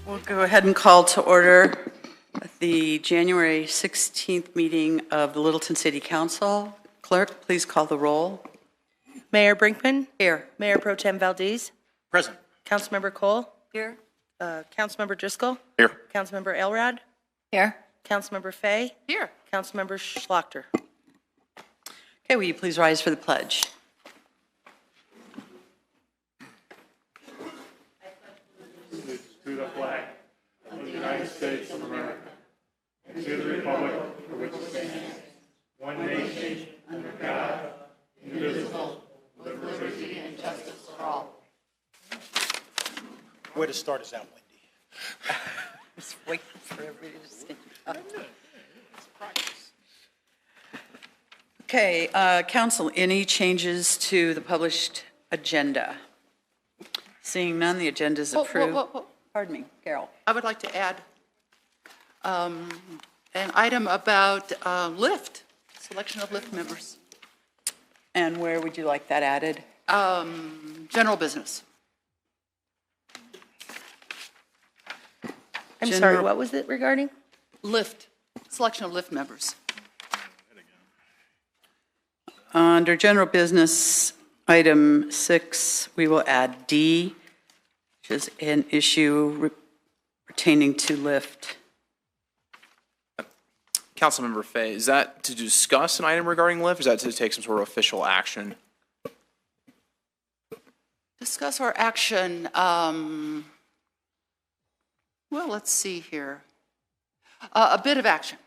We'll go ahead and call to order the January 16th meeting of the Littleton City Council. Clerk, please call the roll. Mayor Brinkman? Here. Mayor Pro Tem Valdez? Present. Councilmember Cole? Here. Councilmember Driscoll? Here. Councilmember Elrod? Here. Councilmember Fay? Here. Councilmember Schlachter? Okay, will you please rise for the pledge? To the flag of the United States of America and to the republic for which it stands, one nation, under God, indivisible, with liberty and justice for all. Way to start us out, Wendy. Just waiting for everybody to stand up. Okay, Council, any changes to the published agenda? Seeing none, the agenda is approved. Pardon me, Carol. I would like to add an item about LIFT, selection of LIFT members. And where would you like that added? General business. I'm sorry, what was it regarding? LIFT, selection of LIFT members. Under general business, item 6, we will add D, which is an issue pertaining to LIFT. Councilmember Fay, is that to discuss an item regarding LIFT, or is that to take some sort of official action? Discuss our action. Well, let's see here. A bit of action.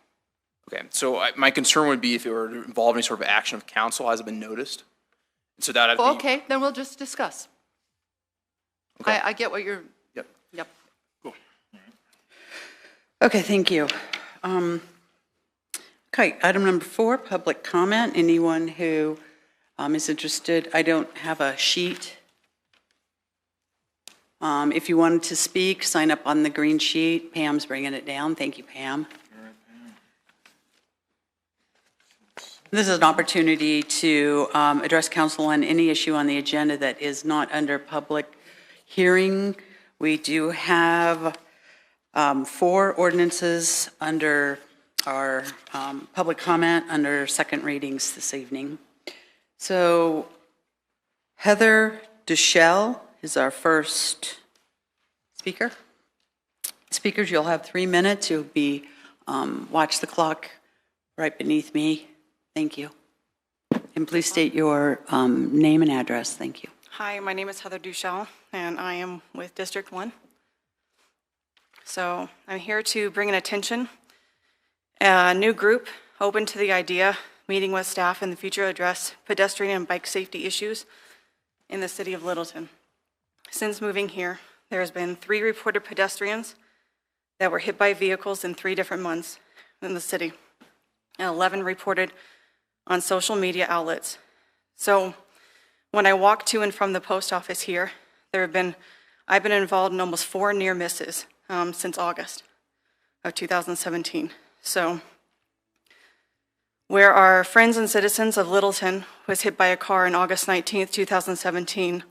Okay, so my concern would be if it were to involve any sort of action of council, has it been noticed? So that I'd be, Okay, then we'll just discuss. Okay. I get what you're, Yep. yep. Okay, thank you. Okay, item number 4, public comment. Anyone who is interested, I don't have a sheet. If you wanted to speak, sign up on the green sheet. Pam's bringing it down. Thank you, Pam. This is an opportunity to address council on any issue on the agenda that is not under public hearing. We do have 4 ordinances under our public comment under second readings this evening. So Heather Duchelle is our first speaker. Speakers, you'll have 3 minutes. You'll be, watch the clock right beneath me. Thank you. And please state your name and address. Thank you. Hi, my name is Heather Duchelle, and I am with District 1. So I'm here to bring an attention a new group open to the idea, meeting with staff in the future to address pedestrian and bike safety issues in the city of Littleton. Since moving here, there has been 3 reported pedestrians that were hit by vehicles in 3 different months in the city, and 11 reported on social media outlets. So when I walk to and from the post office here, I've been involved in almost 4 near misses since August of 2017. So where our friends and citizens of Littleton was hit by a car on August 19th, 2017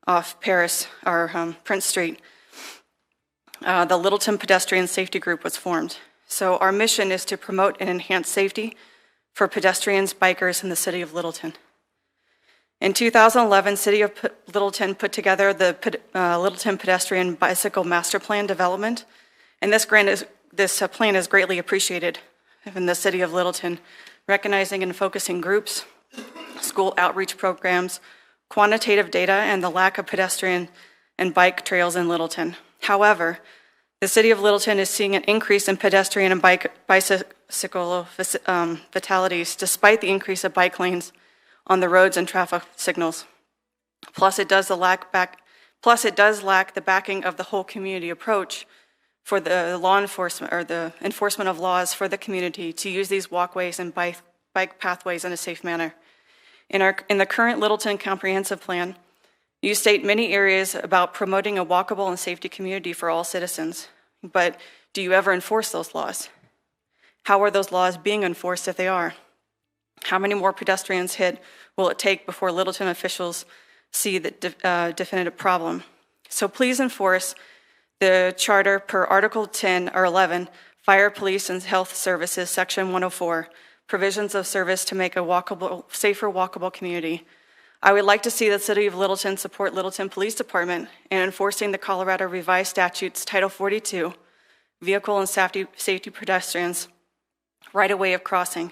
off Paris, or Prince Street, the Littleton Pedestrian Safety Group was formed. So our mission is to promote and enhance safety for pedestrians, bikers in the city of Littleton. In 2011, City of Littleton put together the Littleton Pedestrian Bicycle Master Plan Development, and this plan is greatly appreciated in the city of Littleton, recognizing and focusing groups, school outreach programs, quantitative data, and the lack of pedestrian and bike trails in Littleton. However, the city of Littleton is seeing an increase in pedestrian and bicycle fatalities despite the increase of bike lanes on the roads and traffic signals. Plus, it does lack the backing of the whole community approach for the law enforcement or the enforcement of laws for the community to use these walkways and bike pathways in a safe manner. In the current Littleton Comprehensive Plan, you state many areas about promoting a walkable and safety community for all citizens, but do you ever enforce those laws? How are those laws being enforced if they are? How many more pedestrians hit will it take before Littleton officials see the definitive problem? So please enforce the charter per Article 10 or 11, Fire, Police, and Health Services, Section 104, provisions of service to make a safer walkable community. I would like to see the City of Littleton support Littleton Police Department in enforcing the Colorado Revised Statutes Title 42, Vehicle and Safety Pedestrians, right-of-way of crossing.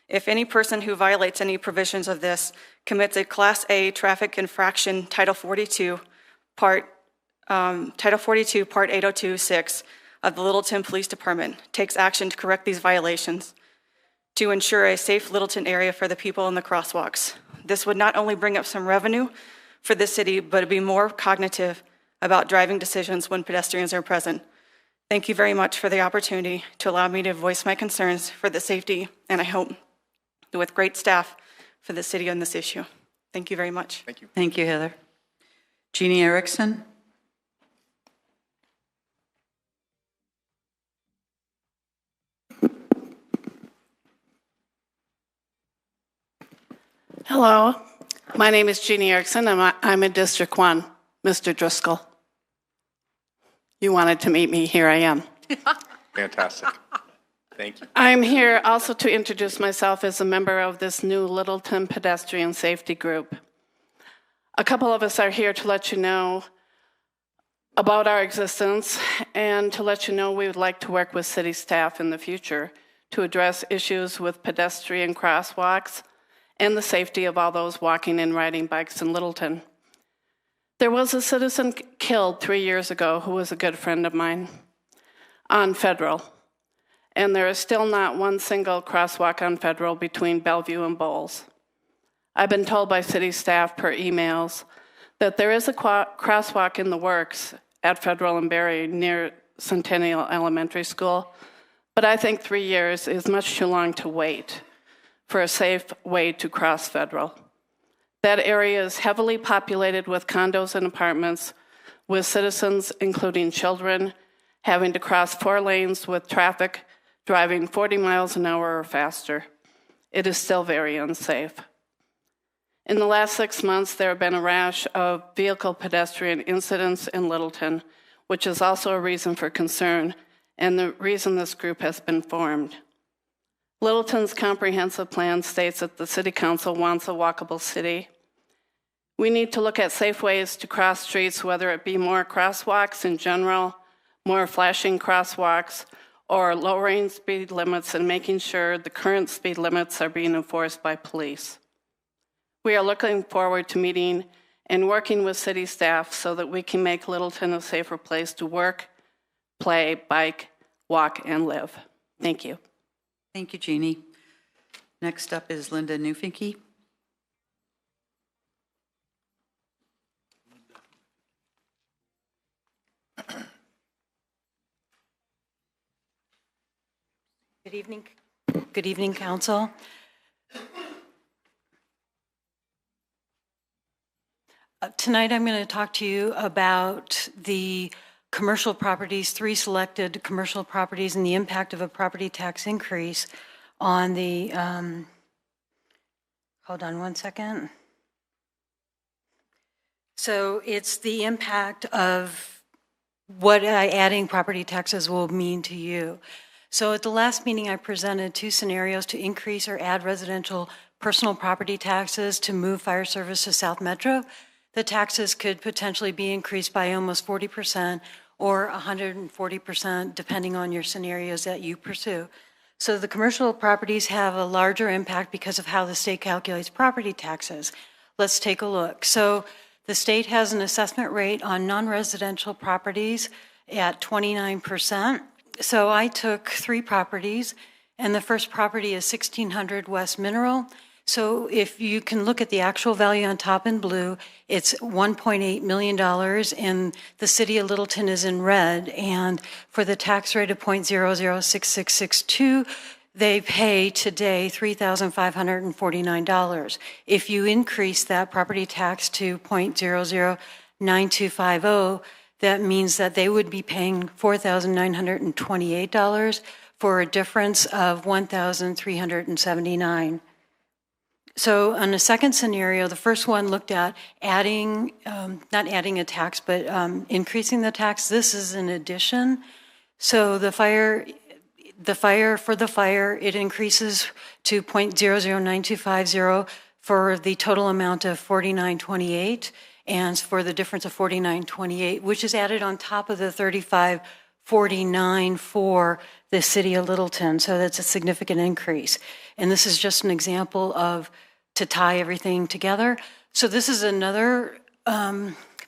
If any person who violates any provisions of this commits a Class A traffic infraction, Title 42, Part 802.6 of the Littleton Police Department takes action to correct these violations to ensure a safe Littleton area for the people in the crosswalks. This would not only bring up some revenue for the city, but it'd be more cognitive about driving decisions when pedestrians are present. Thank you very much for the opportunity to allow me to voice my concerns for the safety, and I hope with great staff for the city on this issue. Thank you very much. Thank you. Thank you, Heather. Jeannie Erickson? Hello, my name is Jeannie Erickson. I'm in District 1, Mr. Driscoll. You wanted to meet me, here I am. Fantastic. Thank you. I'm here also to introduce myself as a member of this new Littleton Pedestrian Safety Group. A couple of us are here to let you know about our existence and to let you know we would like to work with city staff in the future to address issues with pedestrian crosswalks and the safety of all those walking and riding bikes in Littleton. There was a citizen killed 3 years ago who was a good friend of mine on Federal, and there is still not one single crosswalk on Federal between Bellevue and Bowles. I've been told by city staff per emails that there is a crosswalk in the works at Federal and Berry near Centennial Elementary School, but I think 3 years is much too long to wait for a safe way to cross Federal. That area is heavily populated with condos and apartments, with citizens, including children, having to cross 4 lanes with traffic driving 40 miles an hour or faster. It is still very unsafe. In the last 6 months, there have been a rash of vehicle pedestrian incidents in Littleton, which is also a reason for concern and the reason this group has been formed. Littleton's comprehensive plan states that the City Council wants a walkable city. We need to look at safe ways to cross streets, whether it be more crosswalks in general, more flashing crosswalks, or lowering speed limits and making sure the current speed limits are being enforced by police. We are looking forward to meeting and working with city staff so that we can make Littleton a safer place to work, play, bike, walk, and live. Thank you. Thank you, Jeannie. Next up is Linda Newfinke. Good evening. Good evening, Council. Tonight I'm going to talk to you about the commercial properties, 3 selected commercial properties, and the impact of a property tax increase on the, hold on one second. So it's the impact of what adding property taxes will mean to you. So at the last meeting, I presented 2 scenarios to increase or add residential personal property taxes to move fire service to South Metro. The taxes could potentially be increased by almost 40% or 140%, depending on your scenarios that you pursue. So the commercial properties have a larger impact because of how the state calculates property taxes. Let's take a look. So the state has an assessment rate on non-residential properties at 29%. So I took 3 properties, and the first property is 1600 West Mineral. So if you can look at the actual value on top in blue, it's $1.8 million, and the city of Littleton is in red. And for the tax rate of .006662, they pay today $3,549. If you increase that property tax to .009250, that means that they would be paying $4,928 for a difference of $1,379. So on the second scenario, the first one looked at adding, not adding a tax, but increasing the tax. This is an addition. So the fire, it increases to .009250 for the total amount of $49.28, and for the difference of $49.28, which is added on top of the $35.49 for the city of Littleton. So that's a significant increase. And this is just an example of to tie everything together. So this is another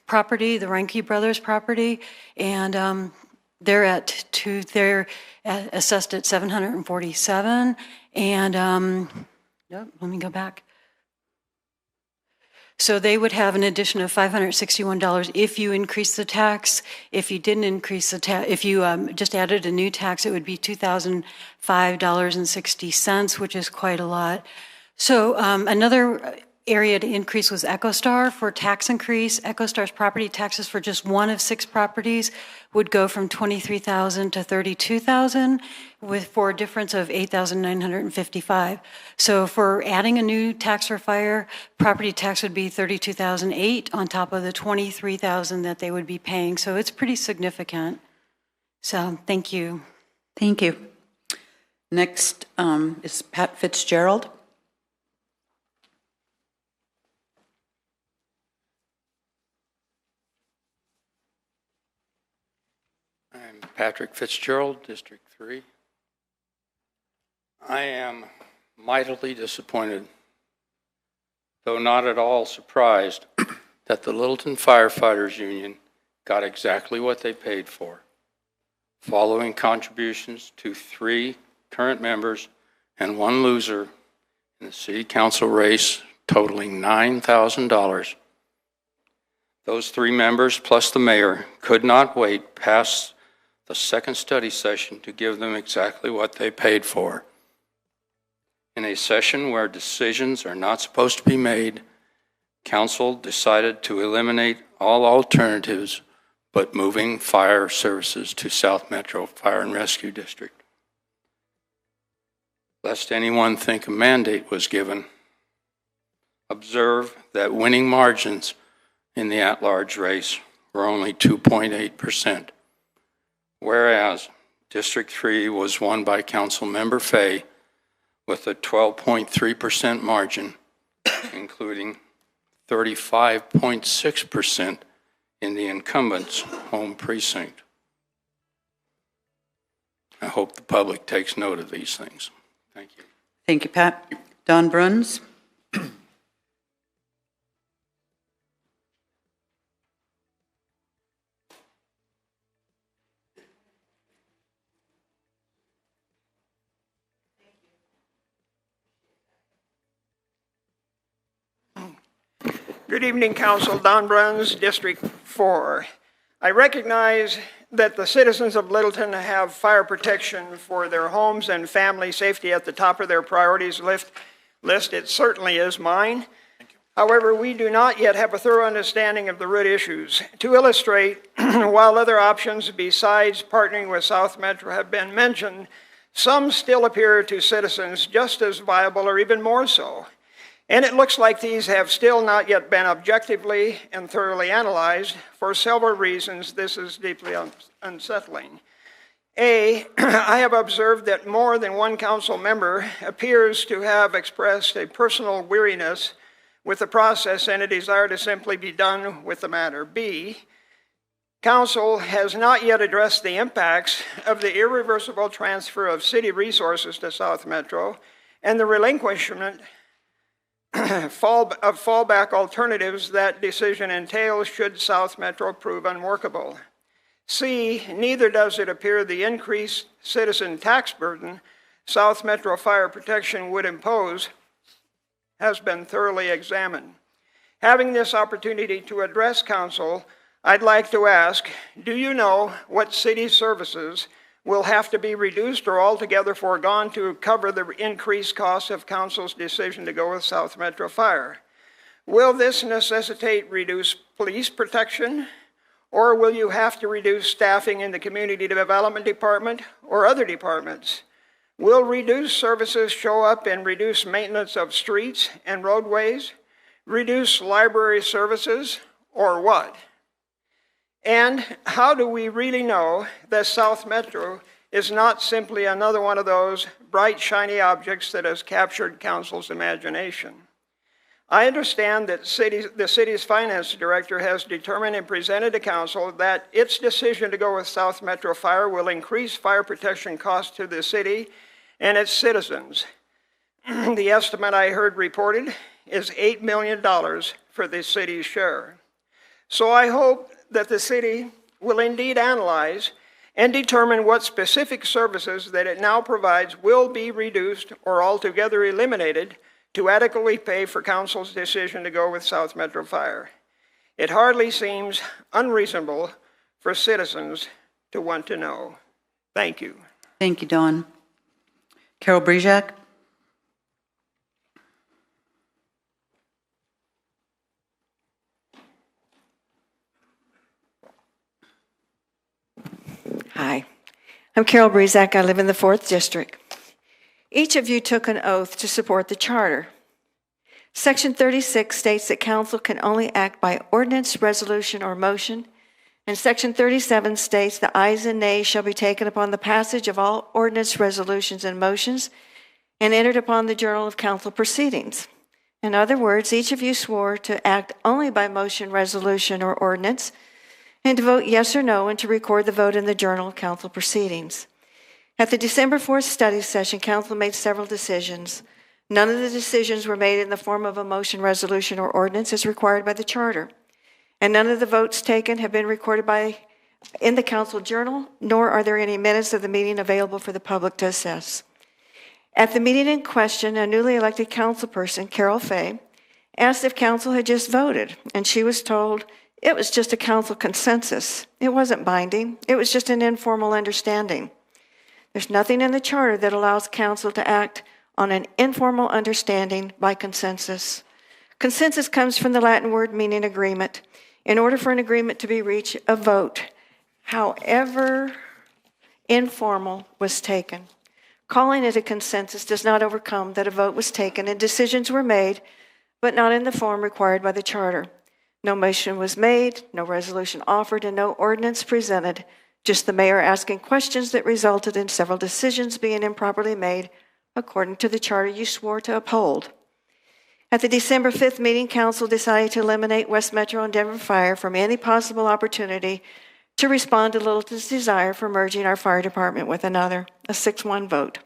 property, the Reinke Brothers property, and they're assessed at $747. And let me go back. So they would have an addition of $561 if you increase the tax. If you didn't increase the tax, if you just added a new tax, it would be $2,005.60, which is quite a lot. So another area to increase was EchoStar. For tax increase, EchoStar's property taxes for just one of 6 properties would go from $23,000 to $32,000, for a difference of $8,955. So for adding a new tax for fire, property tax would be $32,008 on top of the $23,000 that they would be paying. So it's pretty significant. So thank you. Thank you. Next is Pat Fitzgerald. I'm Patrick Fitzgerald, District 3. I am mightily disappointed, though not at all surprised, that the Littleton Firefighters Union got exactly what they paid for, following contributions to 3 current members and 1 loser in the city council race totaling $9,000. Those 3 members plus the mayor could not wait past the second study session to give them exactly what they paid for. In a session where decisions are not supposed to be made, council decided to eliminate all alternatives but moving fire services to South Metro Fire and Rescue District. Lest anyone think a mandate was given, observe that winning margins in the at-large race were only 2.8%. Whereas District 3 was won by Councilmember Fay with a 12.3% margin, including 35.6% in the incumbent's home precinct. I hope the public takes note of these things. Thank you. Thank you, Pat. Don Bruns. Good evening, Council. Don Bruns, District 4. I recognize that the citizens of Littleton have fire protection for their homes and family safety at the top of their priorities list. It certainly is mine. However, we do not yet have a thorough understanding of the root issues. To illustrate, while other options besides partnering with South Metro have been mentioned, some still appear to citizens just as viable or even more so. And it looks like these have still not yet been objectively and thoroughly analyzed. For several reasons, this is deeply unsettling. A, I have observed that more than one council member appears to have expressed a personal weariness with the process and a desire to simply be done with the matter. B, council has not yet addressed the impacts of the irreversible transfer of city resources to South Metro and the relinquishment fallback alternatives that decision entails should South Metro prove unworkable. C, neither does it appear the increased citizen tax burden South Metro Fire Protection would impose has been thoroughly examined. Having this opportunity to address council, I'd like to ask, do you know what city services will have to be reduced or altogether foregone to cover the increased costs of council's decision to go with South Metro Fire? Will this necessitate reduced police protection, or will you have to reduce staffing in the community development department or other departments? Will reduced services show up in reduced maintenance of streets and roadways, reduced library services, or what? And how do we really know that South Metro is not simply another one of those bright, shiny objects that has captured council's imagination? I understand that the city's finance director has determined and presented to council that its decision to go with South Metro Fire will increase fire protection costs to the city and its citizens. The estimate I heard reported is $8 million for the city's share. So I hope that the city will indeed analyze and determine what specific services that it now provides will be reduced or altogether eliminated to adequately pay for council's decision to go with South Metro Fire. It hardly seems unreasonable for citizens to want to know. Thank you. Thank you, Don. Carol Brejak. Hi, I'm Carol Brezak. I live in the 4th District. Each of you took an oath to support the charter. Section 36 states that council can only act by ordinance, resolution, or motion, and Section 37 states the ayes and nays shall be taken upon the passage of all ordinance, resolutions, and motions and entered upon the journal of council proceedings. In other words, each of you swore to act only by motion, resolution, or ordinance, and to vote yes or no and to record the vote in the journal of council proceedings. At the December 4th study session, council made several decisions. None of the decisions were made in the form of a motion, resolution, or ordinance as required by the charter. And none of the votes taken have been recorded in the council journal, nor are there any minutes of the meeting available for the public to assess. At the meeting in question, a newly elected councilperson, Carol Fay, asked if council had just voted, and she was told it was just a council consensus. It wasn't binding. It was just an informal understanding. There's nothing in the charter that allows council to act on an informal understanding by consensus. Consensus comes from the Latin word meaning agreement. In order for an agreement to be reached, a vote, however informal, was taken. Calling it a consensus does not overcome that a vote was taken and decisions were made, but not in the form required by the charter. No motion was made, no resolution offered, and no ordinance presented, just the mayor asking questions that resulted in several decisions being improperly made according to the charter you swore to uphold. At the December 5th meeting, council decided to eliminate West Metro and Denver Fire from any possible opportunity to respond to Littleton's desire for merging our fire department with another, a 6-1 vote.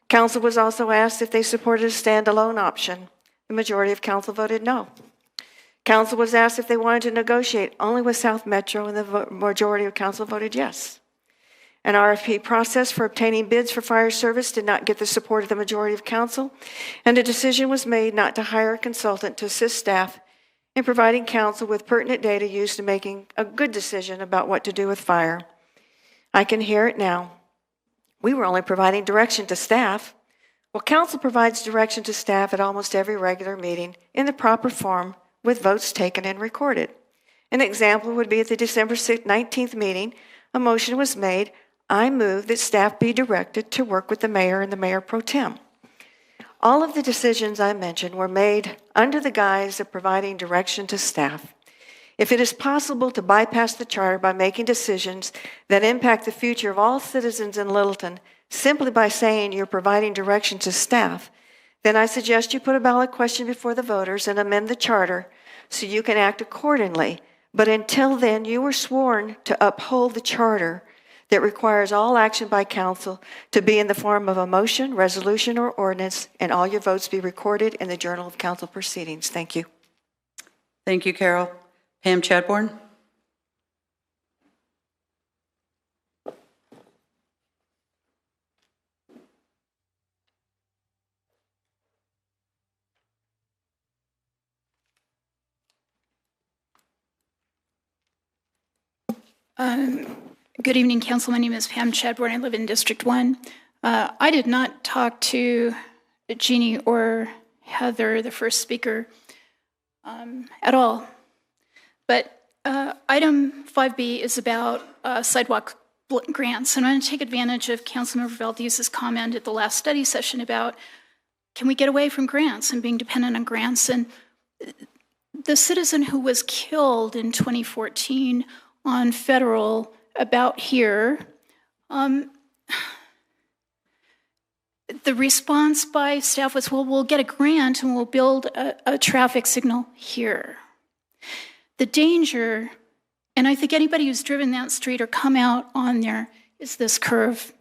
Council was also asked if they supported a standalone option. The majority of council voted no. Council was asked if they wanted to negotiate only with South Metro, and the majority of council voted yes. An RFP process for obtaining bids for fire service did not get the support of the majority of council, and a decision was made not to hire a consultant to assist staff in providing council with pertinent data used in making a good decision about what to do with fire. I can hear it now. We were only providing direction to staff. Well, council provides direction to staff at almost every regular meeting in the proper form with votes taken and recorded. An example would be at the December 19th meeting, a motion was made. I move that staff be directed to work with the mayor and the mayor pro tem. All of the decisions I mentioned were made under the guise of providing direction to staff. If it is possible to bypass the charter by making decisions that impact the future of all citizens in Littleton simply by saying you're providing direction to staff, then I suggest you put a ballot question before the voters and amend the charter so you can act accordingly. But until then, you were sworn to uphold the charter that requires all action by council to be in the form of a motion, resolution, or ordinance, and all your votes be recorded in the Journal of Council Proceedings. Thank you. Thank you, Carol. Pam Chadbourne. Good evening, Council. My name is Pam Chadbourne. I live in District 1. I did not talk to Jeannie or Heather, the first speaker, at all. But item 5B is about sidewalk grants. And I'm going to take advantage of Councilmember Valdez's comment at the last study session about, can we get away from grants and being dependent on grants? And the citizen who was killed in 2014 on Federal, about here, the response by staff was, well, we'll get a grant and we'll build a traffic signal here. The danger, and I think anybody who's driven that street or come out on there, is this curve.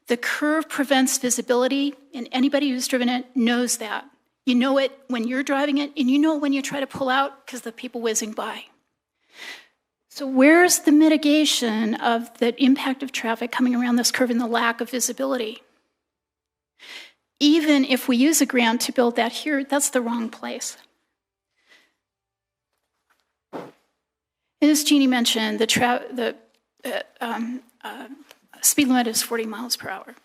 The curve prevents visibility, and anybody who's driven it knows that. You know it when you're driving it, and you know it when you try to pull out because the people whizzing by. So where's the mitigation of the impact of traffic coming around this curve and the lack of visibility? Even if we use a grant to build that here, that's the wrong place. And as Jeannie mentioned, the speed limit is 40 miles per hour.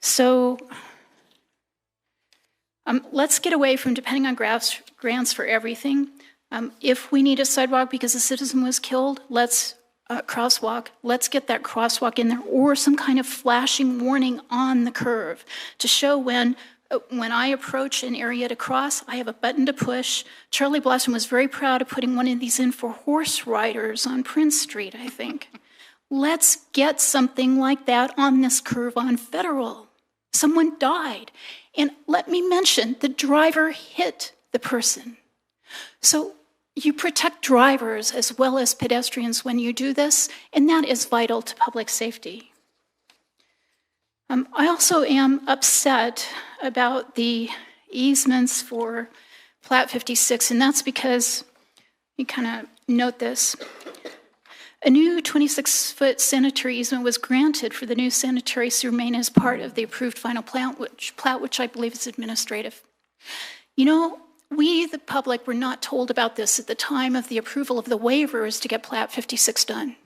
So let's get away from depending on grants for everything. If we need a sidewalk because a citizen was killed, let's crosswalk. Let's get that crosswalk in there, or some kind of flashing warning on the curve to show when I approach an area to cross, I have a button to push. Charlie Blossom was very proud of putting one of these in for horse riders on Prince Street, I think. Let's get something like that on this curve on Federal. Someone died. And let me mention, the driver hit the person. So you protect drivers as well as pedestrians when you do this, and that is vital to public safety. I also am upset about the easements for Plat 56, and that's because, you kind of note this, a new 26-foot sanitary easement was granted for the new sanitary sewer main as part of the approved final plat, which I believe is administrative. You know, we, the public, were not told about this at the time of the approval of the waivers to get Plat 56 done.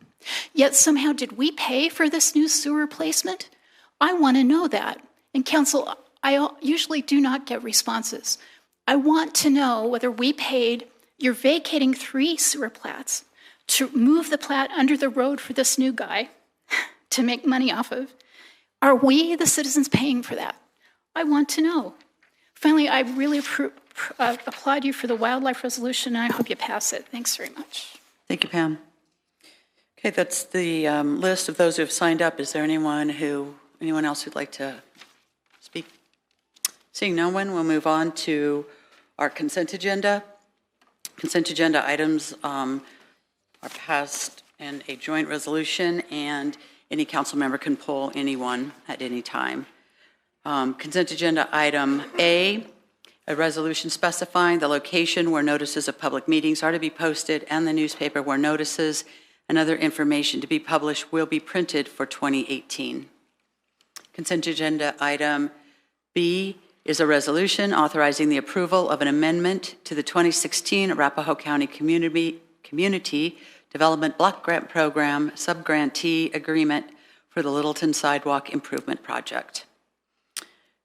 Yet somehow did we pay for this new sewer placement? I want to know that. And Council, I usually do not get responses. I want to know whether we paid, you're vacating 3 sewer plats to move the plat under the road for this new guy to make money off of. Are we, the citizens, paying for that? I want to know. Finally, I really applaud you for the wildlife resolution, and I hope you pass it. Thanks very much. Thank you, Pam. Okay, that's the list of those who have signed up. Is there anyone else who'd like to speak? Seeing no one, we'll move on to our consent agenda. Consent agenda items are passed in a joint resolution, and any council member can pull anyone at any time. Consent agenda item A, a resolution specifying the location where notices of public meetings are to be posted and the newspaper where notices and other information to be published will be printed for 2018. Consent agenda item B is a resolution authorizing the approval of an amendment to the 2016 Arapahoe County Community Development Block Grant Program Subgrantee Agreement for the Littleton Sidewalk Improvement Project.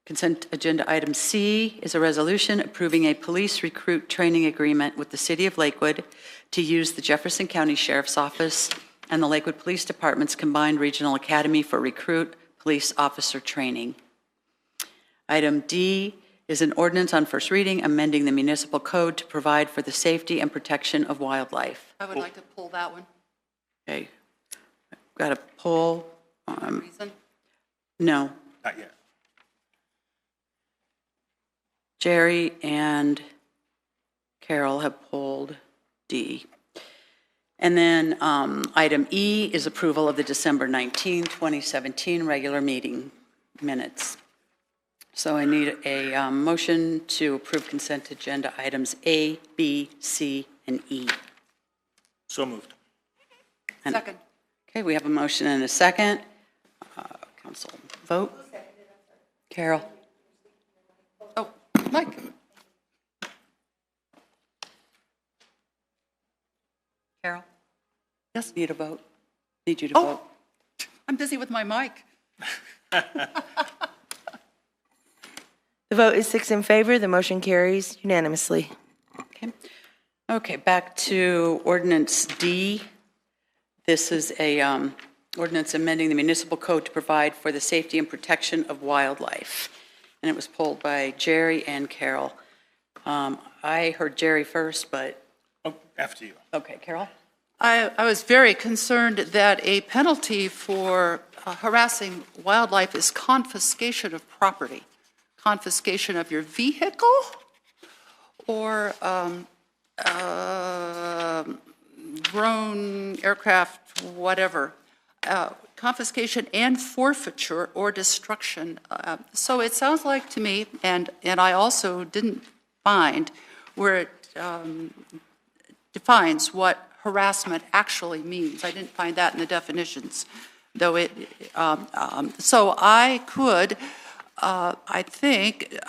Consent agenda item C is a resolution approving a police recruit training agreement with the City of Lakewood to use the Jefferson County Sheriff's Office and the Lakewood Police Department's combined regional academy for recruit police officer training. Item D is an ordinance on first reading amending the municipal code to provide for the safety and protection of wildlife. I would like to pull that one. Okay, got to pull. Reason? No. Not yet. Jerry and Carol have pulled D. And then item E is approval of the December 19, 2017 regular meeting minutes. So I need a motion to approve consent agenda items A, B, C, and E. So moved. Second. Okay, we have a motion and a second. Council vote. Carol. Oh, Mike. Carol? Yes? Need a vote? Need you to Oh. vote? I'm busy with my mic. The vote is 6 in favor. The motion carries unanimously. Okay. Okay, back to ordinance D. This is a ordinance amending the municipal code to provide for the safety and protection of wildlife. And it was pulled by Jerry and Carol. I heard Jerry first, but, Oh, after you. okay, Carol? I was very concerned that a penalty for harassing wildlife is confiscation of property, confiscation of your vehicle, or drone, aircraft, whatever, confiscation and forfeiture or destruction. So it sounds like to me, and I also didn't find where it defines what harassment actually means. I didn't find that in the definitions, though it, so I could, I think,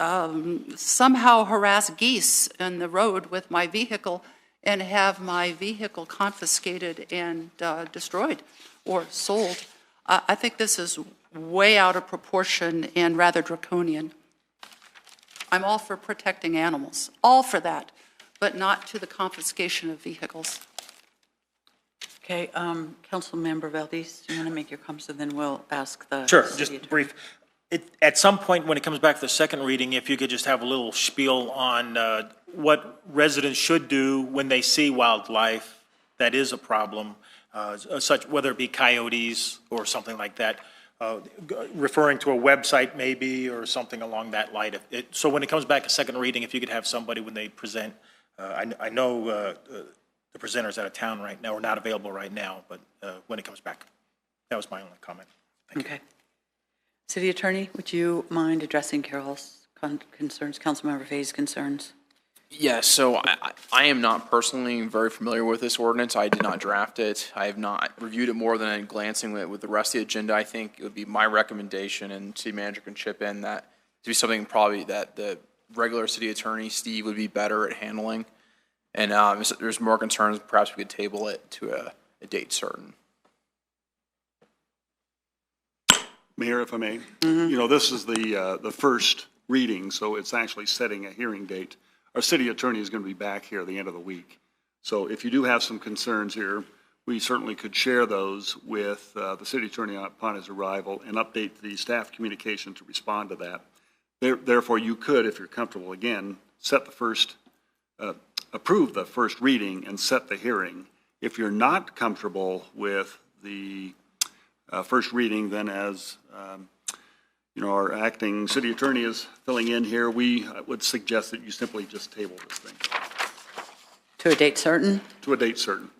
somehow harass geese in the road with my vehicle and have my vehicle confiscated and destroyed or sold. I think this is way out of proportion and rather draconian. I'm all for protecting animals, all for that, but not to the confiscation of vehicles. Okay, Councilmember Valdez, do you want to make your comments, and then we'll ask the... Sure, city just attorney. brief. At some point, when it comes back to the second reading, if you could just have a little spiel on what residents should do when they see wildlife that is a problem, such whether it be coyotes or something like that, referring to a website maybe or something along that line. So when it comes back a second reading, if you could have somebody when they present, I know the presenter's out of town right now, or not available right now, but when it comes back. That was my only comment. Thank you. Okay. City Attorney, would you mind addressing Carol's concerns, Councilmember Fay's concerns? Yes, so I am not personally very familiar with this ordinance. I did not draft it. I have not reviewed it more than glancing with the rest of the agenda. I think it would be my recommendation, and city manager can chip in, that to be something probably that the regular city attorney, Steve, would be better at handling. And if there's more concerns, perhaps we could table it to a date certain. Mayor, if I may, you know, this is the first reading, so it's actually setting a hearing date. Our city attorney is going to be back here at the end of the week. So if you do have some concerns here, we certainly could share those with the city attorney upon his arrival and update the staff communication to respond to that. Therefore, you could, if you're comfortable, again, set the first, approve the first reading and set the hearing. If you're not comfortable with the first reading, then as you know, our acting city attorney is filling in here, we would suggest that you simply just table this thing. To a date certain? To a date certain.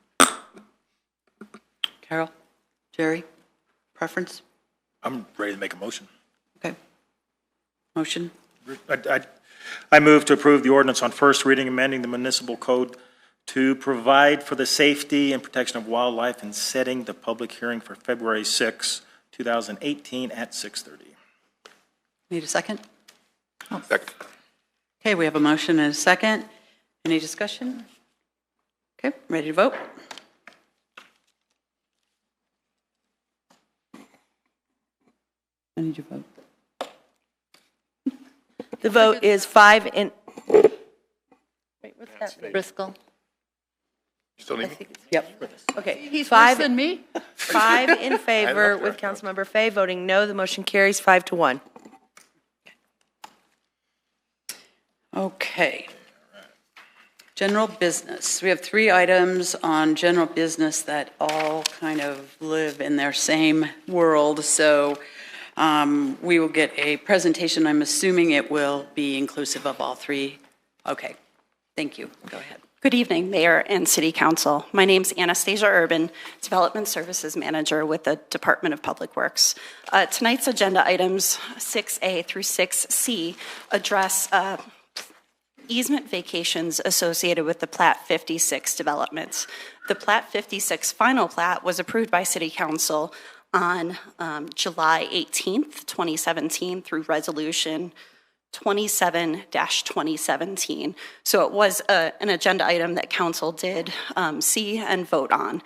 Carol? Jerry? Preference? I'm ready to make a motion. Okay. Motion? I move to approve the ordinance on first reading, amending the municipal code to provide for the safety and protection of wildlife and setting the public hearing for February 6, 2018 at 6:30. Need a second? Second. Okay, we have a motion and a second. Any discussion? Okay, ready to vote? I need your vote. The vote is 5 in... Wait, what's that? Driscoll. Still need me? Yep. Okay. He's Five- worse than me? 5 in favor with Councilmember Fay voting no. The motion carries 5-1. Okay. General business. We have 3 items on general business that all kind of live in their same world. So we will get a presentation. I'm assuming it will be inclusive of all 3. Okay. Thank you. Go ahead. Good evening, Mayor and City Council. My name is Anastasia Urban, Development Services Manager with the Department of Public Works. Tonight's agenda items 6A through 6C address easement vacations associated with the Plat 56 developments. The Plat 56 final plat was approved by City Council on July 18th, 2017 through resolution 27-2017. So it was an agenda item that council did see and vote on.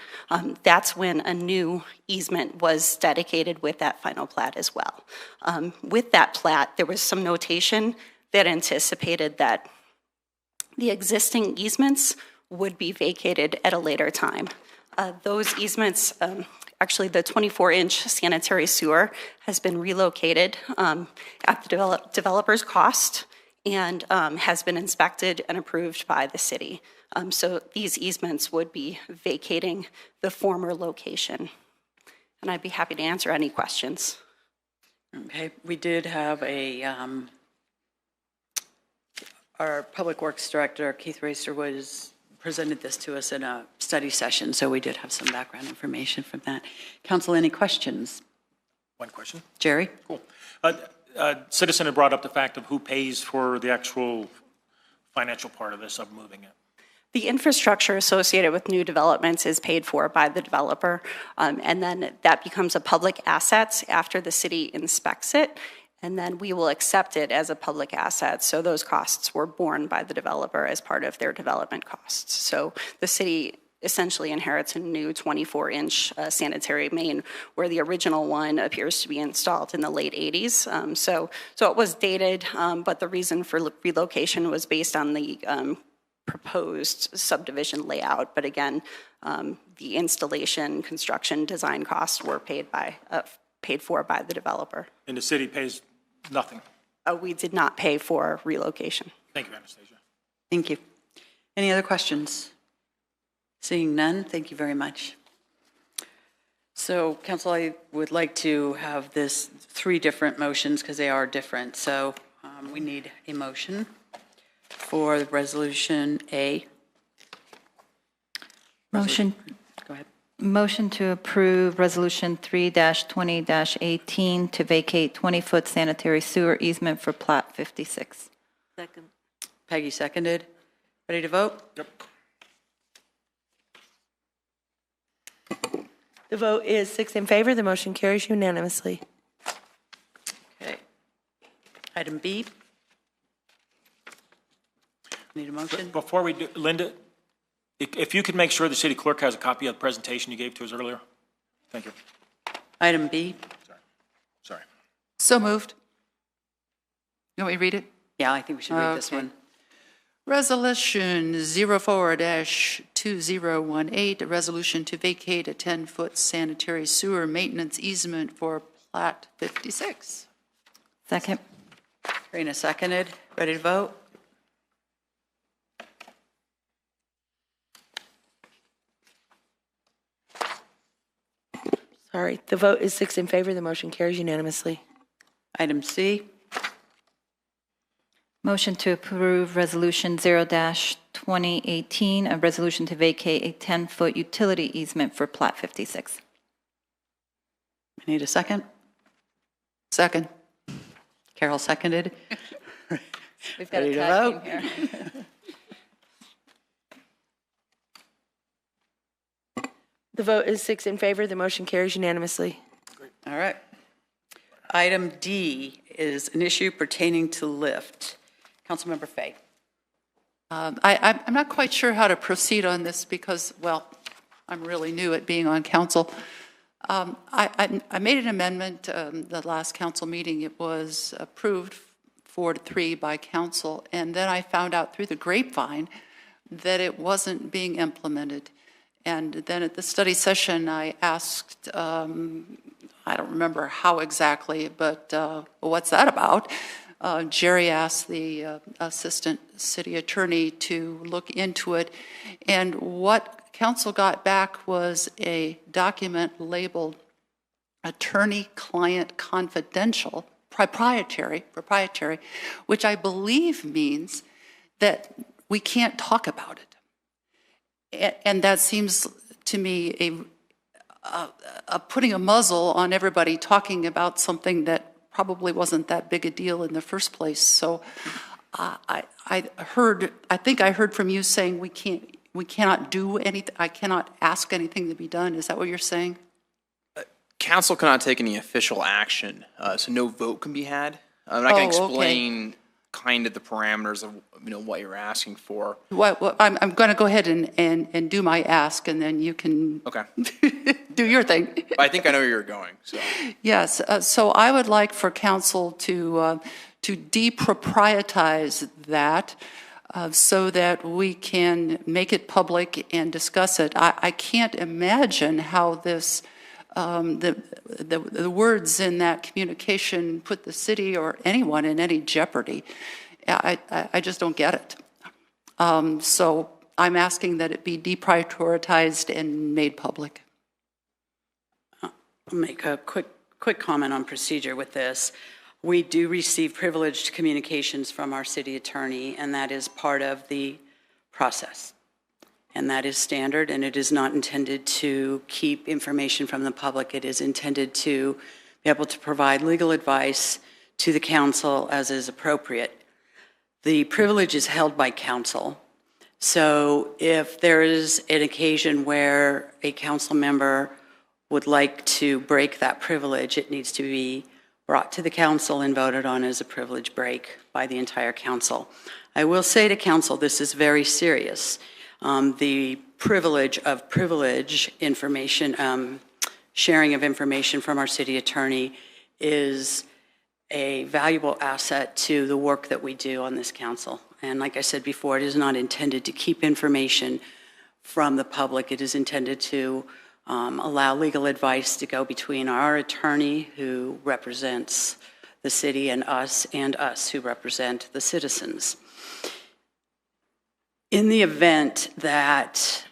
That's when a new easement was dedicated with that final plat as well. With that plat, there was some notation that anticipated that the existing easements would be vacated at a later time. Those easements, actually the 24-inch sanitary sewer has been relocated at the developer's cost and has been inspected and approved by the city. So these easements would be vacating the former location. And I'd be happy to answer any questions. Okay, we did have our Public Works Director, Keith Racer, presented this to us in a study session, so we did have some background information from that. Council, any questions? One question. Jerry? Cool. Citizen had brought up the fact of who pays for the actual financial part of this, of moving it. The infrastructure associated with new developments is paid for by the developer, and then that becomes a public asset after the city inspects it, and then we will accept it as a public asset. So those costs were borne by the developer as part of their development costs. So the city essentially inherits a new 24-inch sanitary main, where the original one appears to be installed in the late 80s. So it was dated, but the reason for relocation was based on the proposed subdivision layout. But again, the installation, construction, design costs were paid for by the developer. And the city pays nothing. We did not pay for relocation. Thank you, Anastasia. Thank you. Any other questions? Seeing none, thank you very much. So, Council, I would like to have this 3 different motions because they are different. So we need a motion for Resolution A. Motion. Go ahead. Motion to approve Resolution 3-20-18 to vacate 20-foot sanitary sewer easement for Plat 56. Second. Peggy seconded. Ready to vote? Yep. The vote is 6 in favor. The motion carries unanimously. Okay. Item B. Need a motion? Before we do, Linda, if you could make sure the city clerk has a copy of the presentation you gave to us earlier. Thank you. Item B. Sorry. So moved. You want me to read it? Yeah, I think we should read this Okay. one. Resolution 04-2018, a resolution to vacate a 10-foot sanitary sewer maintenance easement for Plat 56. Second. Karina seconded. Ready to vote? Sorry. The vote is 6 in favor. The motion carries unanimously. Item C. Motion to approve Resolution 0-2018, a resolution to vacate a 10-foot utility easement for Plat 56. I need a second. Second. Carol seconded. We've got Ready a to tag vote? team here. The vote is 6 in favor. The motion carries unanimously. All right. Item D is an issue pertaining to lift. Councilmember Fay. I'm not quite sure how to proceed on this because, well, I'm really new at being on council. I made an amendment the last council meeting. It was approved 4-3 by council, and then I found out through the grapevine that it wasn't being implemented. And then at the study session, I asked, I don't remember how exactly, but what's that about? Jerry asked the assistant city attorney to look into it, and what council got back was a document labeled attorney-client confidential, proprietary, which I believe means that we can't talk about it. And that seems to me a putting a muzzle on everybody talking about something that probably wasn't that big a deal in the first place. So I think I heard from you saying we cannot do anything. I cannot ask anything to be done. Is that what you're saying? Council cannot take any official action, so no vote can be had. And I can explain kind of the parameters of, what you're asking for. I'm going to go ahead and do my ask, and then you can Okay. do your thing. I think I know where you're going, so. Yes, so I would like for council to deproprietize that so that we can make it public and discuss it. I can't imagine how this, the words in that communication put the city or anyone in any jeopardy. I just don't get it. So I'm asking that it be deprioritized and made public. I'll make a quick comment on procedure with this. We do receive privileged communications from our city attorney, and that is part of the process. And that is standard, and it is not intended to keep information from the public. It is intended to be able to provide legal advice to the council as is appropriate. The privilege is held by council. So if there is an occasion where a council member would like to break that privilege, it needs to be brought to the council and voted on as a privilege break by the entire council. I will say to council, this is very serious. The privilege of privilege information, sharing of information from our city attorney is a valuable asset to the work that we do on this council. And like I said before, it is not intended to keep information from the public. It is intended to allow legal advice to go between our attorney who represents the city and us who represent the citizens. In the event that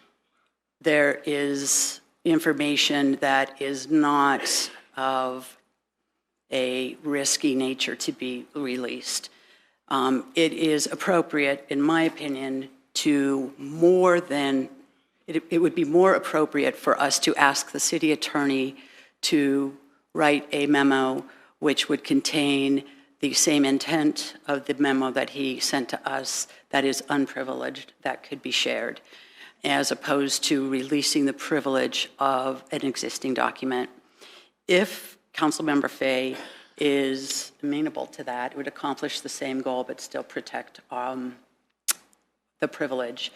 there is information that is not of a risky nature to be released, it is appropriate, in my opinion, to more than it would be more appropriate for us to ask the city attorney to write a memo which would contain the same intent of the memo that he sent to us, that is unprivileged, that could be shared, as opposed to releasing the privilege of an existing document. If Councilmember Fay is amenable to that, it would accomplish the same goal but still protect the privilege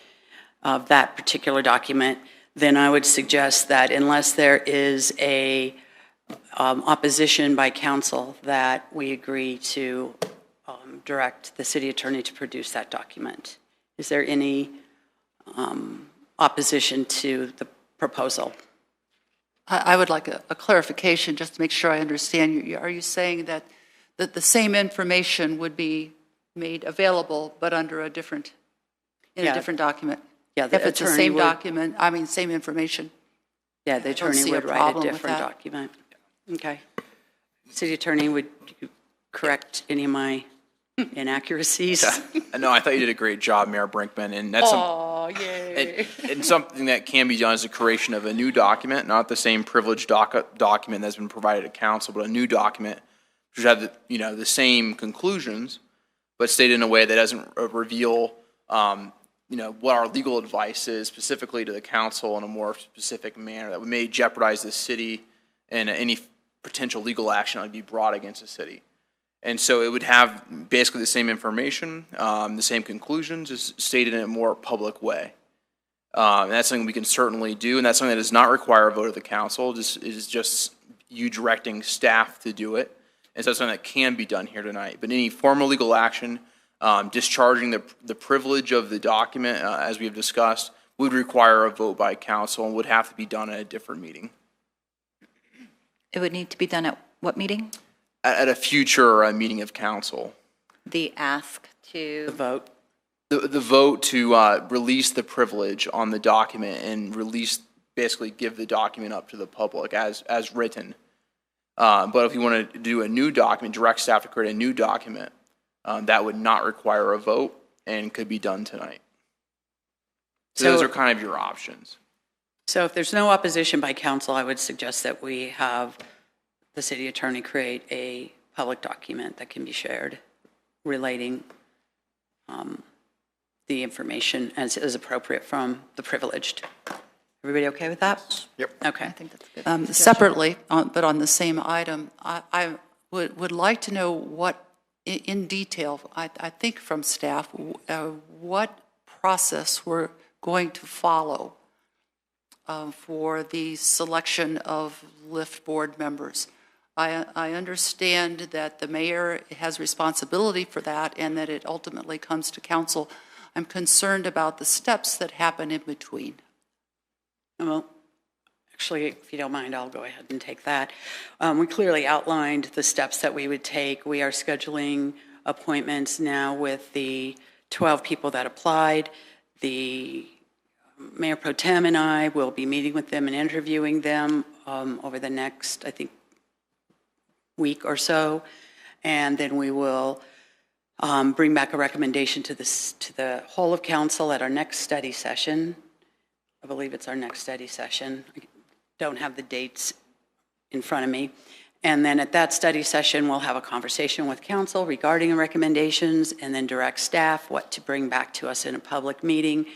of that particular document. Then I would suggest that unless there is a opposition by council, that we agree to direct the city attorney to produce that document. Is there any opposition to the proposal? I would like a clarification just to make sure I understand. Are you saying that the same information would be made available but under a different, in a different document? Yeah, if it's the same document, I mean, same information. Yeah, the attorney would write a different document. Okay. City attorney, would you correct any of my inaccuracies? No, I thought you did a great job, Mayor Brinkman, and that's and something that can be done is the creation of a new document, not the same privileged document that's been provided to council, but a new document which have the same conclusions, but stated in a way that doesn't reveal what our legal advice is specifically to the council in a more specific manner that may jeopardize the city and any potential legal action that would be brought against the city. And so it would have basically the same information, the same conclusions, just stated in a more public way. And that's something we can certainly do, and that's something that does not require a vote of the council. It is just you directing staff to do it. And so it's something that can be done here tonight. But any formal legal action, discharging the privilege of the document, as we have discussed, would require a vote by council and would have to be done at a different meeting. It would need to be done at what meeting? At a future meeting of council. The ask to vote. The vote to release the privilege on the document and basically give the document up to the public as written. But if you want to do a new document, direct staff to create a new document, that would not require a vote and could be done tonight. So those are kind of your options. So if there's no opposition by council, I would suggest that we have the city attorney create a public document that can be shared relating the information as is appropriate from the privileged. Everybody okay with that? Yep. Okay. I think that's a good Separately, but on the same item, I would like to know what in detail, I think from staff, what process we're going to follow for the selection of LIFT board members. I understand that the mayor has responsibility for that and that it ultimately comes to council. I'm concerned about the steps that happen in between. Well, actually, if you don't mind, I'll go ahead and take that. We clearly outlined the steps that we would take. We are scheduling appointments now with the 12 people that applied. The Mayor Pro Tem and I will be meeting with them and interviewing them over the next, I think, week or so. And then we will bring back a recommendation to the whole of council at our next study session. I believe it's our next study session. I don't have the dates in front of me. And then at that study session, we'll have a conversation with council regarding the recommendations and then direct staff what to bring back to us in a public meeting.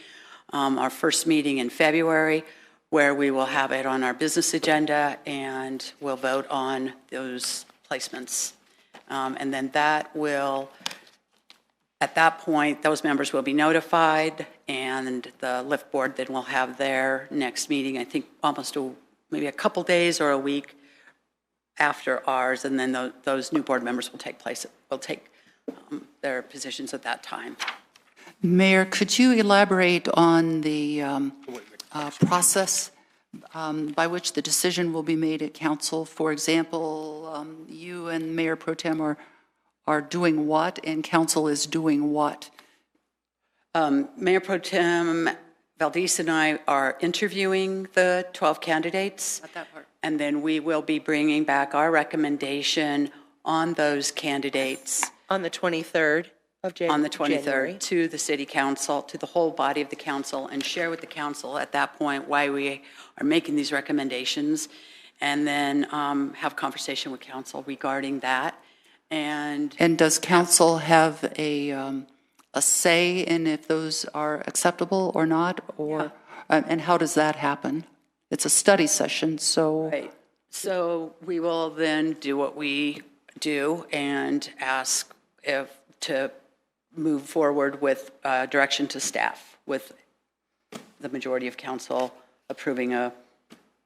Our first meeting in February, where we will have it on our business agenda and we'll vote on those placements. And then that will, at that point, those members will be notified and the LIFT board then will have their next meeting, I think almost maybe a couple days or a week after ours, and then those new board members will take their positions at that time. Mayor, could you elaborate on the process by which the decision will be made at council? For example, you and Mayor Pro Tem are doing what, and council is doing what? Mayor Pro Tem Valdez and I are interviewing the 12 candidates. Not that part. And then we will be bringing back our recommendation on those candidates. On the 23rd of January. On the 23rd to the city council, to the whole body of the council, and share with the council at that point why we are making these recommendations, and then have a conversation with council regarding that. And does council have a say in if those are acceptable or not, or and how does that happen? It's a study session, so. Right. So we will then do what we do and ask to move forward with direction to staff, with the majority of council approving a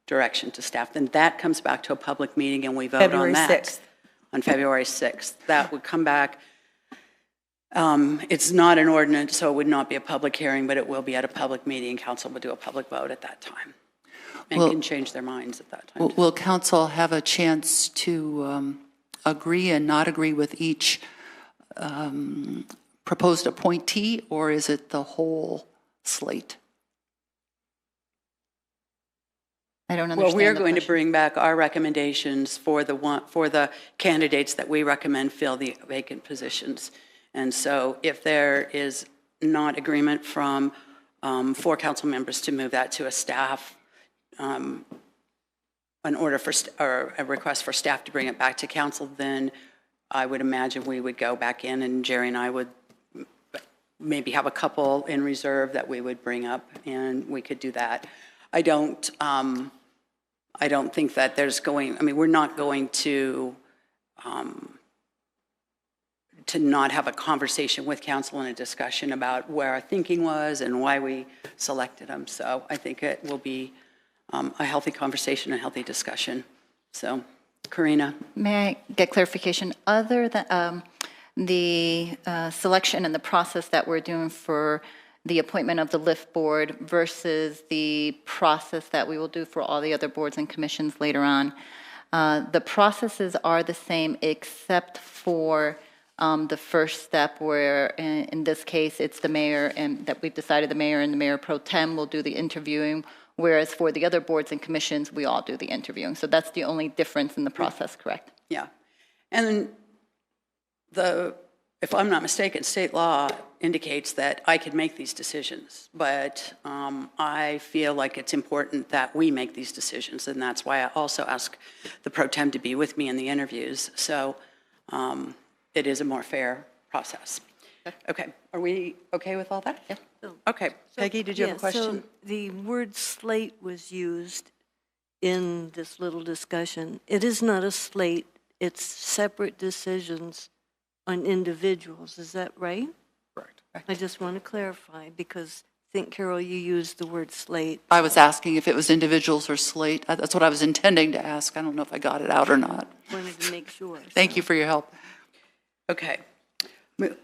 direction to staff. Then that comes back to a public meeting and we vote on that. February 6th. On February 6th. That would come back. It's not an ordinance, so it would not be a public hearing, but it will be at a public meeting. Council will do a public vote at that time and can change their minds at that time. Will council have a chance to agree and not agree with each proposed appointee, or is it the whole slate? I don't understand. Well, we are the going to question. bring back our recommendations for the candidates that we recommend fill the vacant positions. And so if there is not agreement from 4 council members to move that to a staff, an order for, or a request for staff to bring it back to council, then I would imagine we would go back in and Jerry and I would maybe have a couple in reserve that we would bring up and we could do that. I don't think that we're not going to not have a conversation with council and a discussion about where our thinking was and why we selected them. So I think it will be a healthy conversation, a healthy discussion. So, Karina. May I get clarification? Other than the selection and the process that we're doing for the appointment of the LIFT board versus the process that we will do for all the other boards and commissions later on, the processes are the same except for the first step where, in this case, it's the mayor, and that we've decided the mayor and the mayor pro tem will do the interviewing, whereas for the other boards and commissions, we all do the interviewing. So that's the only difference in the process, correct? Yeah. And if I'm not mistaken, state law indicates that I can make these decisions, but I feel like it's important that we make these decisions, and that's why I also ask the pro tem to be with me in the interviews. So it is a more fair process. Okay. Are we okay with all that? Yeah. Okay. Peggy, did you have a question? So the word slate was used in this little discussion. It is not a slate. It's separate decisions on individuals, is that right? Correct. I just want to clarify, because I think, Carol, you used the word slate. I was asking if it was individuals or slate. That's what I was intending to ask. I don't know if I got it out or not. Wanted to make sure. Thank you for your help. Okay.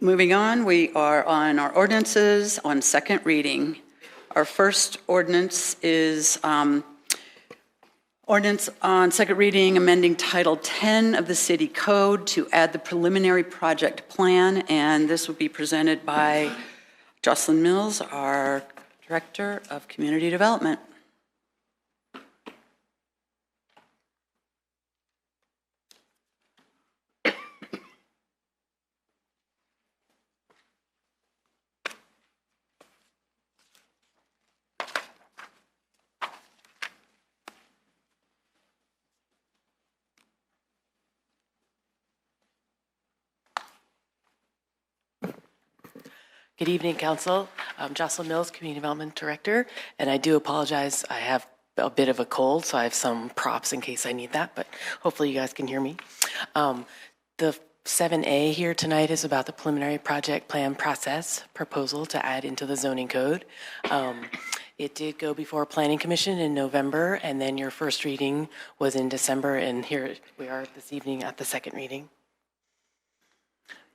Moving on, we are on our ordinances on second reading. Our first ordinance is ordinance on second reading, amending Title 10 of the City Code to add the preliminary project plan, and this will be presented by Jocelyn Mills, our Director of Community Development. Good evening, Council. I'm Jocelyn Mills, Community Development Director, and I do apologize. I have a bit of a cold, so I have some props in case I need that, but hopefully you guys can hear me. The 7A here tonight is about the preliminary project plan process proposal to add into the zoning code. It did go before Planning Commission in November, and then your first reading was in December, and here we are this evening at the second reading.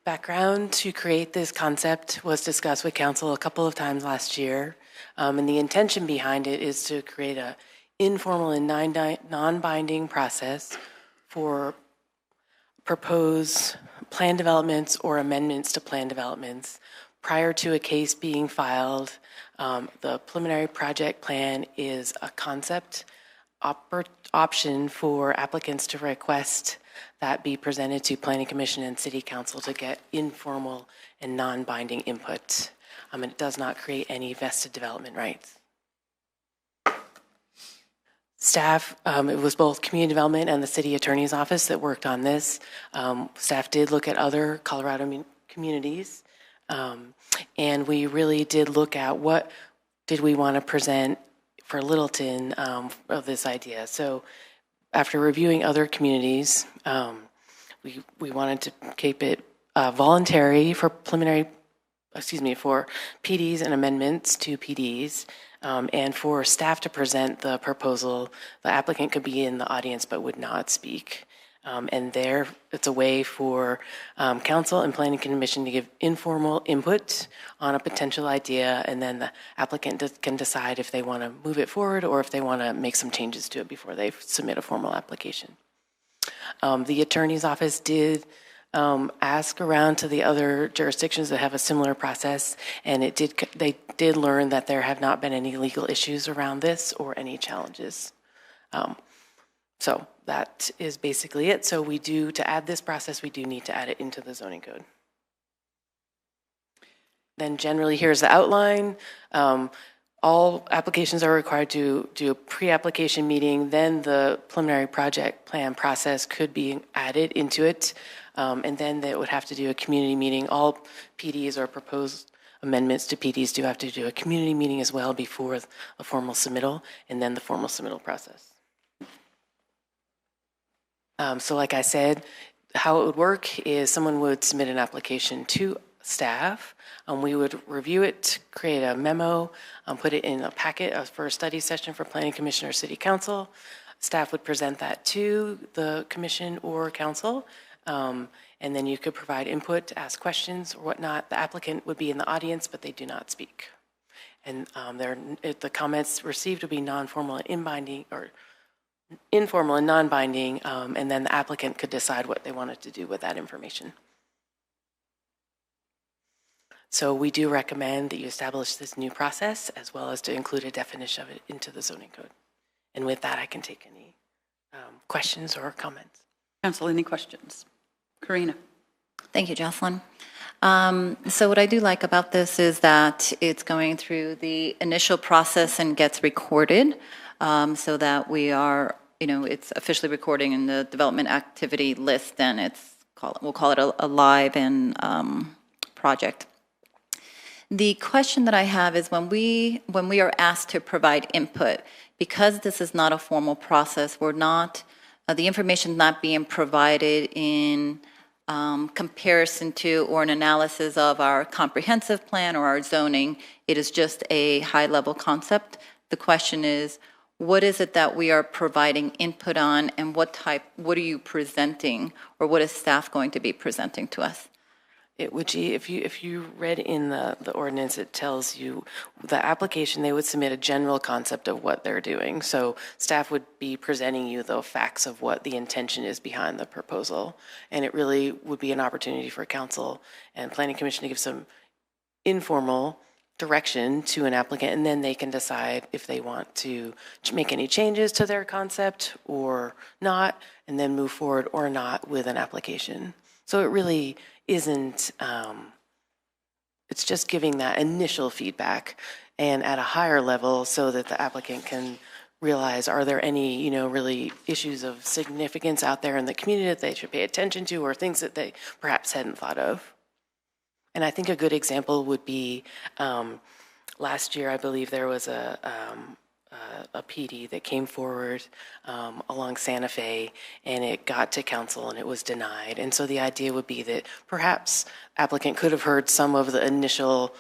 Background to create this concept was discussed with council a couple of times last year, and the intention behind it is to create an informal and non-binding process for proposed plan developments or amendments to plan developments prior to a case being filed. The preliminary project plan is a concept option for applicants to request that be presented to Planning Commission and City Council to get informal and non-binding input. And it does not create any vested development rights. Staff, it was both Community Development and the City Attorney's Office that worked on this. Staff did look at other Colorado communities, and we really did look at what did we want to present for Littleton of this idea. So after reviewing other communities, we wanted to keep it voluntary for for PDs and amendments to PDs, and for staff to present the proposal. The applicant could be in the audience but would not speak. And there, it's a way for council and planning commission to give informal input on a potential idea, and then the applicant can decide if they want to move it forward or if they want to make some changes to it before they submit a formal application. The attorney's office did ask around to the other jurisdictions that have a similar process, and they did learn that there have not been any legal issues around this or any challenges. So that is basically it. So we do, to add this process, we do need to add it into the zoning code. Then generally, here's the outline. All applications are required to do a pre-application meeting. Then the preliminary project plan process could be added into it. And then they would have to do a community meeting. All PDs or proposed amendments to PDs do have to do a community meeting as well before a formal submittal, and then the formal submittal process. So like I said, how it would work is someone would submit an application to staff. We would review it, create a memo, put it in a packet for a study session for Planning Commission or City Council. Staff would present that to the commission or council, and then you could provide input, ask questions or whatnot. The applicant would be in the audience, but they do not speak. And the comments received would be non-formal and in-binding, or informal and non-binding, and then the applicant could decide what they wanted to do with that information. So we do recommend that you establish this new process as well as to include a definition of it into the zoning code. And with that, I can take any questions or comments. Council, any questions? Karina. Thank you, Jocelyn. So what I do like about this is that it's going through the initial process and gets recorded, so that we are, it's officially recording in the development activity list, and we'll call it a live and project. The question that I have is when we are asked to provide input, because this is not a formal process, we're not, the information not being provided in comparison to or an analysis of our comprehensive plan or our zoning. It is just a high-level concept. The question is, what is it that we are providing input on, and what are you presenting, or what is staff going to be presenting to us? It would, if you read in the ordinance, it tells you the application, they would submit a general concept of what they're doing. So staff would be presenting you the facts of what the intention is behind the proposal. And it really would be an opportunity for council and planning commission to give some informal direction to an applicant, and then they can decide if they want to make any changes to their concept or not, and then move forward or not with an application. So it really isn't, it's just giving that initial feedback and at a higher level so that the applicant can realize, are there any, really issues of significance out there in the community that they should pay attention to, or things that they perhaps hadn't thought of. And I think a good example would be last year, I believe there was a PD that came forward along Santa Fe, and it got to council and it was denied. And so the idea would be that perhaps applicant could have heard some of the initial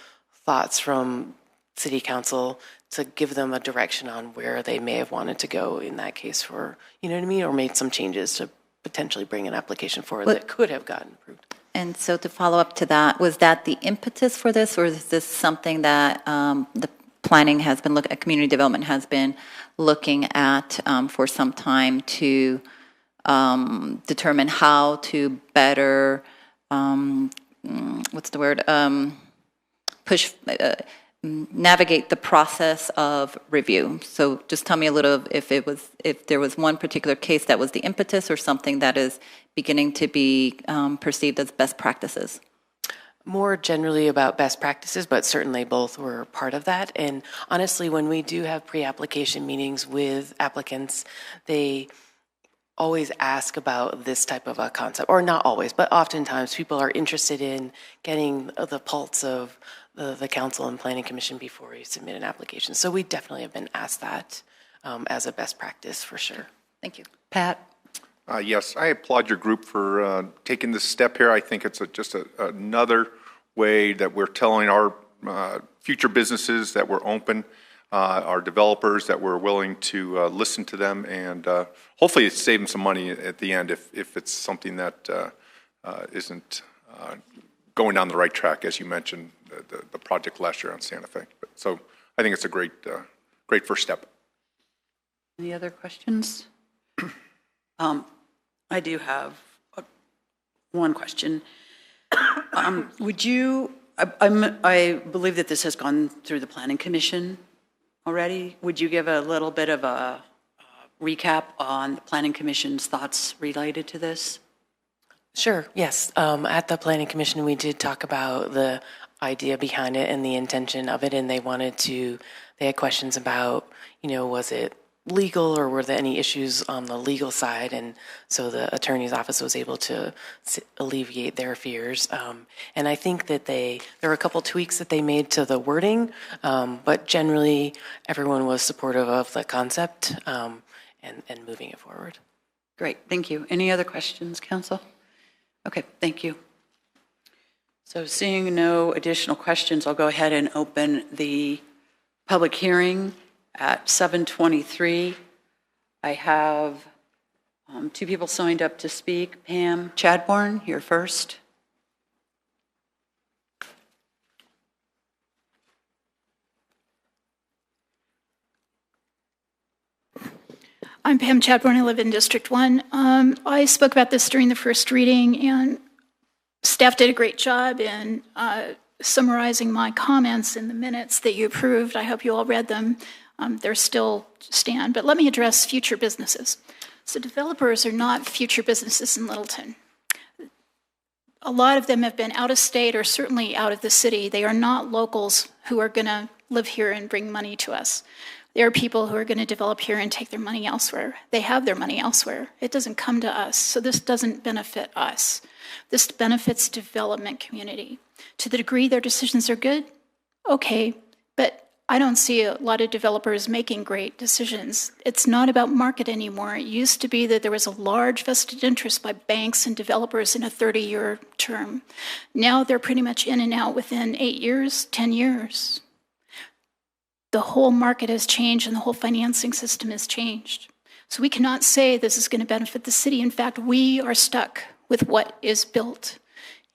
thoughts from city council to give them a direction on where they may have wanted to go in that case for, or made some changes to potentially bring an application forward that could have gotten approved. And so to follow up to that, was that the impetus for this, or is this something that the planning has been looking at, community development has been looking at for some time to determine how to better, navigate the process of review? So just tell me a little if there was one particular case that was the impetus, or something that is beginning to be perceived as best practices. More generally about best practices, but certainly both were part of that. And honestly, when we do have pre-application meetings with applicants, they always ask about this type of a concept, or not always, but oftentimes people are interested in getting the pulse of the council and planning commission before you submit an application. So we definitely have been asked that as a best practice for sure. Thank you. Pat? Yes, I applaud your group for taking this step here. I think it's just another way that we're telling our future businesses that we're open, our developers that we're willing to listen to them, and hopefully save them some money at the end if it's something that isn't going down the right track, as you mentioned, the project last year on Santa Fe. So I think it's a great first step. Any other questions? I do have one question. Would you, I believe that this has gone through the Planning Commission already. Would you give a little bit of a recap on the Planning Commission's thoughts related to this? Sure, yes. At the Planning Commission, we did talk about the idea behind it and the intention of it, and they had questions about, was it legal, or were there any issues on the legal side? And so the attorney's office was able to alleviate their fears. And I think that there were a couple tweaks that they made to the wording, but generally everyone was supportive of the concept and moving it forward. Great, thank you. Any other questions, council? Okay, thank you. So seeing no additional questions, I'll go ahead and open the public hearing at 7:23. I have two people signed up to speak. Pam Chadbourne, you're first. I'm Pam Chadbourne. I live in District 1. I spoke about this during the first reading, and staff did a great job in summarizing my comments in the minutes that you approved. I hope you all read them. They're still stand, but let me address future businesses. So developers are not future businesses in Littleton. A lot of them have been out of state or certainly out of the city. They are not locals who are going to live here and bring money to us. There are people who are going to develop here and take their money elsewhere. They have their money elsewhere. It doesn't come to us, so this doesn't benefit us. This benefits development community. To the degree their decisions are good, okay, but I don't see a lot of developers making great decisions. It's not about market anymore. It used to be that there was a large vested interest by banks and developers in a 30-year term. Now they're pretty much in and out within 8 years, 10 years. The whole market has changed and the whole financing system has changed. So we cannot say this is going to benefit the city. In fact, we are stuck with what is built.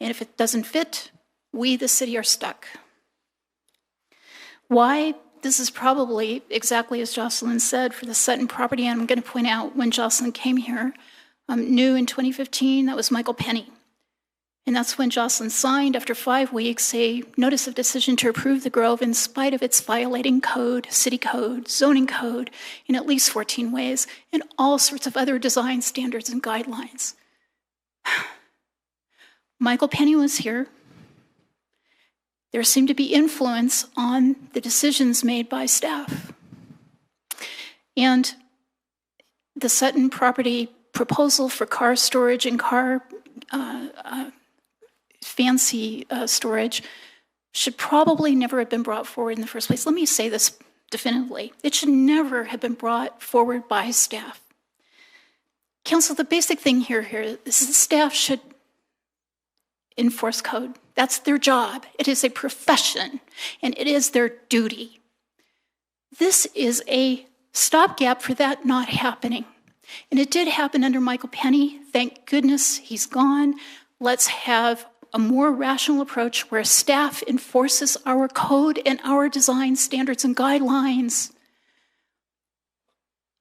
And if it doesn't fit, we, the city, are stuck. Why? This is probably exactly as Jocelyn said for the Sutton property. And I'm going to point out when Jocelyn came here, new in 2015, that was Michael Penny. And that's when Jocelyn signed, after 5 weeks, a notice of decision to approve the Grove in spite of its violating code, city code, zoning code, in at least 14 ways, and all sorts of other design standards and guidelines. Michael Penny was here. There seemed to be influence on the decisions made by staff. And the Sutton property proposal for car storage and car fancy storage should probably never have been brought forward in the first place. Let me say this definitively. It should never have been brought forward by staff. Council, the basic thing here is that staff should enforce code. That's their job. It is a profession, and it is their duty. This is a stopgap for that not happening. And it did happen under Michael Penny. Thank goodness he's gone. Let's have a more rational approach where staff enforces our code and our design standards and guidelines.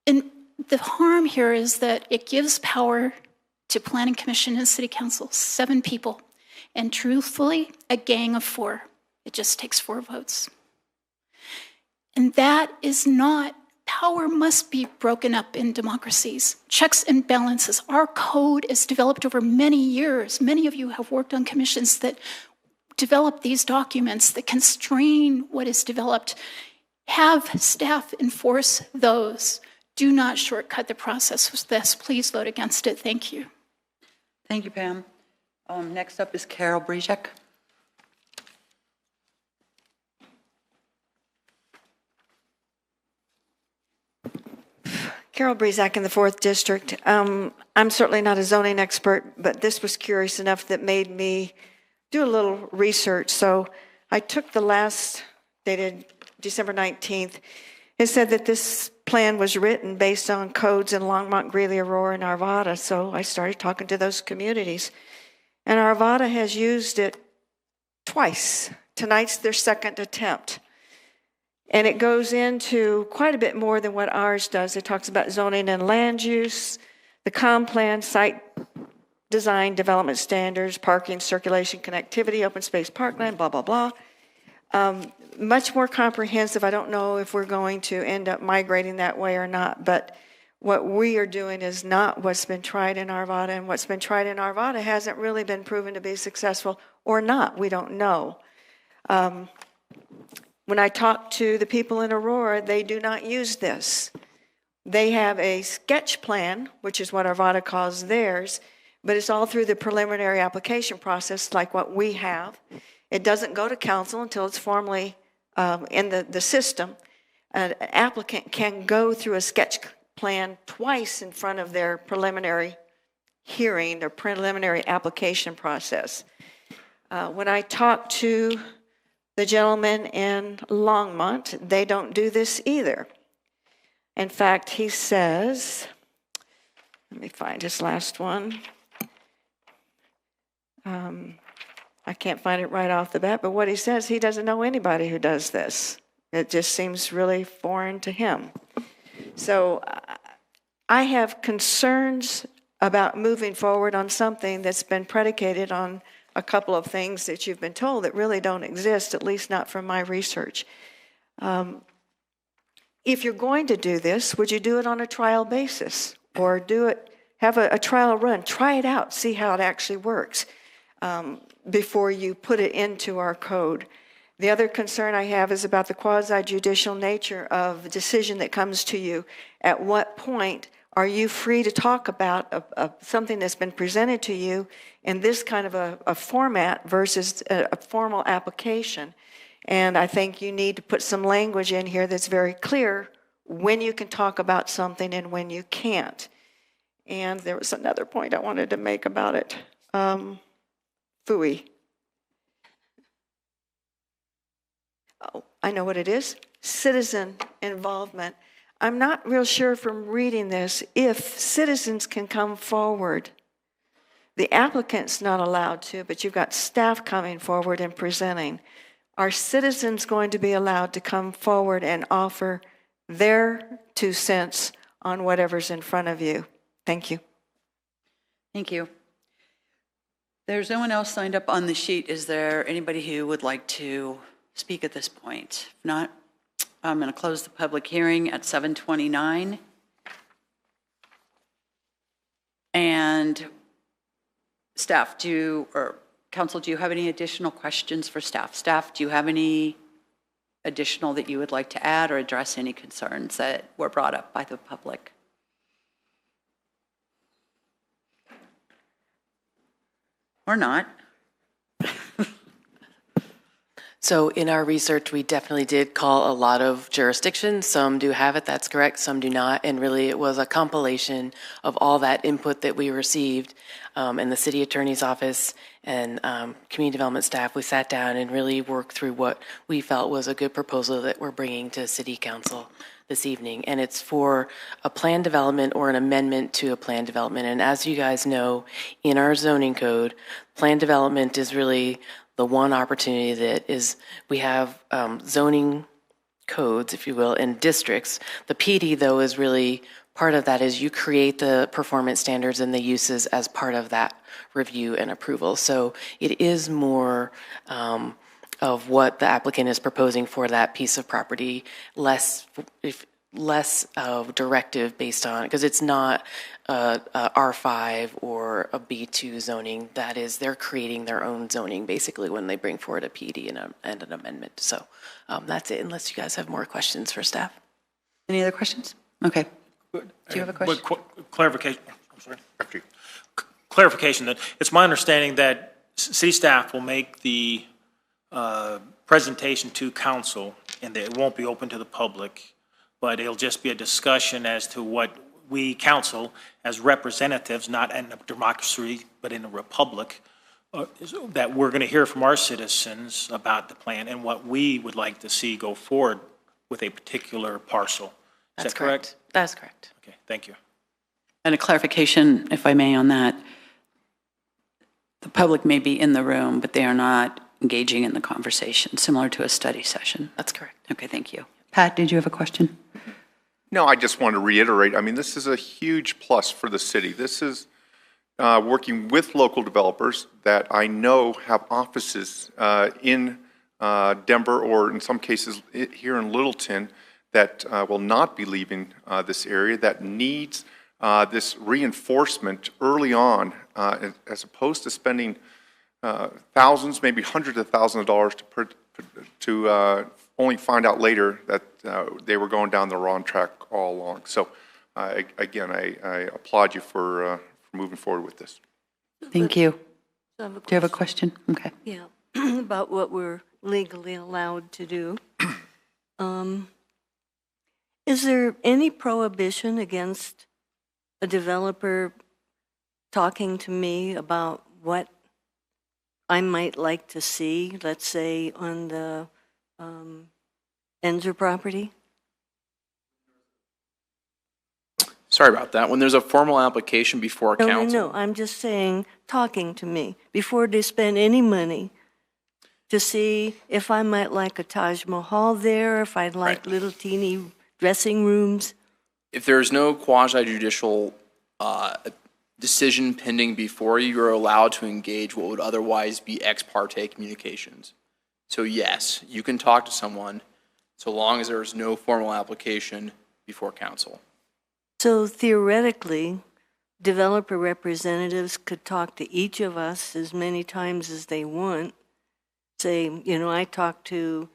And the harm here is that it gives power to Planning Commission and City Council, 7 people. And truthfully, a gang of 4. It just takes 4 votes. And that is not, power must be broken up in democracies. Checks and balances. Our code is developed over many years. Many of you have worked on commissions that develop these documents that constrain what is developed. Have staff enforce those. Do not shortcut the process with this. Please vote against it. Thank you. Thank you, Pam. Next up is Carol Brezek. Carol Brezak in the 4th District. I'm certainly not a zoning expert, but this was curious enough that made me do a little research. So I took the last, dated December 19th. It said that this plan was written based on codes in Longmont, Greeley, Aurora, and Arvada. So I started talking to those communities. And Arvada has used it twice. Tonight's their 2nd attempt. And it goes into quite a bit more than what ours does. It talks about zoning and land use, the comm plan, site design, development standards, parking, circulation, connectivity, open space parkland, blah, blah, blah. Much more comprehensive. I don't know if we're going to end up migrating that way or not, but what we are doing is not what's been tried in Arvada, and what's been tried in Arvada hasn't really been proven to be successful or not. We don't know. When I talk to the people in Aurora, they do not use this. They have a sketch plan, which is what Arvada calls theirs, but it's all through the preliminary application process like what we have. It doesn't go to council until it's formally in the system. An applicant can go through a sketch plan twice in front of their preliminary hearing, their preliminary application process. When I talk to the gentleman in Longmont, they don't do this either. In fact, he says, let me find his last one. I can't find it right off the bat, but what he says, he doesn't know anybody who does this. It just seems really foreign to him. So I have concerns about moving forward on something that's been predicated on a couple of things that you've been told that really don't exist, at least not from my research. If you're going to do this, would you do it on a trial basis? Or do it, have a trial run, try it out, see how it actually works before you put it into our code. The other concern I have is about the quasi-judicial nature of the decision that comes to you. At what point are you free to talk about something that's been presented to you in this kind of a format versus a formal application? And I think you need to put some language in here that's very clear when you can talk about something and when you can't. And there was another point I wanted to make about it. FUI. Oh, I know what it is. Citizen involvement. I'm not real sure from reading this if citizens can come forward. The applicant's not allowed to, but you've got staff coming forward and presenting. Are citizens going to be allowed to come forward and offer their 2 cents on whatever's in front of you? Thank you. Thank you. There's no one else signed up on the sheet. Is there anybody who would like to speak at this point? If not, I'm going to close the public hearing at 7:29. And staff, council, do you have any additional questions for staff? Staff, do you have any additional that you would like to add or address any concerns that were brought up by the public? Or not? So in our research, we definitely did call a lot of jurisdictions. Some do have it, that's correct, some do not. And really, it was a compilation of all that input that we received. And the city attorney's office and community development staff, we sat down and really worked through what we felt was a good proposal that we're bringing to city council this evening. And it's for a plan development or an amendment to a plan development. And as you guys know, in our zoning code, plan development is really the one opportunity that is, we have zoning codes, if you will, and districts. The PD, though, is really part of that is you create the performance standards and the uses as part of that review and approval. So it is more of what the applicant is proposing for that piece of property, less of directive based on, because it's not a R5 or a B2 zoning. That is, they're creating their own zoning basically when they bring forward a PD and an amendment. So that's it, unless you guys have more questions for staff. Any other questions? Okay. Do you have a question? Clarification. I'm sorry. After you. Clarification that it's my understanding that city staff will make the presentation to council and that it won't be open to the public, but it'll just be a discussion as to what we council as representatives, not in a democracy, but in a republic, that we're going to hear from our citizens about the plan and what we would like to see go forward with a particular parcel. Is that correct? That's correct. Okay, thank you. And a clarification, if I may, on that. The public may be in the room, but they are not engaging in the conversation, similar to a study session. That's correct. Okay, thank you. Pat, did you have a question? No, I just want to reiterate, I mean, this is a huge plus for the city. This is working with local developers that I know have offices in Denver or in some cases here in Littleton that will not be leaving this area, that needs this reinforcement early on, as opposed to spending thousands, maybe hundreds of thousands of dollars to only find out later that they were going down the wrong track all along. So again, I applaud you for moving forward with this. Thank you. Do you have a question? Okay. Yeah, about what we're legally allowed to do. Is there any prohibition against a developer talking to me about what I might like to see, let's say, on the Enzer property? Sorry about that. When there's a formal application before council. No, I'm just saying, talking to me before they spend any money to see if I might like a Taj Mahal there, if I'd like little teeny dressing rooms. If there's no quasi-judicial decision pending before you, you're allowed to engage what would otherwise be ex parte communications. So yes, you can talk to someone so long as there's no formal application before council. So theoretically, developer representatives could talk to each of us as many times as they want. Say, you know, I talked to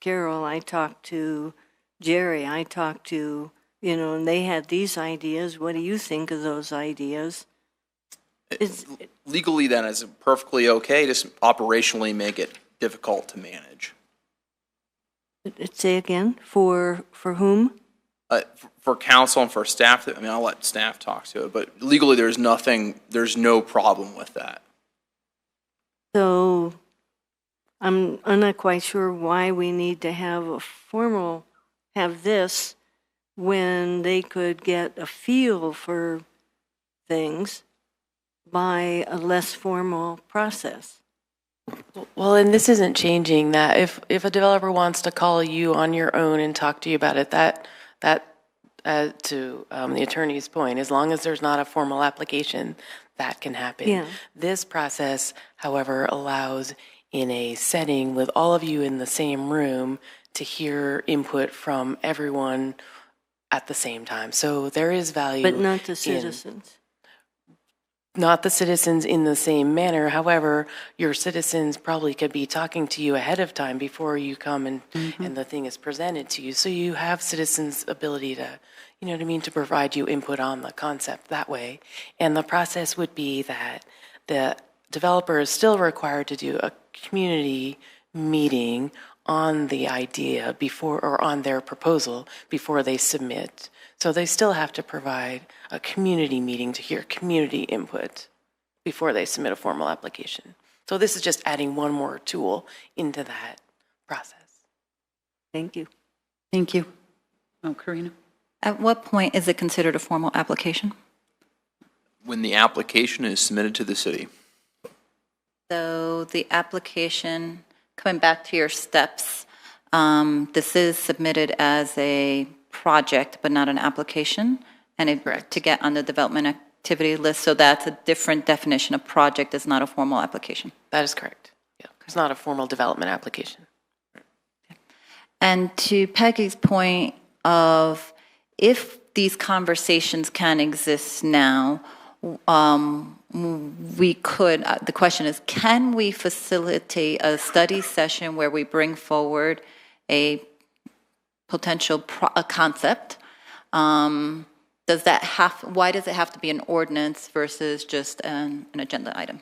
Carol, I talked to Jerry, I talked to, you know, and they had these ideas. What do you think of those ideas? Legally, then, is perfectly okay, just operationally make it difficult to manage. Say again, for whom? For council and for staff, I mean, I'll let staff talk to it, but legally, there's no problem with that. So I'm not quite sure why we need to have this when they could get a feel for things by a less formal process. Well, and this isn't changing that. If a developer wants to call you on your own and talk to you about it, that to the attorney's point, as long as there's not a formal application, that can happen. Yeah. This process, however, allows in a setting with all of you in the same room to hear input from everyone at the same time. So there is value. But not the citizens. Not the citizens in the same manner. However, your citizens probably could be talking to you ahead of time before you come and the thing is presented to you. So you have citizens' ability to, you know what I mean, to provide you input on the concept that way. And the process would be that the developer is still required to do a community meeting on the idea before, or on their proposal before they submit. So they still have to provide a community meeting to hear community input before they submit a formal application. So this is just adding one more tool into that process. Thank you. Thank you. Oh, Karina? At what point is it considered a formal application? When the application is submitted to the city. So the application, coming back to your steps, this is submitted as a project, but not an application, and to get on the development activity list. So that's a different definition. A project is not a formal application. That is correct. Yeah, it's not a formal development application. And to Peggy's point of if these conversations can exist now, we could, the question is, can we facilitate a study session where we bring forward a potential concept? Why does it have to be an ordinance versus just an agenda item?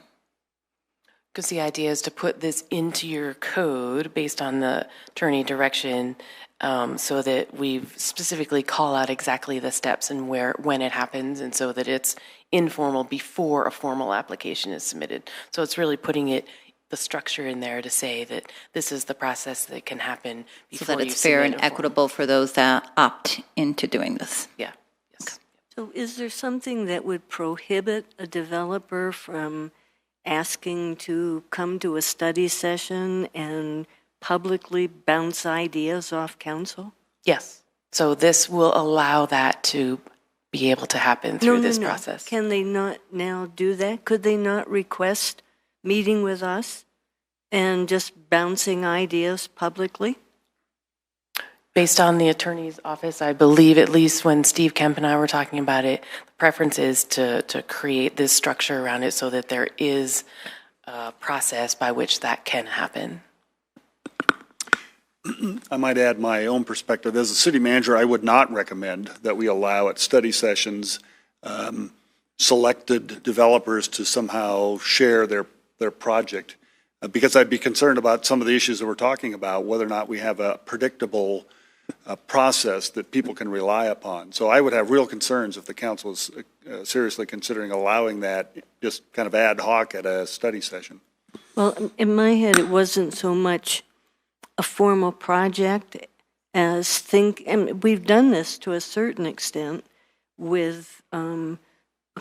Because the idea is to put this into your code based on the attorney direction, so that we specifically call out exactly the steps and when it happens, and so that it's informal before a formal application is submitted. So it's really putting the structure in there to say that this is the process that can happen before so that you it's fair submit and a formal. equitable for those that opt into doing this. Yeah. Yes. So is there something that would prohibit a developer from asking to come to a study session and publicly bounce ideas off council? Yes. So this will allow that to be able to happen through this process. Can they not now do that? Could they not request meeting with us and just bouncing ideas publicly? Based on the attorney's office, I believe, at least when Steve Kemp and I were talking about it, the preference is to create this structure around it so that there is a process by which that can happen. I might add my own perspective. As a city manager, I would not recommend that we allow at study sessions selected developers to somehow share their project, because I'd be concerned about some of the issues that we're talking about, whether or not we have a predictable process that people can rely upon. So I would have real concerns if the council is seriously considering allowing that just kind of ad hoc at a study session. Well, in my head, it wasn't so much a formal project as and we've done this to a certain extent with a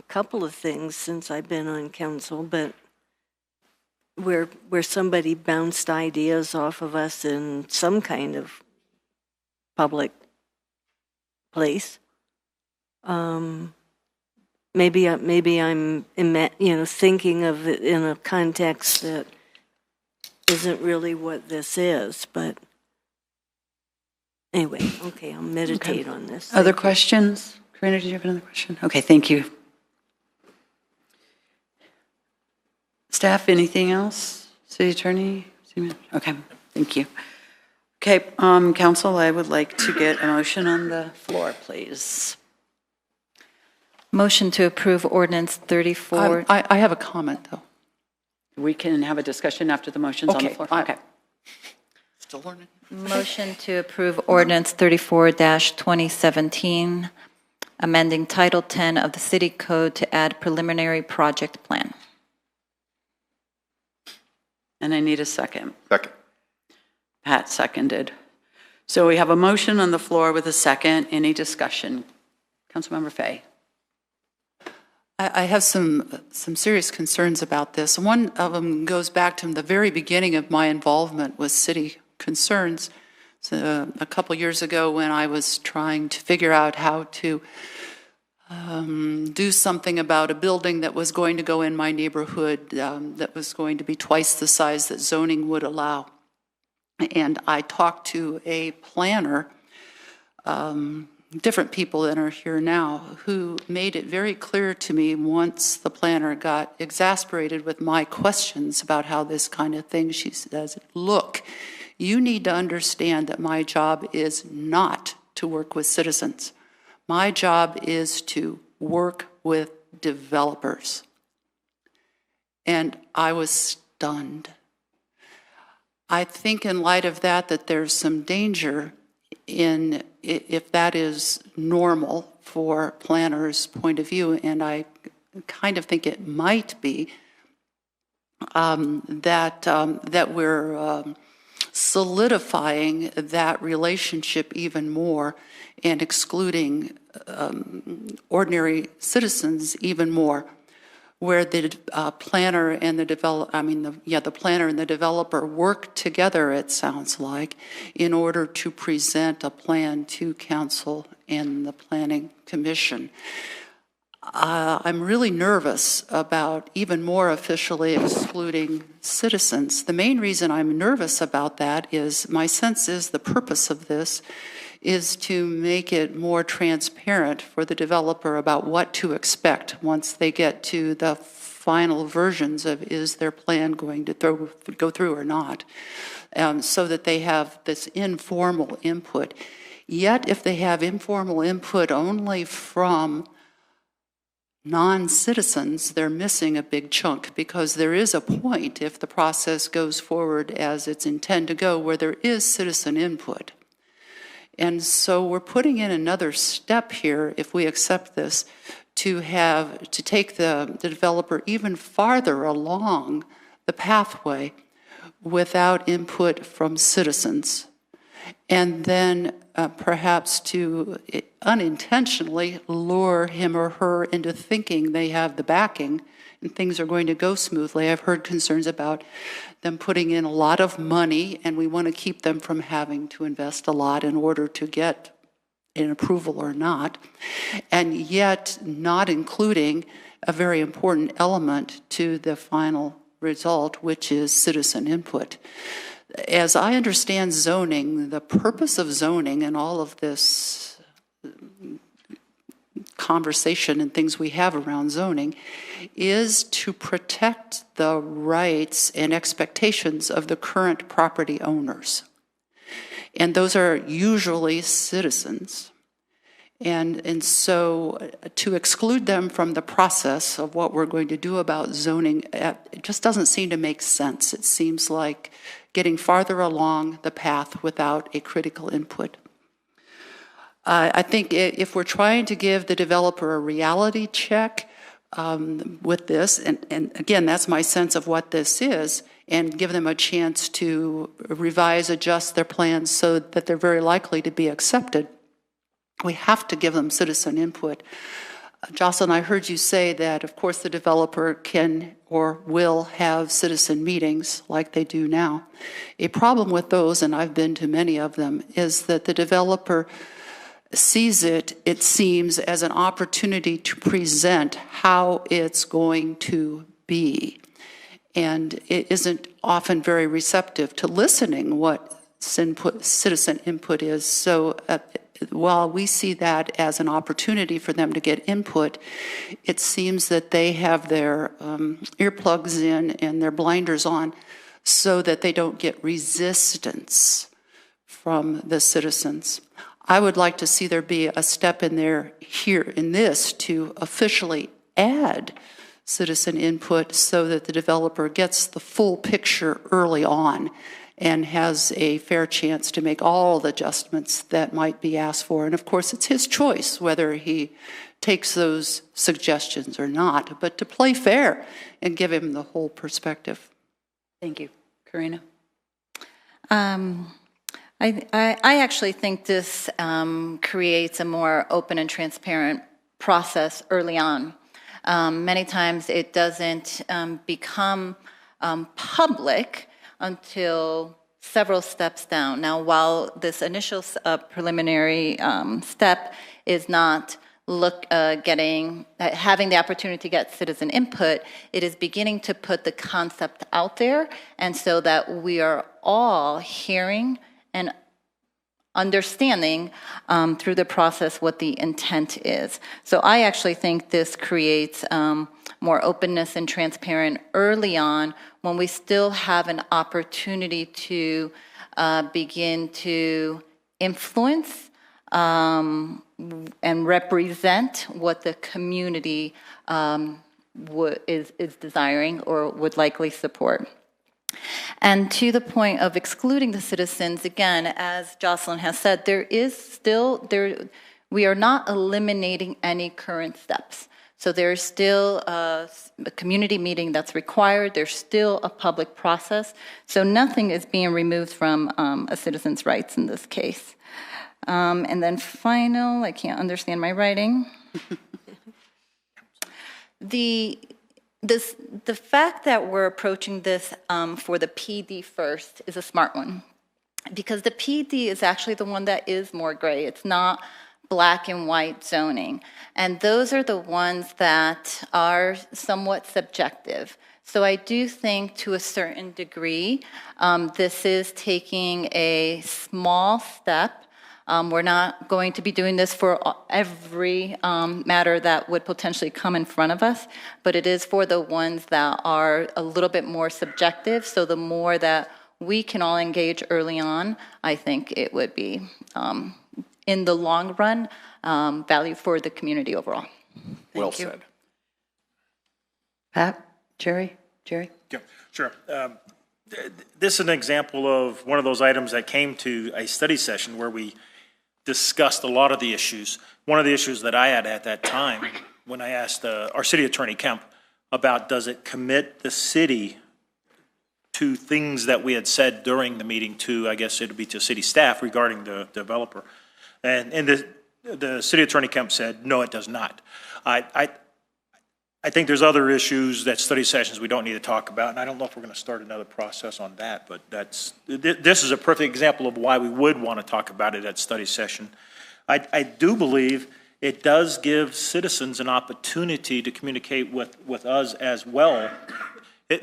couple of things since I've been on council, but where somebody bounced ideas off of us in some kind of public place. Maybe I'm thinking of it in a context that isn't really what this is, but anyway, okay, I'll meditate on this. Other questions? Karina, did you have another question? Okay, thank you. Staff, anything else? City Attorney? Okay, thank you. Okay, Council, I would like to get a motion on the floor, please. Motion to approve ordinance 34. I have a comment, though. We can have a discussion after the motion's on the floor. Okay. Still learning. Motion to approve ordinance 34-2017, amending Title 10 of the City Code to add preliminary project plan. And I need a second. Second. Pat seconded. So we have a motion on the floor with a second. Any discussion? Councilmember Fay. I have some serious concerns about this. One of them goes back to the very beginning of my involvement with city concerns. So, a couple years ago when I was trying to figure out how to do something about a building that was going to go in my neighborhood that was going to be twice the size that zoning would allow. And I talked to a planner, different people than are here now, who made it very clear to me once the planner got exasperated with my questions about how this kind of thing, she says, look, you need to understand that my job is not to work with citizens. My job is to work with developers. And I was stunned. I think in light of that, that there's some danger in if that is normal for planners' point of view, and I kind of think it might be, that we're solidifying that relationship even more and excluding ordinary citizens even more, where the planner and the the planner and the developer work together, it sounds like, in order to present a plan to council and the planning commission. I'm really nervous about even more officially excluding citizens. The main reason I'm nervous about that is my sense is the purpose of this is to make it more transparent for the developer about what to expect once they get to the final versions of is their plan going to go through or not, so that they have this informal input. Yet if they have informal input only from non-citizens, they're missing a big chunk, because there is a point, if the process goes forward as it's intended to go, where there is citizen input. And so we're putting in another step here, if we accept this, to take the developer even farther along the pathway without input from citizens. And then perhaps to unintentionally lure him or her into thinking they have the backing and things are going to go smoothly. I've heard concerns about them putting in a lot of money, and we want to keep them from having to invest a lot in order to get an approval or not, and yet not including a very important element to the final result, which is citizen input. As I understand zoning, the purpose of zoning and all of this conversation and things we have around zoning is to protect the rights and expectations of the current property owners. And those are usually citizens. And so to exclude them from the process of what we're going to do about zoning, it just doesn't seem to make sense. It seems like getting farther along the path without a critical input. I think if we're trying to give the developer a reality check with this, and again, that's my sense of what this is, and give them a chance to revise, adjust their plans so that they're very likely to be accepted, we have to give them citizen input. Jocelyn, I heard you say that, of course, the developer can or will have citizen meetings like they do now. A problem with those, and I've been to many of them, is that the developer sees it, it seems, as an opportunity to present how it's going to be. And it isn't often very receptive to listening what citizen input is. So while we see that as an opportunity for them to get input, it seems that they have their earplugs in and their blinders on so that they don't get resistance from the citizens. I would like to see there be a step in there here in this to officially add citizen input so that the developer gets the full picture early on and has a fair chance to make all the adjustments that might be asked for. And of course, it's his choice whether he takes those suggestions or not, but to play fair and give him the whole perspective. Thank you. Karina? I actually think this creates a more open and transparent process early on. Many times it doesn't become public until several steps down. Now, while this initial preliminary step is not having the opportunity to get citizen input, it is beginning to put the concept out there, and so that we are all hearing and understanding through the process what the intent is. So I actually think this creates more openness and transparent early on when we still have an opportunity to begin to influence and represent what the community is desiring or would likely support. And to the point of excluding the citizens, again, as Jocelyn has said, we are not eliminating any current steps. So there's still a community meeting that's required. There's still a public process. So nothing is being removed from a citizen's rights in this case. And then final, I can't understand my writing. The fact that we're approaching this for the PD first is a smart one, because the PD is actually the one that is more gray. It's not black and white zoning. And those are the ones that are somewhat subjective. So I do think to a certain degree, this is taking a small step. We're not going to be doing this for every matter that would potentially come in front of us, but it is for the ones that are a little bit more subjective. So the more that we can all engage early on, I think it would be, in the long run, value for the community overall. Well said. Pat? Jerry? Yeah, sure. This is an example of one of those items that came to a study session where we discussed a lot of the issues. One of the issues that I had at that time, when I asked our city attorney, Kemp, about does it commit the city to things that we had said during the meeting to, I guess it would be to city staff regarding the developer. And the city attorney, Kemp, said, no, it does not. I think there's other issues that study sessions we don't need to talk about, and I don't know if we're going to start another process on that, but this is a perfect example of why we would want to talk about it at study session. I do believe it does give citizens an opportunity to communicate with us as well.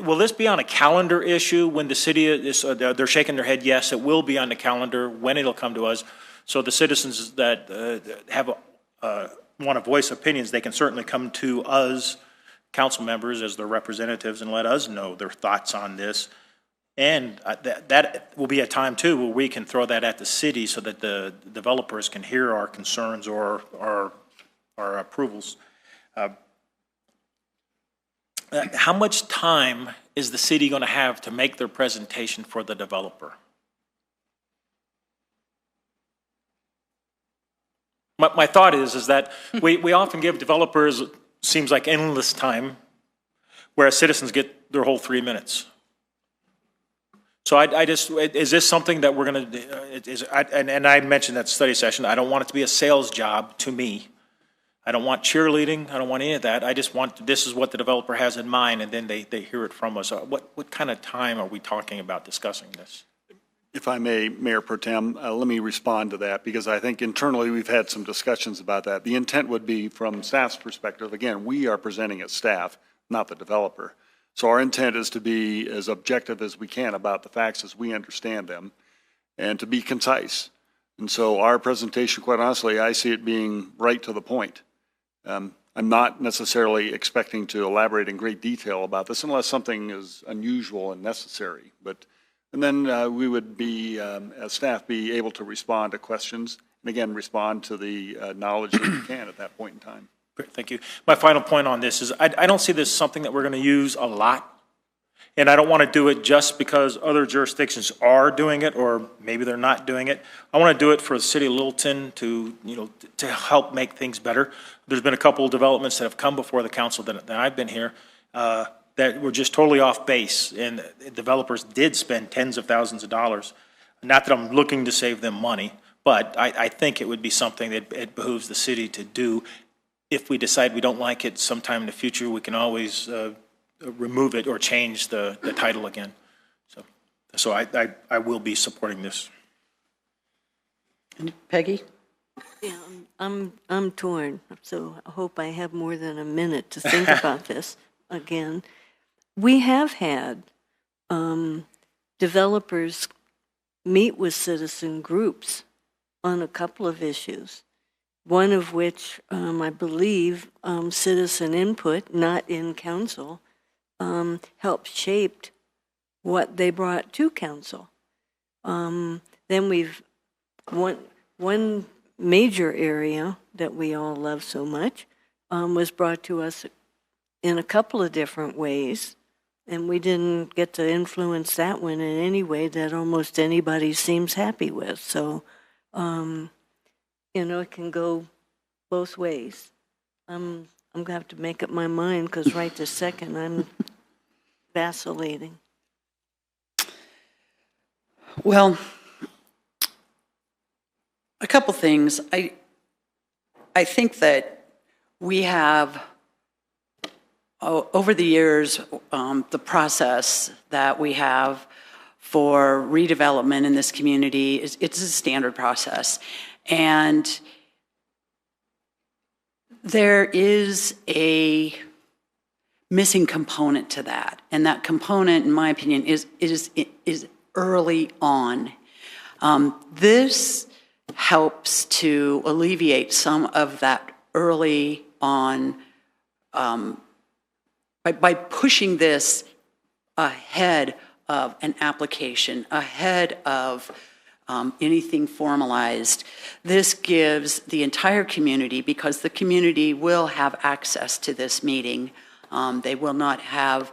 Will this be on a calendar issue when the city is, they're shaking their head, yes, it will be on the calendar when it'll come to us. So the citizens that want to voice opinions, they can certainly come to us, council members, as their representatives, and let us know their thoughts on this. And that will be a time, too, where we can throw that at the city so that the developers can hear our concerns or our approvals. How much time is the city going to have to make their presentation for the developer? My thought is that we often give developers, seems like endless time, whereas citizens get their whole 3 minutes. So is this something that we're going to, and I mentioned that study session, I don't want it to be a sales job to me. I don't want cheerleading, I don't want any of that. I just want, this is what the developer has in mind, and then they hear it from us. What kind of time are we talking about discussing this? If I may, Mayor Pro Tem, let me respond to that, because I think internally we've had some discussions about that. The intent would be, from staff's perspective, again, we are presenting as staff, not the developer. So our intent is to be as objective as we can about the facts as we understand them, and to be concise. And so our presentation, quite honestly, I see it being right to the point. I'm not necessarily expecting to elaborate in great detail about this unless something is unusual and necessary. And then we would be, as staff, be able to respond to questions, and again, respond to the knowledge that we can at that point in time. Great, thank you. My final point on this is I don't see this as something that we're going to use a lot. And I don't want to do it just because other jurisdictions are doing it, or maybe they're not doing it. I want to do it for the city of Littleton to, to help make things better. There's been a couple of developments that have come before the council that I've been here that were just totally off base, and developers did spend tens of thousands of dollars. Not that I'm looking to save them money, but I think it would be something that it behooves the city to do. If we decide we don't like it sometime in the future, we can always remove it or change the title again. So I will be supporting this. And Peggy? Yeah, I'm torn, so I hope I have more than a minute to think about this again. We have had developers meet with citizen groups on a couple of issues, one of which I believe citizen input, not in council, helped shape what they brought to council. Then we've one major area that we all love so much was brought to us in a couple of different ways, and we didn't get to influence that one in any way that almost anybody seems happy with. So, it can go both ways. I'm going to have to make up my mind because right this second I'm vacillating. Well, a couple things. I think that we have, over the years, the process that we have for redevelopment in this community it's a standard process, and there is a missing component to that, and that component, in my opinion, is early on. This helps to alleviate some of that early on by pushing this ahead of an application, ahead of anything formalized. This gives the entire community, because the community will have access to this meeting. They will not have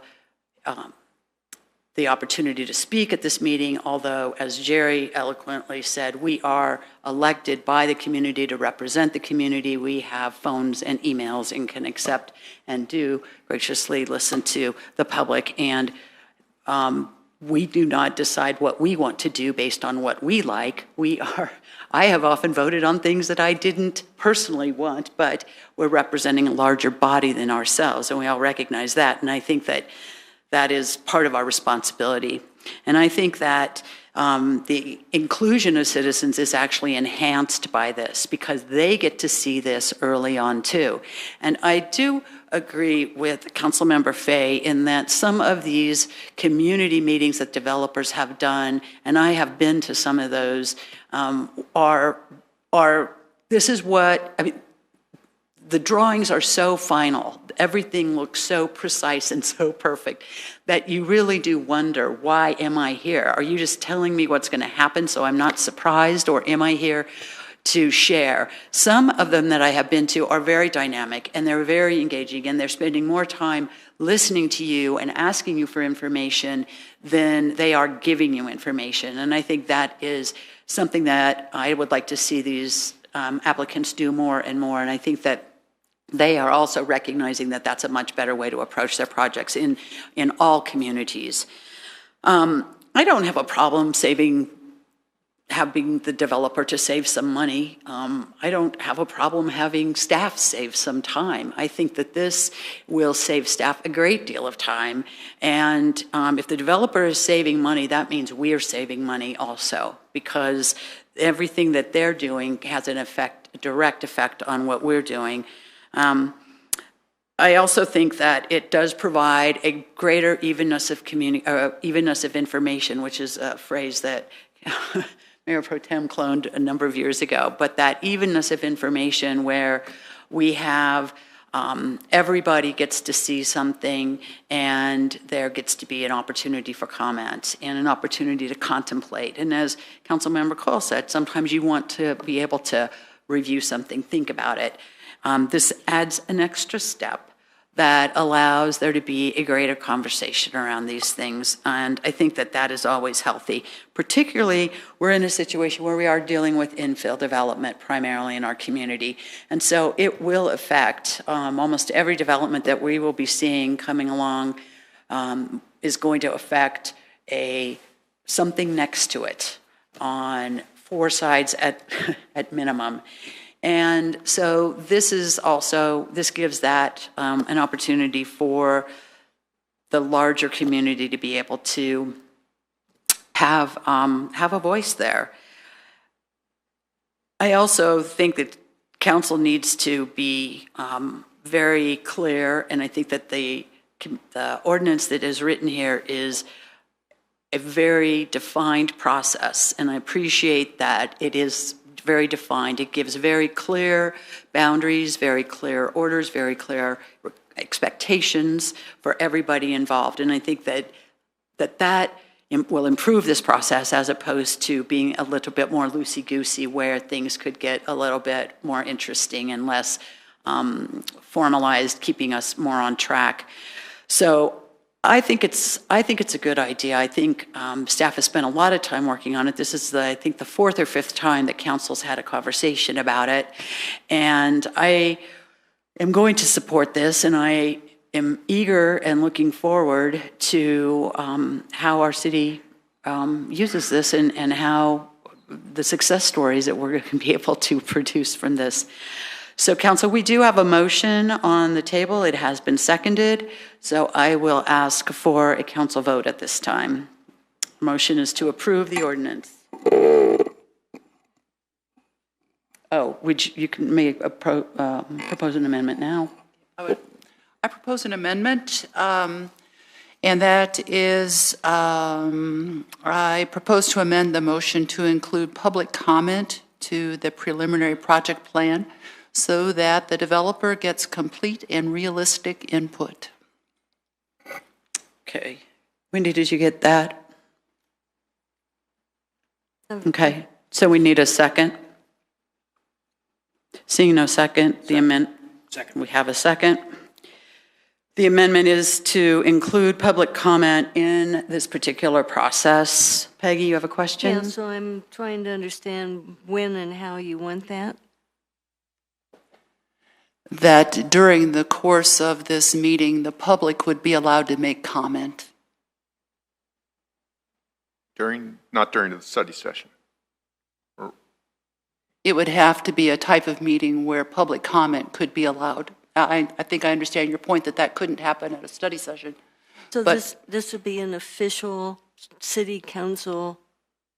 the opportunity to speak at this meeting, although, as Jerry eloquently said, we are elected by the community to represent the community. We have phones and emails and can accept and do graciously listen to the public. And we do not decide what we want to do based on what we like. I have often voted on things that I didn't personally want, but we're representing a larger body than ourselves, and we all recognize that. And I think that that is part of our responsibility. And I think that the inclusion of citizens is actually enhanced by this because they get to see this early on too. And I do agree with Councilmember Fay in that some of these community meetings that developers have done, and I have been to some of those, this is what, I mean, the drawings are so final, everything looks so precise and so perfect that you really do wonder, why am I here? Are you just telling me what's going to happen so I'm not surprised, or am I here to share? Some of them that I have been to are very dynamic and they're very engaging, and they're spending more time listening to you and asking you for information than they are giving you information. And I think that is something that I would like to see these applicants do more and more. And I think that they are also recognizing that that's a much better way to approach their projects in all communities. I don't have a problem having the developer to save some money. I don't have a problem having staff save some time. I think that this will save staff a great deal of time. And if the developer is saving money, that means we're saving money also, because everything that they're doing has a direct effect on what we're doing. I also think that it does provide a greater evenness of information, which is a phrase that Mayor Pro Tem cloned a number of years ago. But that evenness of information where we have everybody gets to see something, and there gets to be an opportunity for comment and an opportunity to contemplate. And as Councilmember Cole said, sometimes you want to be able to review something, think about it. This adds an extra step that allows there to be a greater conversation around these things. And I think that that is always healthy. Particularly, we're in a situation where we are dealing with infill development primarily in our community. And so it will affect almost every development that we will be seeing coming along is going to affect something next to it on 4 sides at minimum. And so this gives that an opportunity for the larger community to be able to have a voice there. I also think that council needs to be very clear, and I think that the ordinance that is written here is a very defined process, and I appreciate that it is very defined. It gives very clear boundaries, very clear orders, very clear expectations for everybody involved. And I think that will improve this process as opposed to being a little bit more loosey-goosey where things could get a little bit more interesting and less formalized, keeping us more on track. So I think it's a good idea. I think staff has spent a lot of time working on it. This is I think the 4th or 5th time that council's had a conversation about it. And I am going to support this, and I am eager and looking forward to how our city uses this and how the success stories that we're going to be able to produce from this. So, council, we do have a motion on the table. It has been seconded. So I will ask for a council vote at this time. Motion is to approve the ordinance. Oh, you can make propose an amendment now. I propose an amendment, and that is, I propose to amend the motion to include public comment to the preliminary project plan so that the developer gets complete and realistic input. Okay. Wendy, did you get that? Okay. So we need a second. Seeing no second, the amendment. We have a second. The amendment is to include public comment in this particular process. Peggy, you have a question? Yeah, so I'm trying to understand when and how you want that. That during the course of this meeting, the public would be allowed to make comment. Not during the study session. It would have to be a type of meeting where public comment could be allowed. I think I understand your point that couldn't happen at a study session. So this would be an official city council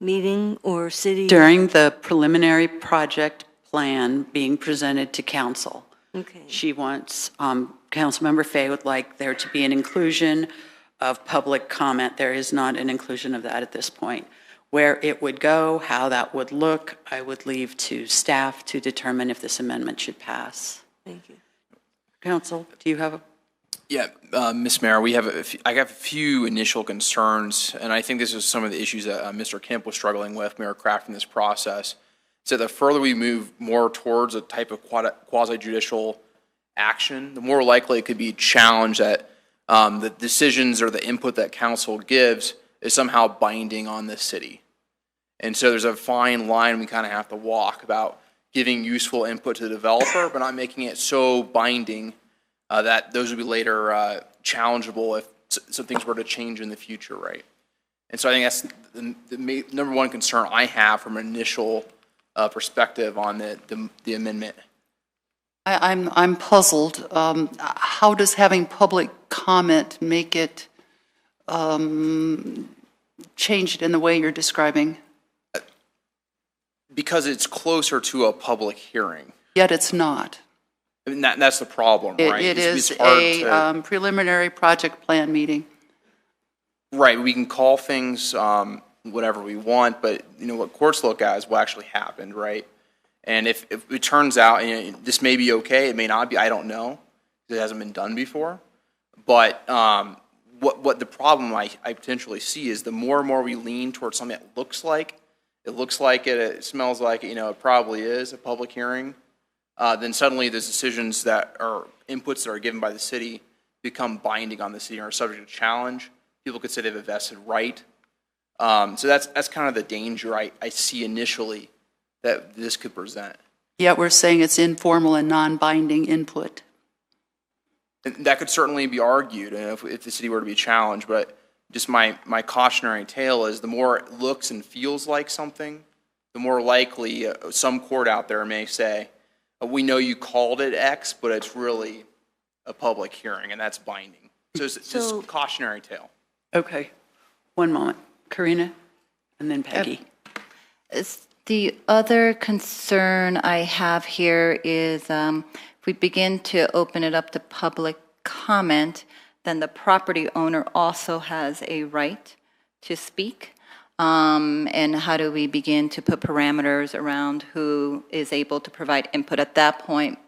meeting or city? During the preliminary project plan being presented to council. Okay. She wants, Councilmember Fay would like there to be an inclusion of public comment. There is not an inclusion of that at this point. Where it would go, how that would look, I would leave to staff to determine if this amendment should pass. Thank you. Council, do you have a? Yeah, Ms. Mayor, I have a few initial concerns, and I think this is some of the issues that Mr. Kemp was struggling with, Mayor, crafting this process. So the further we move more towards a type of quasi-judicial action, the more likely it could be challenged that the decisions or the input that council gives is somehow binding on the city. And so there's a fine line we kind of have to walk about giving useful input to the developer, but not making it so binding that those would be later challengeable if some things were to change in the future, right? And so I think that's the number one concern I have from an initial perspective on the amendment. I'm puzzled. How does having public comment make it change it in the way you're describing? Because it's closer to a public hearing. Yet it's not. I mean, that's the problem, right? It is it's hard a preliminary project plan meeting. Right, we can call things whatever we want, but what courts look at is what actually happened, right? And if it turns out this may be okay, it may not be, I don't know, it hasn't been done before. But what the problem I potentially see is the more and more we lean towards something that looks like it smells like it, it probably is a public hearing. then suddenly those decisions that are inputs that are given by the city become binding on the city and are subject to challenge. People could say they have a vested right. So that's kind of the danger I see initially that this could present. Yet we're saying it's informal and non-binding input. And that could certainly be argued if the city were to be challenged, but just my cautionary tale is the more it looks and feels like something, the more likely some court out there may say, we know you called it X, but it's really a public hearing, and that's binding. So it's just cautionary tale. Okay. One moment. Karina, and then Peggy. The other concern I have here is if we begin to open it up to public comment, then the property owner also has a right to speak. And how do we begin to put parameters around who is able to provide input at that point?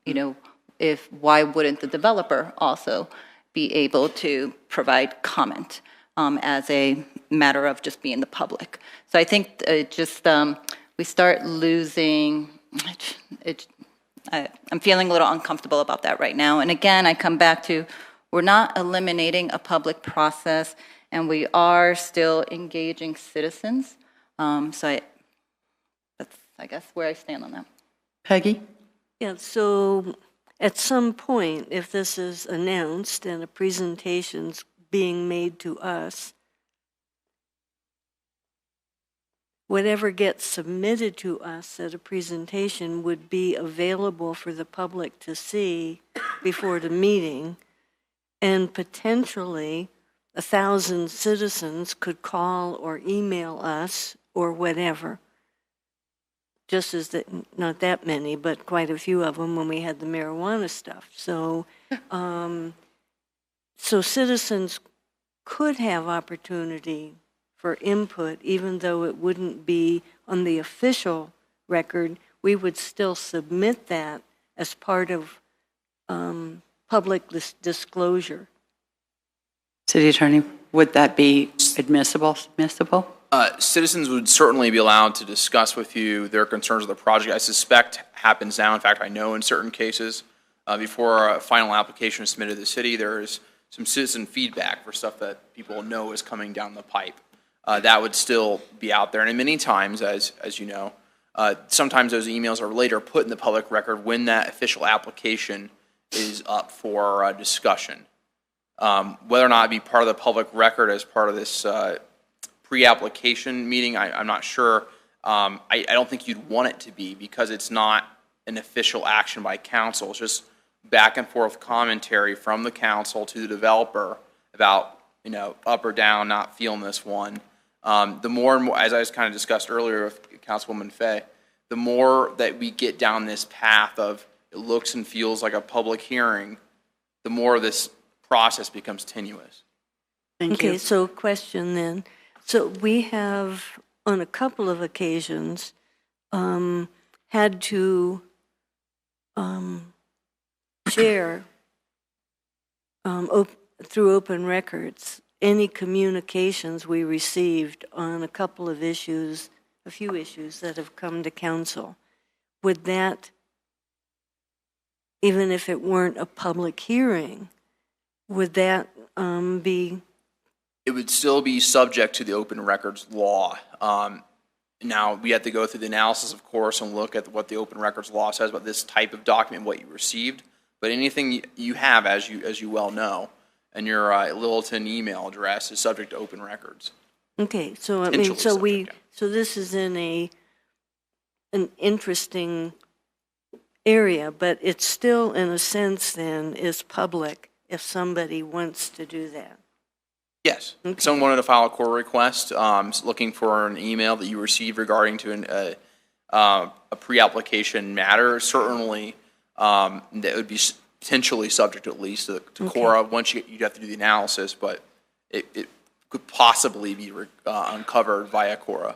You know, why wouldn't the developer also be able to provide comment as a matter of just being the public? So I think we start losing. I'm feeling a little uncomfortable about that right now. And again, I come back to we're not eliminating a public process, and we are still engaging citizens. So that's, I guess, where I stand on that. Peggy? Yeah, so at some point, if this is announced and a presentation's being made to us, whatever gets submitted to us at a presentation would be available for the public to see before the meeting, and potentially 1,000 citizens could call or email us or whatever. Just as not that many, but quite a few of them when we had the marijuana stuff. So, so citizens could have opportunity for input, even though it wouldn't be on the official record. We would still submit that as part of public disclosure. City Attorney, would that be admissible? Citizens would certainly be allowed to discuss with you their concerns with the project. I suspect happens now. In fact, I know in certain cases, before a final application is submitted to the city, there is some citizen feedback for stuff that people know is coming down the pipe. That would still be out there. And many times, as you know, sometimes those emails are later put in the public record when that official application is up for discussion. Whether or not it be part of the public record as part of this pre-application meeting, I'm not sure. I don't think you'd want it to be because it's not an official action by council. It's just back and forth commentary from the council to the developer about, up or down, not feeling this one. The more and more, as I was kind of discussed earlier with Councilwoman Fay, the more that we get down this path of it looks and feels like a public hearing, the more this process becomes tenuous. Thank you. Okay, so question then. So we have, on a couple of occasions, had to share through open records any communications we received on a couple of issues, a few issues that have come to council. Would that, even if it weren't a public hearing, would that be? It would still be subject to the open records law. Now, we have to go through the analysis, of course, and look at what the open records law says about this type of document, what you received. But anything you have, as you well know, and your Littleton email address is subject to open records. Okay, so I mean, so this is in an interesting area, but it's still, in a sense, then, is public if somebody wants to do that. Yes. Okay. If someone wanted to file a court request looking for an email that you received regarding to a pre-application matter, certainly that would be potentially subject at least to CORA. Once you'd have to do the analysis, but it could possibly be uncovered via CORA.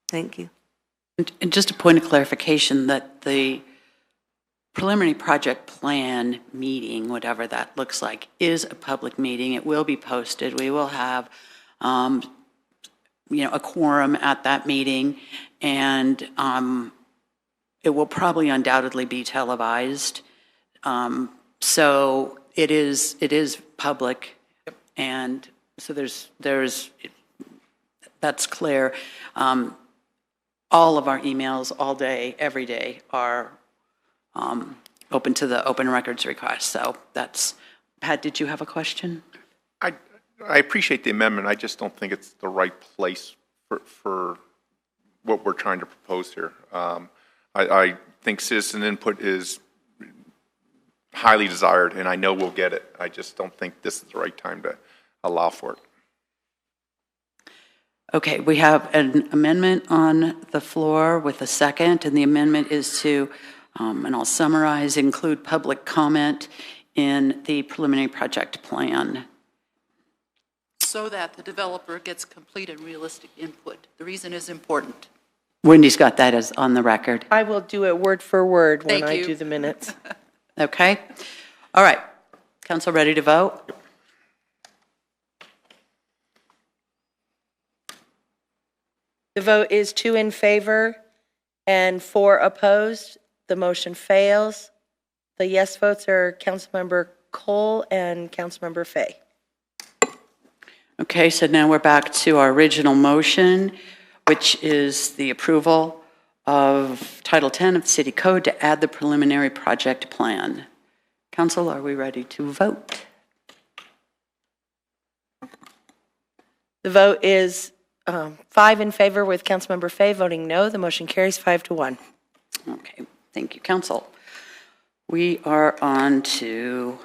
Thank you. And just a point of clarification that the preliminary project plan meeting, whatever that looks like, is a public meeting. It will be posted. We will have, a quorum at that meeting, and it will probably undoubtedly be televised. So it is public, and so that's clear. All of our emails, all day, every day, are open to the open records request. So that's, Pat, did you have a question? I appreciate the amendment. I just don't think it's the right place for what we're trying to propose here. I think citizen input is highly desired, and I know we'll get it. I just don't think this is the right time to allow for it. Okay, we have an amendment on the floor with a second, and the amendment is to, and I'll summarize, include public comment in the preliminary project plan. So that the developer gets complete and realistic input. The reason is important. Wendy's got that as on the record. I will do it word for word when Thank I you. do the minutes. Okay? All right. Council ready to vote? The vote is 2 in favor and 4 opposed. The motion fails. The yes votes are Councilmember Cole and Councilmember Fay. Okay, so now we're back to our original motion, which is the approval of Title 10 of the City Code to add the preliminary project plan. Council, are we ready to vote? The vote is 5 in favor with Councilmember Fay voting no. The motion carries 5-1. Okay, thank you, Council. We are on to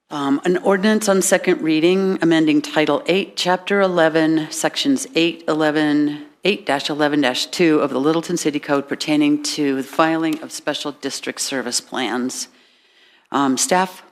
an ordinance on second reading, amending Title 8, Chapter 11, Sections 8-11-2 of the Littleton City Code pertaining to the filing of special district service plans. Staff?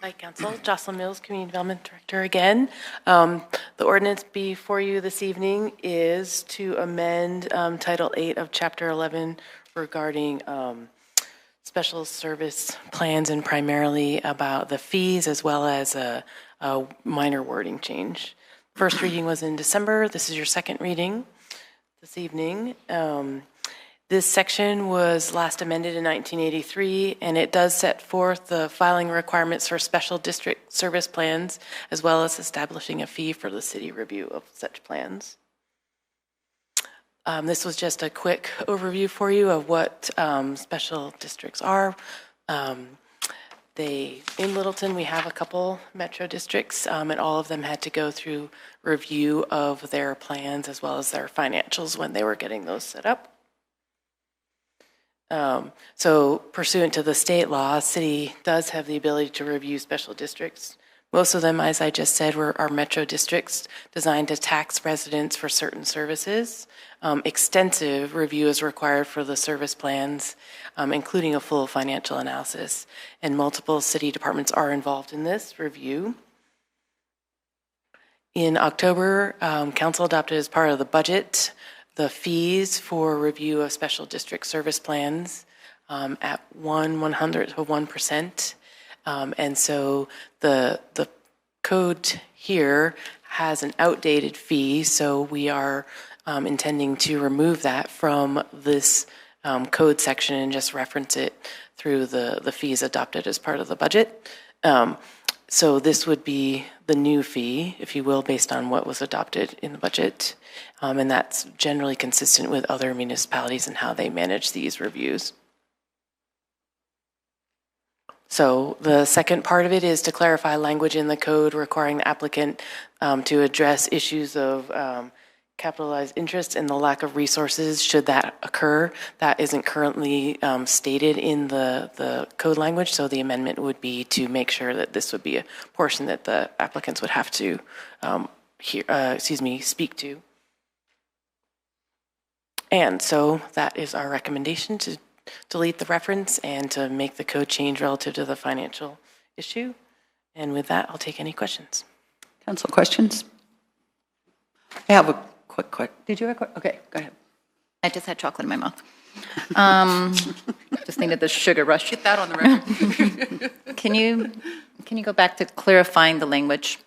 Hi, Council. Jocelyn Mills, Community Development Director again. The ordinance before you this evening is to amend Title 8 of Chapter 11 regarding special service plans and primarily about the fees as well as a minor wording change. First reading was in December. This is your second reading this evening. This section was last amended in 1983, and it does set forth the filing requirements for special district service plans, as well as establishing a fee for the city review of such plans. This was just a quick overview for you of what special districts are. In Littleton, we have a couple metro districts, and all of them had to go through review of their plans as well as their financials when they were getting those set up. So pursuant to the state law, city does have the ability to review special districts. Most of them, as I just said, are metro districts designed to tax residents for certain services. Extensive review is required for the service plans, including a full financial analysis. And multiple city departments are involved in this review. In October, Council adopted as part of the budget the fees for review of special district service plans at 1/100 of 1%. And so the code here has an outdated fee, so we are intending to remove that from this code section and just reference it through the fees adopted as part of the budget. So this would be the new fee, if you will, based on what was adopted in the budget. And that's generally consistent with other municipalities and how they manage these reviews. So the second part of it is to clarify language in the code requiring the applicant to address issues of capitalized interest and the lack of resources should that occur. That isn't currently stated in the code language, so the amendment would be to make sure that this would be a portion that the applicants would have to speak to. And so that is our recommendation, to delete the reference and to make the code change relative to the financial issue. And with that, I'll take any questions. Council questions? I have a quick, did you have a quick? Okay, go ahead. I just had chocolate in my mouth. Just needed the sugar rush. Get that on the record. Can you go back to clarifying the language?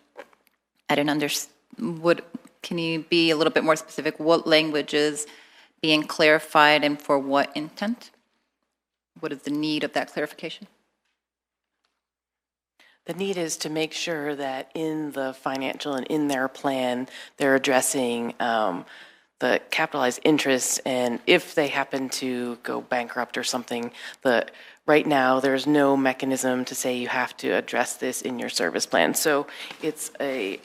I didn't understand. Can you be a little bit more specific? What language is being clarified and for what intent? What is the need of that clarification? The need is to make sure that in the financial and in their plan, they're addressing the capitalized interest, and if they happen to go bankrupt or something, right now there's no mechanism to say you have to address this in your service plan. So it's the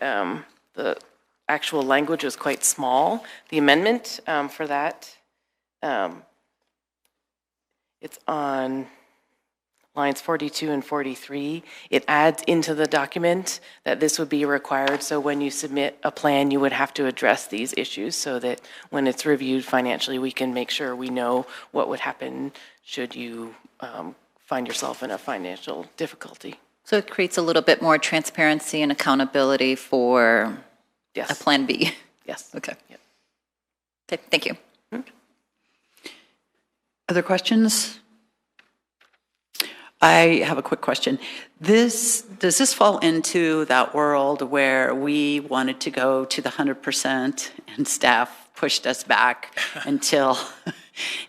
actual language is quite small. The amendment for that, it's on lines 42 and 43, it adds into the document that this would be required. So when you submit a plan, you would have to address these issues so that when it's reviewed financially, we can make sure we know what would happen should you find yourself in a financial difficulty. So it creates a little bit more transparency and accountability for a Plan B. Yes. Okay. Yep. Okay, thank you. Other questions? I have a quick question. Does this fall into that world where we wanted to go to the 100% and staff pushed us back until,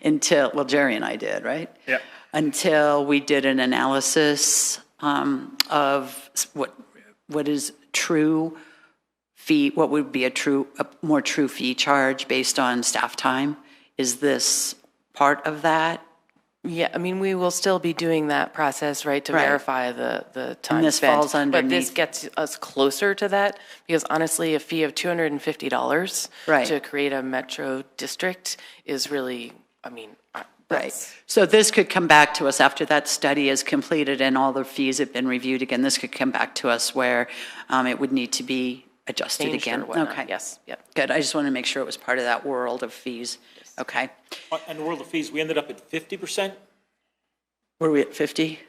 well, Jerry and I did, right? Yeah. Until we did an analysis of what is true fee, what would be a more true fee charge based on staff time? Is this part of that? Yeah, I mean, we will still be doing that process, right, to verify the time And this spent. falls underneath. But this gets us closer to that, because honestly, a fee of $250 to create a metro district is really, I mean, Right. So this could come back to us after that study is completed and all the fees have been reviewed again. This could come back to us where it would need to be adjusted Changed again. or whatnot. Okay. Yes, yep. Good. I just wanted to make sure it was part of that world of fees. Okay. In the world of fees, we ended up at 50%? Were we at 50?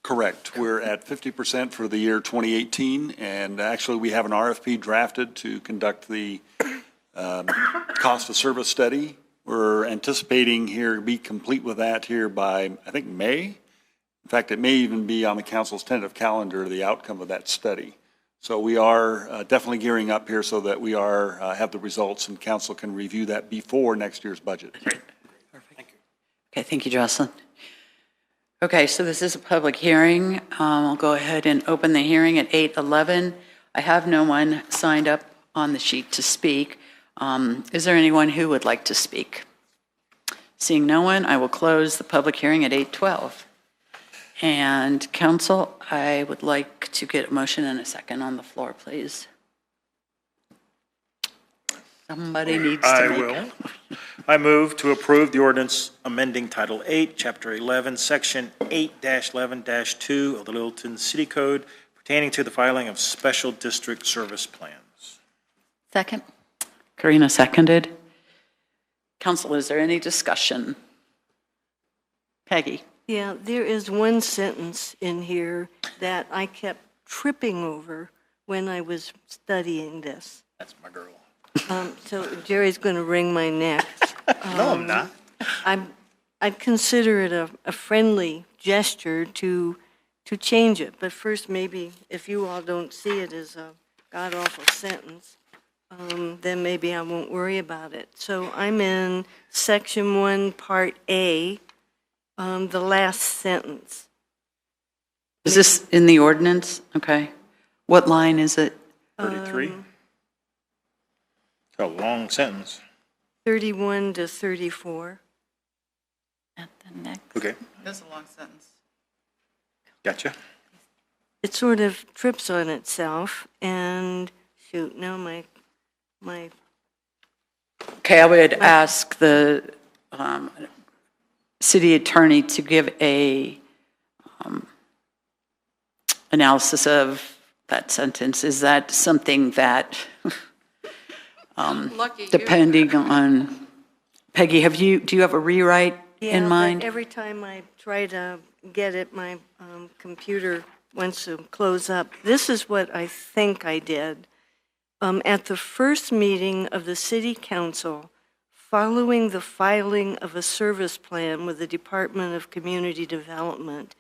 Correct. We're at 50% for the year 2018, and actually we have an RFP drafted to conduct the cost of service study. We're anticipating here be complete with that here by, I think, May. In fact, it may even be on the council's tentative calendar, the outcome of that study. So we are definitely gearing up here so that we have the results and council can review that before next year's budget. Perfect. Thank you. Okay, thank you, Jocelyn. Okay, so this is a public hearing. I'll go ahead and open the hearing at 8:11. I have no one signed up on the sheet to speak. Is there anyone who would like to speak? Seeing no one, I will close the public hearing at 8:12. And council, I would like to get a motion and a second on the floor, please. Somebody needs to I make. will. I move to approve the ordinance amending Title 8, Chapter 11, Section 8-11-2 of the Littleton City Code pertaining to the filing of special district service plans. Second. Karina seconded. Council, is there any discussion? Peggy? Yeah, there is one sentence in here that I kept tripping over when I was studying this. That's my girl. So Jerry's going to wring my neck. No, I'm not. I'd consider it a friendly gesture to change it, but first maybe if you all don't see it as a god-awful sentence, then maybe I won't worry about it. So I'm in Section 1, Part A, the last sentence. Is this in the ordinance? Okay. What line is it? 33. It's a long sentence. 31 to 34. At the next. Okay. That's a long sentence. Gotcha. It sort of trips on itself, and shoot, now my Okay, I would ask the city attorney to give a analysis of that sentence. Is that something that, depending on, Peggy, do you have a rewrite in mind? But every time I try to get it, my computer wants to close up. This is what I think I did. At the first meeting of the City Council, following the filing of a service plan with the Department of Community Development,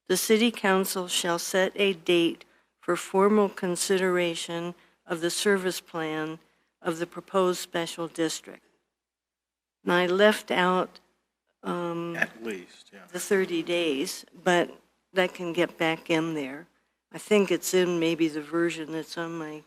the City Council shall set a date for formal consideration of the service plan of the proposed special district. And I left out At least, yeah. the 30 days, but that can get back in there. I think it's in maybe the version that's on my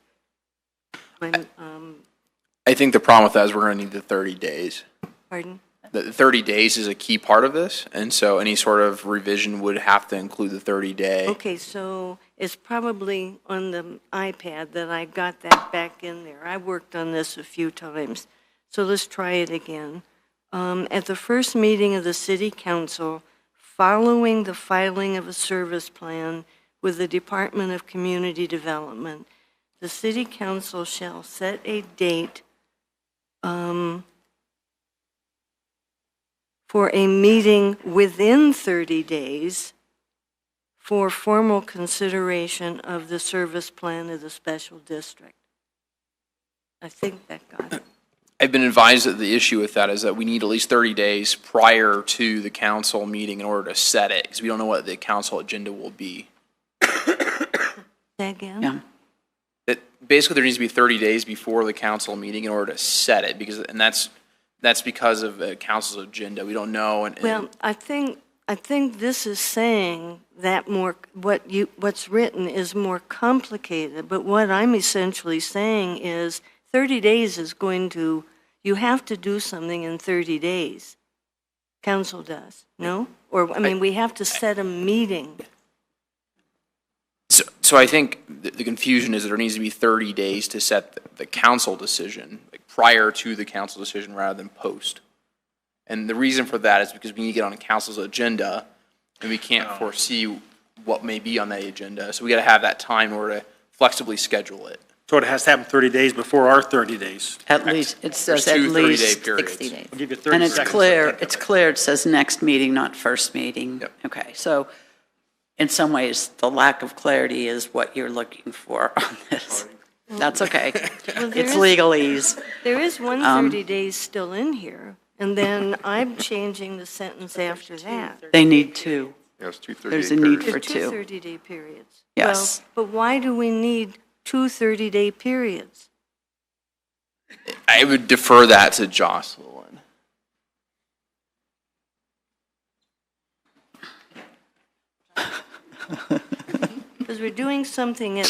I think the problem with that is we're going to need the 30 days. pardon? The 30 days is a key part of this, and so any sort of revision would have to include the 30-day. Okay, so it's probably on the iPad that I got that back in there. I worked on this a few times, so let's try it again. At the first meeting of the City Council, following the filing of a service plan with the Department of Community Development, the City Council shall set a date for a meeting within 30 days for formal consideration of the service plan of the special district. I think that got it. I've been advised that the issue with that is that we need at least 30 days prior to the council meeting in order to set it, because we don't know what the council agenda will be. Say again? Yeah. Basically, there needs to be 30 days before the council meeting in order to set it, and that's because of the council's agenda. We don't know. Well, I think this is saying that what's written is more complicated, but what I'm essentially saying is 30 days is you have to do something in 30 days. Council does, no? Or, we have to set a meeting. So I think the confusion is that there needs to be 30 days to set the council decision, prior to the council decision rather than post. And the reason for that is because we need to get on the council's agenda, and we can't foresee what may be on that agenda. So we got to have that time in order to flexibly schedule it. So it has to happen 30 days before our 30 days. At least, it says There's at two least 30-day periods. 60 days. I'll give you 30 And it's seconds to clear, think of it's it. clear, it says next meeting, not first meeting. Yep. Okay, so in some ways, the lack of clarity is what you're looking for on this. That's okay. Well, It's legalese. There is one 30 days still in here, and then I'm changing the sentence after that. They need two. Yes, 2 There's a 30-day need periods. for There's two. two 30-day periods. Yes. Well, but why do we need two 30-day periods? I would defer that to Jocelyn. Because we're doing something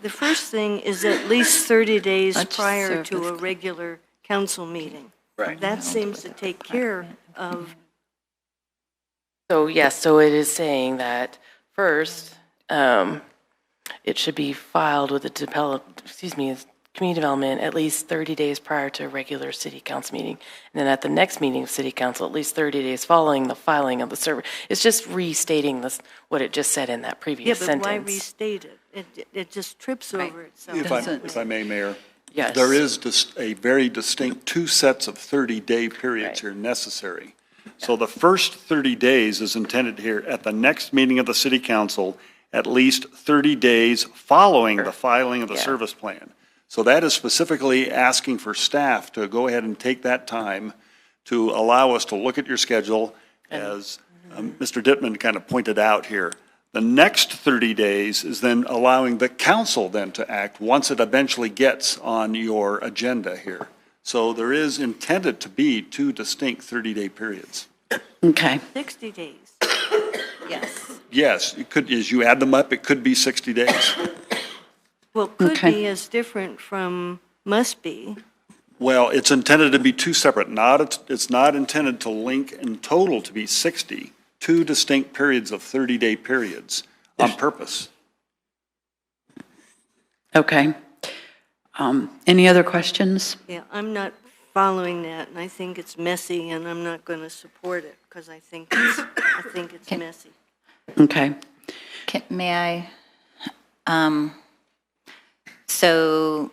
the first thing is at least 30 days prior to a regular council meeting. Right. That seems to take care of, So yes, so it is saying that first, it should be filed with the community development at least 30 days prior to a regular city council meeting. And then at the next meeting of city council, at least 30 days following the filing of the server. It's just restating what it just said in that yeah, previous but sentence. why restate it? It just trips over itself. If I may, Mayor. Yes. There is a very distinct two sets of 30-day periods here necessary. So the first 30 days is intended here at the next meeting of the city council, at least 30 days following the filing of the service plan. So that is specifically asking for staff to go ahead and take that time to allow us to look at your schedule, as Mr. Dittman kind of pointed out here. The next 30 days is then allowing the council then to act once it eventually gets on your agenda here. So there is intended to be two distinct 30-day periods. Okay. 60 days. Yes. Yes, it could, as you add them up, it could be 60 days. Well, could Okay. be as different from must be. Well, it's intended to be two separate, it's not intended to link in total to be 60, two distinct periods of 30-day periods on purpose. Okay. Any other questions? Yeah, I'm not following that, and I think it's messy, and I'm not going to support it, because I think it's messy. Okay. May I? So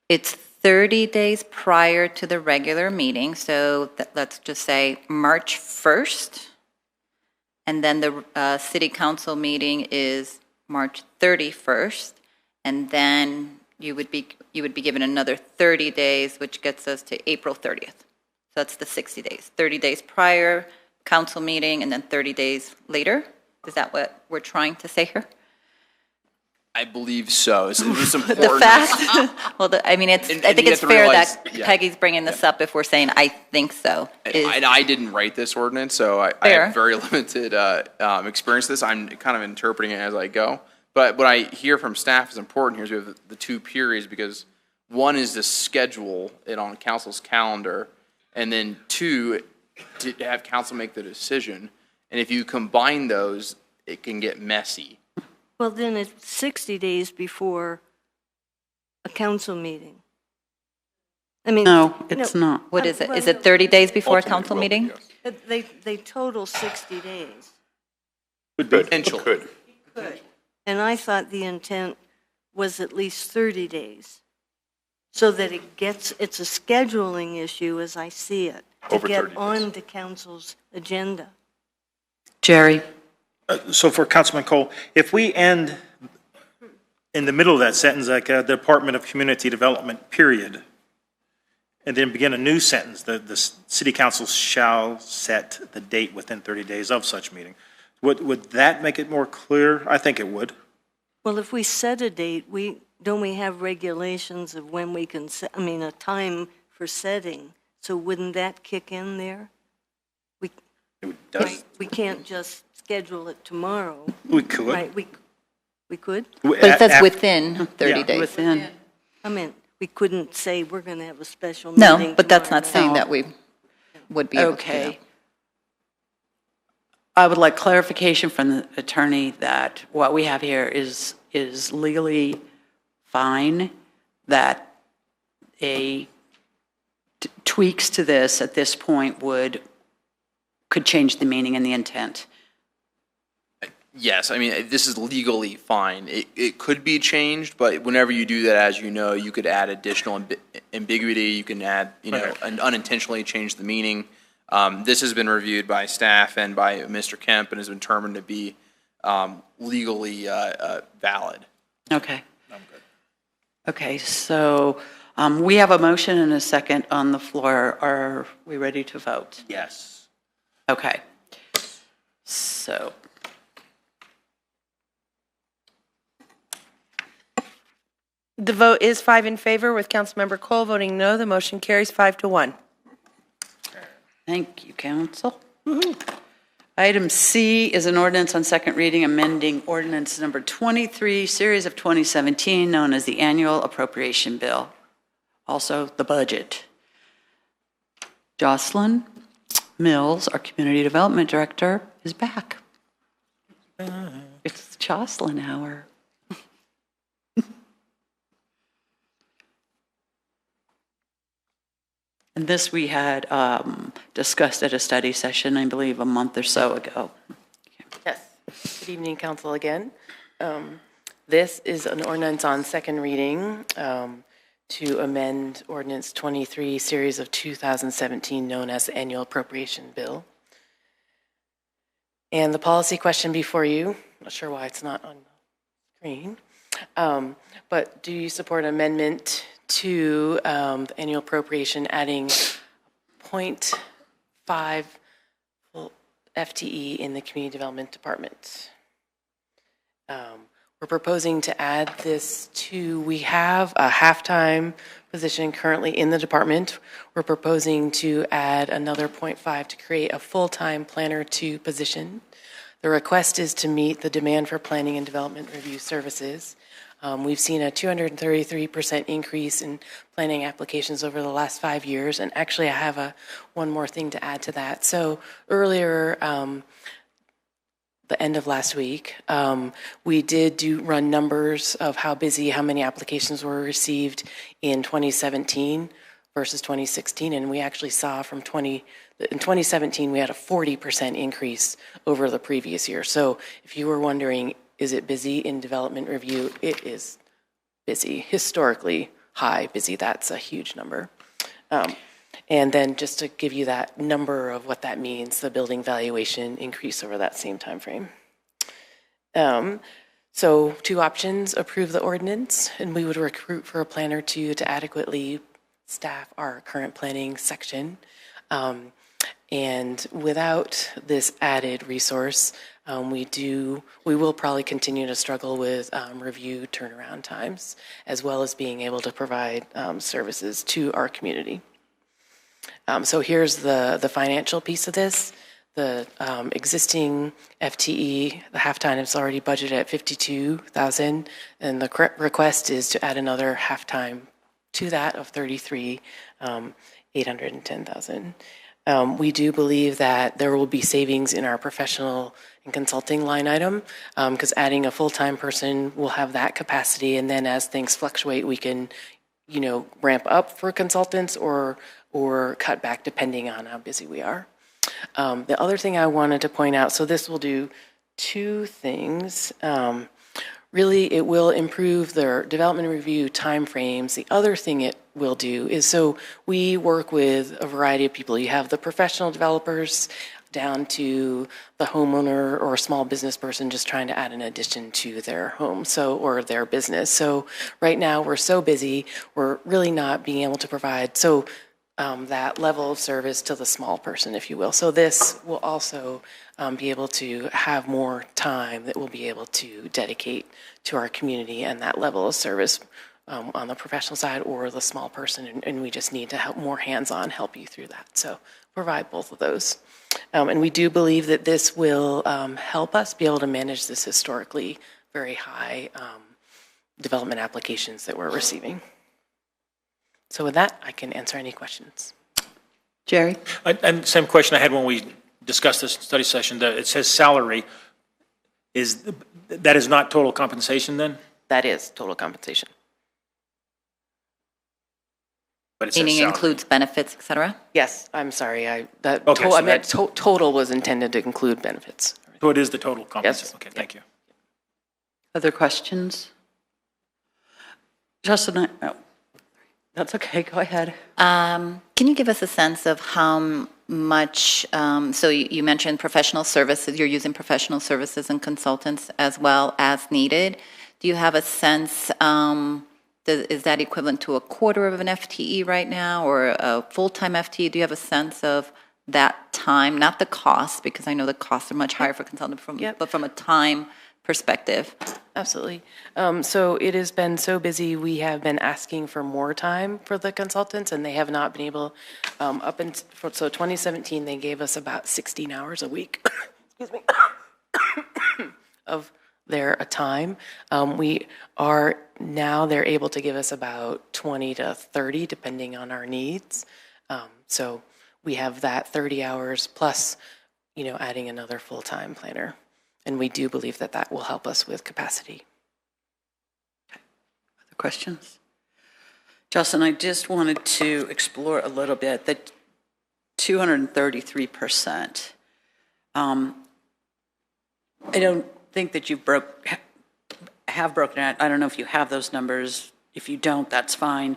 it's 30 days prior to the regular meeting, so let's just say March 1st. And then the city council meeting is March 31st, and then you would be given another 30 days, which gets us to April 30th. So that's the 60 days. 30 days prior council meeting, and then 30 days later. Is that what we're trying to say here? I believe so. It's important. The fact, well, I think it's fair realize, that Peggy's bringing this up if we're saying, I think so. I didn't write this ordinance, so I have very limited experience with this. I'm kind of interpreting it as I go. But what I hear from staff is important here is we have the 2 periods, because one is to schedule it on council's calendar, and then 2, to have council make the decision. And if you combine those, it can get messy. Well, then it's 60 days before a council meeting. I mean. No, it's not. What is it? Is it 30 days before a council meeting? They total 60 days. Potentially. Could. And I thought the intent was at least 30 days, so that it's a scheduling issue as I see it, to get on the council's agenda. Jerry? So for Councilman Cole, if we end in the middle of that sentence, like Department of Community Development, period, and then begin a new sentence, the city council shall set the date within 30 days of such meeting, would that make it more clear? I think it would. Well, if we set a date, don't we have regulations of when we can set, a time for setting? So wouldn't that kick in there? We can't just schedule it tomorrow. We could. Right, we could? But it says within 30 days. Within. I mean, we couldn't say we're going to have a special meeting No, but that's not saying tomorrow that we would be able to. Okay. I would like clarification from the attorney that what we have here is legally fine, that tweaks to this at this point could change the meaning and the intent. Yes, this is legally fine. It could be changed, but whenever you do that, as you know, you could add additional ambiguity. You can add, and unintentionally change the meaning. This has been reviewed by staff and by Mr. Kemp and has been determined to be legally valid. Okay. I'm good. Okay, so we have a motion and a second on the floor. Are we ready to vote? Yes. Okay. So. The vote is 5 in favor, with Councilmember Cole voting no. The motion carries 5-1. Thank you, council. Item C is an ordinance on second reading amending ordinance number 23, series of 2017, known as the annual appropriation bill, also the budget. Jocelyn Mills, our community development director, is back. It's Jocelyn hour. And this we had discussed at a study session, I believe, a month or so ago. Yes. Good evening, council, again. This is an ordinance on second reading to amend ordinance 23, series of 2017, known as the annual appropriation bill. And the policy question before you, not sure why it's not on the screen, but do you support amendment to the annual appropriation, adding 0.5 FTE in the community development department? We're proposing to add this to, we have a half-time position currently in the department. We're proposing to add another 0.5 to create a full-time planner 2 position. The request is to meet the demand for planning and development review services. We've seen a 233% increase in planning applications over the last 5 years. And actually, I have one more thing to add to that. So earlier, the end of last week, we did run numbers of how many applications were received in 2017 versus 2016. And we actually saw in 2017, we had a 40% increase over the previous year. So if you were wondering, is it busy in development review? It is busy, historically high busy. That's a huge number. And then just to give you that number of what that means, the building valuation increase over that same time frame. So 2 options: approve the ordinance, and we would recruit for a planner to adequately staff our current planning section. And without this added resource, we will probably continue to struggle with review turnaround times, as well as being able to provide services to our community. So here's the financial piece of this. The existing FTE, the halftime is already budgeted at $52,000, and the request is to add another halftime to that of $33,810,000. We do believe that there will be savings in our professional and consulting line item, because adding a full-time person will have that capacity, and then as things fluctuate, we can, ramp up for consultants or cut back depending on how busy we are. The other thing I wanted to point out, so this will do 2 things. Really, it will improve their development review timeframes. The other thing it will do is, so we work with a variety of people. You have the professional developers down to the homeowner or small business person just trying to add an addition to their home, or their business. So right now we're so busy, we're really not being able to provide that level of service to the small person, if you will. So this will also be able to have more time that we'll be able to dedicate to our community and that level of service on the professional side or the small person, and we just need to help more hands-on help you through that. So provide both of those. And we do believe that this will help us be able to manage this historically very high development applications that we're receiving. So with that, I can answer any questions. Jerry? And same question I had when we discussed this study session, that it says salary. That is not total compensation then? That is total compensation. But it says Meaning salary. includes benefits, et cetera? Yes, I'm sorry. I so meant total was intended to include benefits. So it is the total compensation? Yes. Okay, thank you. Other questions? Justin, that's okay, go ahead. Can you give us a sense of how much, so you mentioned professional services, you're using professional services and consultants as well as needed. Do you have a sense, is that equivalent to a quarter of an FTE right now or a full-time FTE? Do you have a sense of that time, not the cost, because I know the costs are much higher for consultants, but from a time perspective? Absolutely. So it has been so busy, we have been asking for more time for the consultants, and they have not been able, so 2017, they gave us about 16 hours a week, excuse me, of their time. They're able to give us about 20 to 30, depending on our needs. So we have that 30 hours plus, adding another full-time planner. And we do believe that that will help us with capacity. Other questions? Justin, I just wanted to explore a little bit that 233%. I don't think that you have broken it. I don't know if you have those numbers. If you don't, that's fine.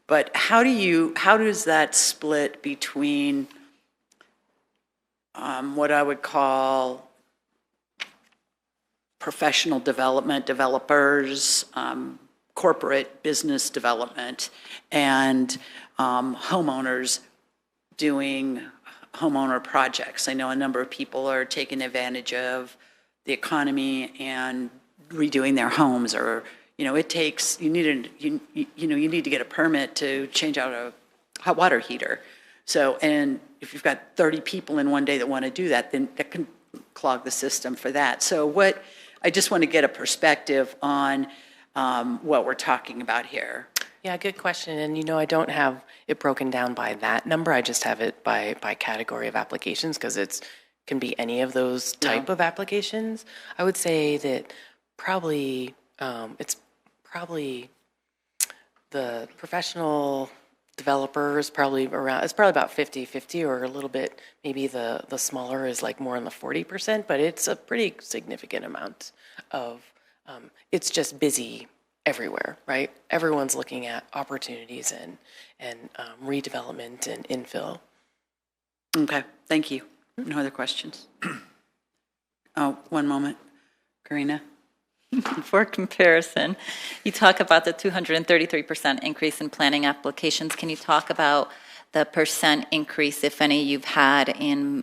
But how does that split between what I would call professional development, developers, corporate business development, and homeowners doing homeowner projects? I know a number of people are taking advantage of the economy and redoing their homes, or it takes you need to get a permit to change out a hot water heater. So, and if you've got 30 people in one day that want to do that, then that can clog the system for that. So I just want to get a perspective on what we're talking about here. Yeah, good question. And I don't have it broken down by that number. I just have it by category of applications, because it can be any of those type of applications. I would say that probably it's probably the professional developers probably around, it's probably about 50-50 or a little bit, maybe the smaller is like more in the 40%, but it's a pretty significant amount of, it's just busy everywhere, right? Everyone's looking at opportunities and redevelopment and infill. Okay, thank you. No other questions? Oh, one moment. Karina? for comparison, you talk about the 233% increase in planning applications. Can you talk about the percent increase, if any, you've had in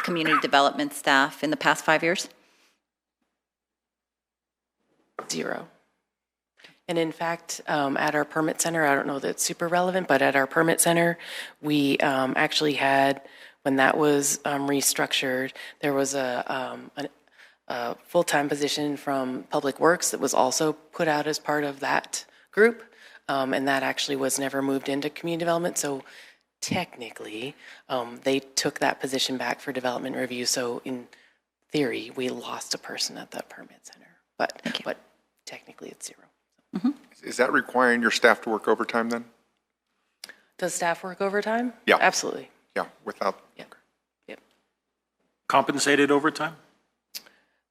community development staff in the past 5 years? 0. And in fact, at our permit center, I don't know that it's super relevant, but at our permit center, we actually had, when that was restructured, there was a full-time position from Public Works that was also put out as part of that group, and that actually was never moved into community development. So technically, they took that position back for development review. So in theory, we lost a person at that permit center, but technically it's 0. Is that requiring your staff to work overtime then? Does staff work overtime? Yeah. Absolutely. Yeah, without. Yeah. Yep. Compensated overtime?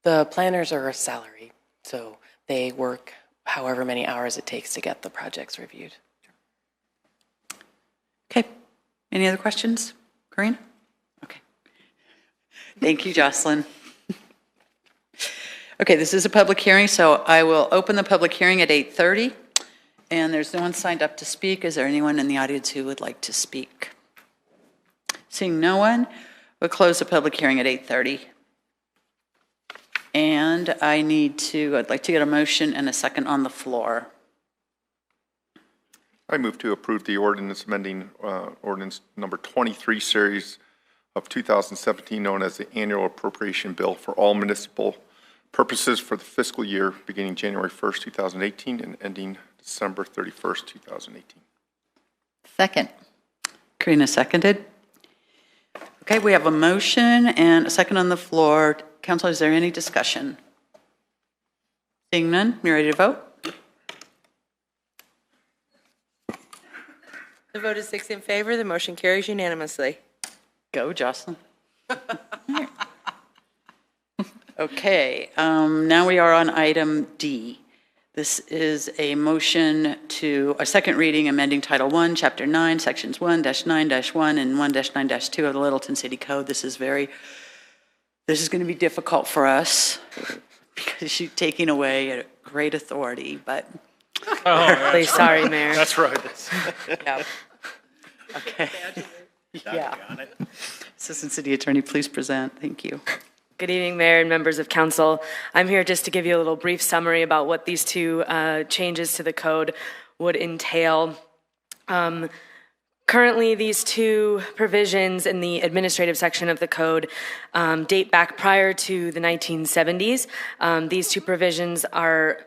The planners are a salary, so they work however many hours it takes to get the projects reviewed. Okay. Any other questions? Corinne? Okay. Thank you, Jocelyn. Okay, this is a public hearing, so I will open the public hearing at 8:30, and there's no one signed up to speak. Is there anyone in the audience who would like to speak? Seeing no one, we'll close the public hearing at 8:30. And I'd like to get a motion and a second on the floor. I move to approve the ordinance amending ordinance number 23 series of 2017, known as the annual appropriation bill for all municipal purposes for the fiscal year beginning January 1st, 2018 and ending December 31st, 2018. Second. Karina seconded. Okay, we have a motion and a second on the floor. Council, is there any discussion? Seeing none, you ready to vote? The vote is 6 in favor. The motion carries unanimously. Go, Jocelyn. Okay, now we are on item D. This is a motion to a second reading amending Title I, Chapter 9, Sections 1-9-1 and 1-9-2 of the Littleton City Code. This is going to be difficult for us because you're taking away a great authority, but. Really sorry, Mayor. That's right. Yeah. Okay. Yeah. Assistant City Attorney, please present. Thank you. Good evening, Mayor and members of council. I'm here just to give you a little brief summary about what these two changes to the code would entail. Currently, these two provisions in the administrative section of the code date back prior to the 1970s. These two provisions are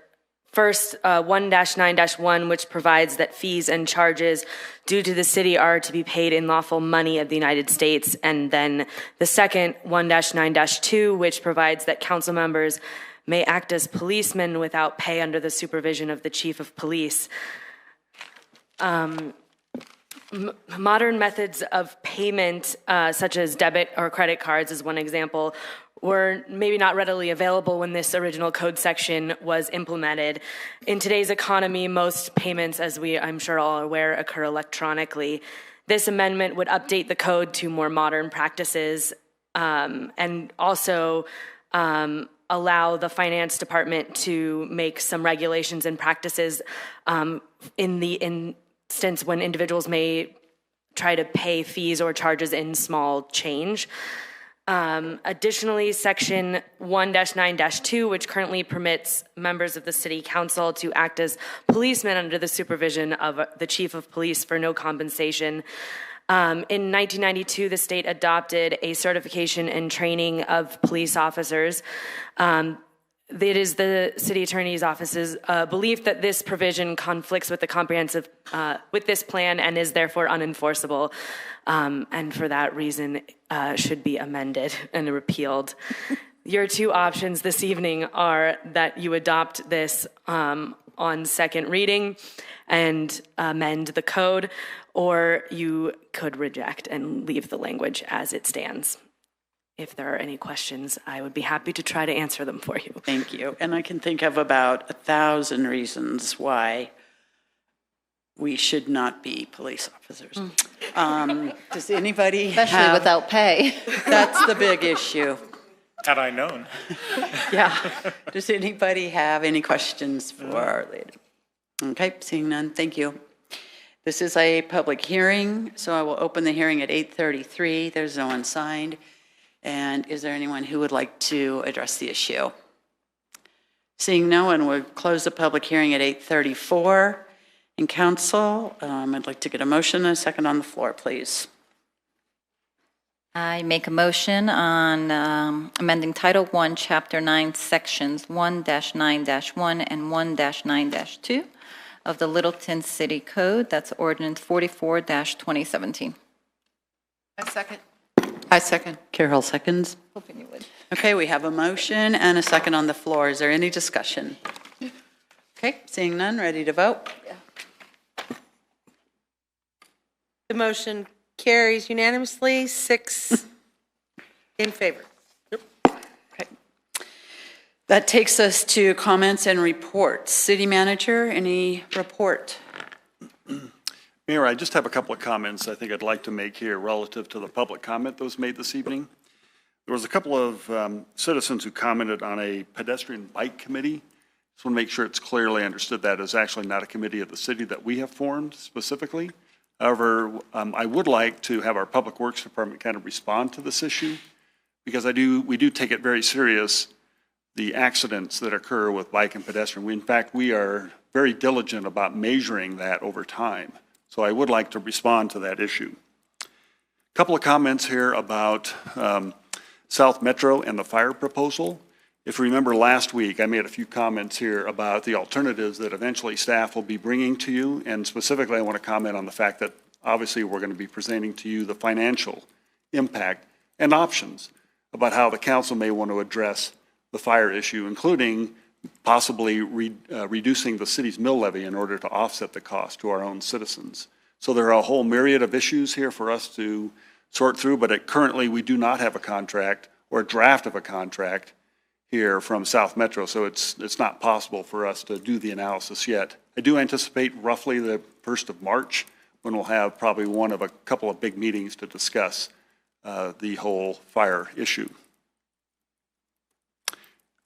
first 1-9-1, which provides that fees and charges due to the city are to be paid in lawful money of the United States. And then the second 1-9-2, which provides that council members may act as policemen without pay under the supervision of the chief of police. Modern methods of payment, such as debit or credit cards is one example, were maybe not readily available when this original code section was implemented. In today's economy, most payments, as I'm sure all are aware, occur electronically. This amendment would update the code to more modern practices and also allow the finance department to make some regulations and practices in the instance when individuals may try to pay fees or charges in small change. Additionally, Section 1-9-2, which currently permits members of the City Council to act as policemen under the supervision of the Chief of Police for no compensation. In 1992, the state adopted a certification and training of police officers. It is the City Attorney's Office's belief that this provision conflicts with the comprehensive, with this plan and is therefore unenforceable, and for that reason should be amended and repealed. Your two options this evening are that you adopt this on second reading and amend the code, or you could reject and leave the language as it stands. If there are any questions, I would be happy to try to answer them for you. Thank you. And I can think of about 1,000 reasons why we should not be police officers. Does anybody Especially without pay. That's the big issue. Had I known. Yeah. Does anybody have any questions for our lady? Okay, seeing none, thank you. This is a public hearing, so I will open the hearing at 8:33. There's no one signed. And is there anyone who would like to address the issue? Seeing no one, we'll close the public hearing at 8:34. In council, I'd like to get a motion and a second on the floor, please. I make a motion on amending Title I, Chapter 9, Sections 1-9-1 and 1-9-2 of the Littleton City Code. That's Ordinance 44-2017. I second. Carol seconds. Hoping you would. Okay, we have a motion and a second on the floor. Is there any discussion? Okay, seeing none, ready to vote? The motion carries unanimously, 6 in favor. Okay. That takes us to comments and reports. City manager, any report? Mayor, I just have a couple of comments I think I'd like to make here relative to the public comment that was made this evening. There was a couple of citizens who commented on a pedestrian bike committee. Just want to make sure it's clearly understood that is actually not a committee of the city that we have formed specifically. However, I would like to have our Public Works Department kind of respond to this issue because we do take it very serious, the accidents that occur with bike and pedestrian. In fact, we are very diligent about measuring that over time. So I would like to respond to that issue. A couple of comments here about South Metro and the fire proposal. If you remember last week, I made a few comments here about the alternatives that eventually staff will be bringing to you. And specifically, I want to comment on the fact that obviously we're going to be presenting to you the financial impact and options about how the council may want to address the fire issue, including possibly reducing the city's mill levy in order to offset the cost to our own citizens. So there are a whole myriad of issues here for us to sort through, but currently we do not have a contract or a draft of a contract here from South Metro, so it's not possible for us to do the analysis yet. I do anticipate roughly the 1st of March when we'll have probably one of a couple of big meetings to discuss the whole fire issue.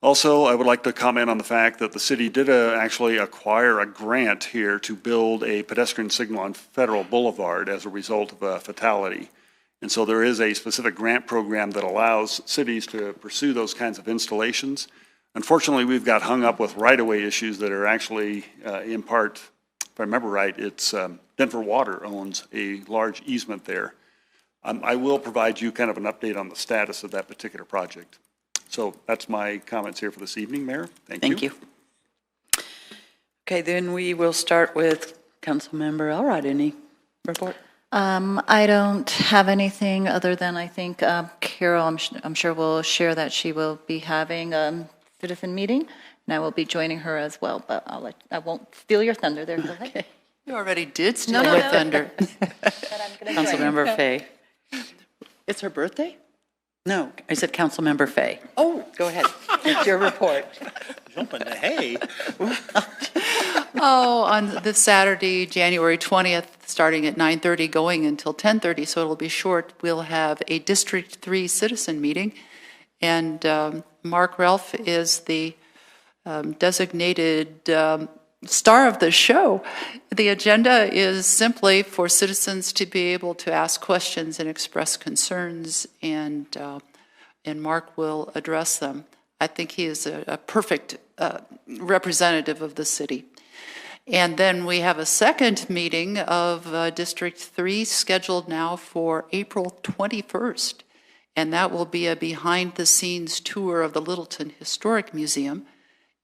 Also, I would like to comment on the fact that the city did actually acquire a grant here to build a pedestrian signal on Federal Boulevard as a result of a fatality. And so there is a specific grant program that allows cities to pursue those kinds of installations. Unfortunately, we've got hung up with right-of-way issues that are actually, in part, if I remember right, it's Denver Water owns a large easement there. I will provide you kind of an update on the status of that particular project. So that's my comments here for this evening, Mayor. Thank you. Okay, then we will start with Councilmember Elrod. Any report? I don't have anything other than I think Carol, I'm sure will share that she will be having a citizen meeting, and I will be joining her as well, but I won't steal your thunder there. Go ahead. You already did steal my thunder. Councilmember Fay. It's her birthday? No, I said Councilmember Fay. Oh, go ahead. It's your report. Jumping the hay. Oh, on this Saturday, January 20th, starting at 9:30, going until 10:30, so it'll be short, we'll have a District 3 citizen meeting. And Mark Ralph is the designated star of the show. The agenda is simply for citizens to be able to ask questions and express concerns, and Mark will address them. I think he is a perfect representative of the city. And then we have a second meeting of District 3 scheduled now for April 21st. And that will be a behind-the-scenes tour of the Littleton Historic Museum.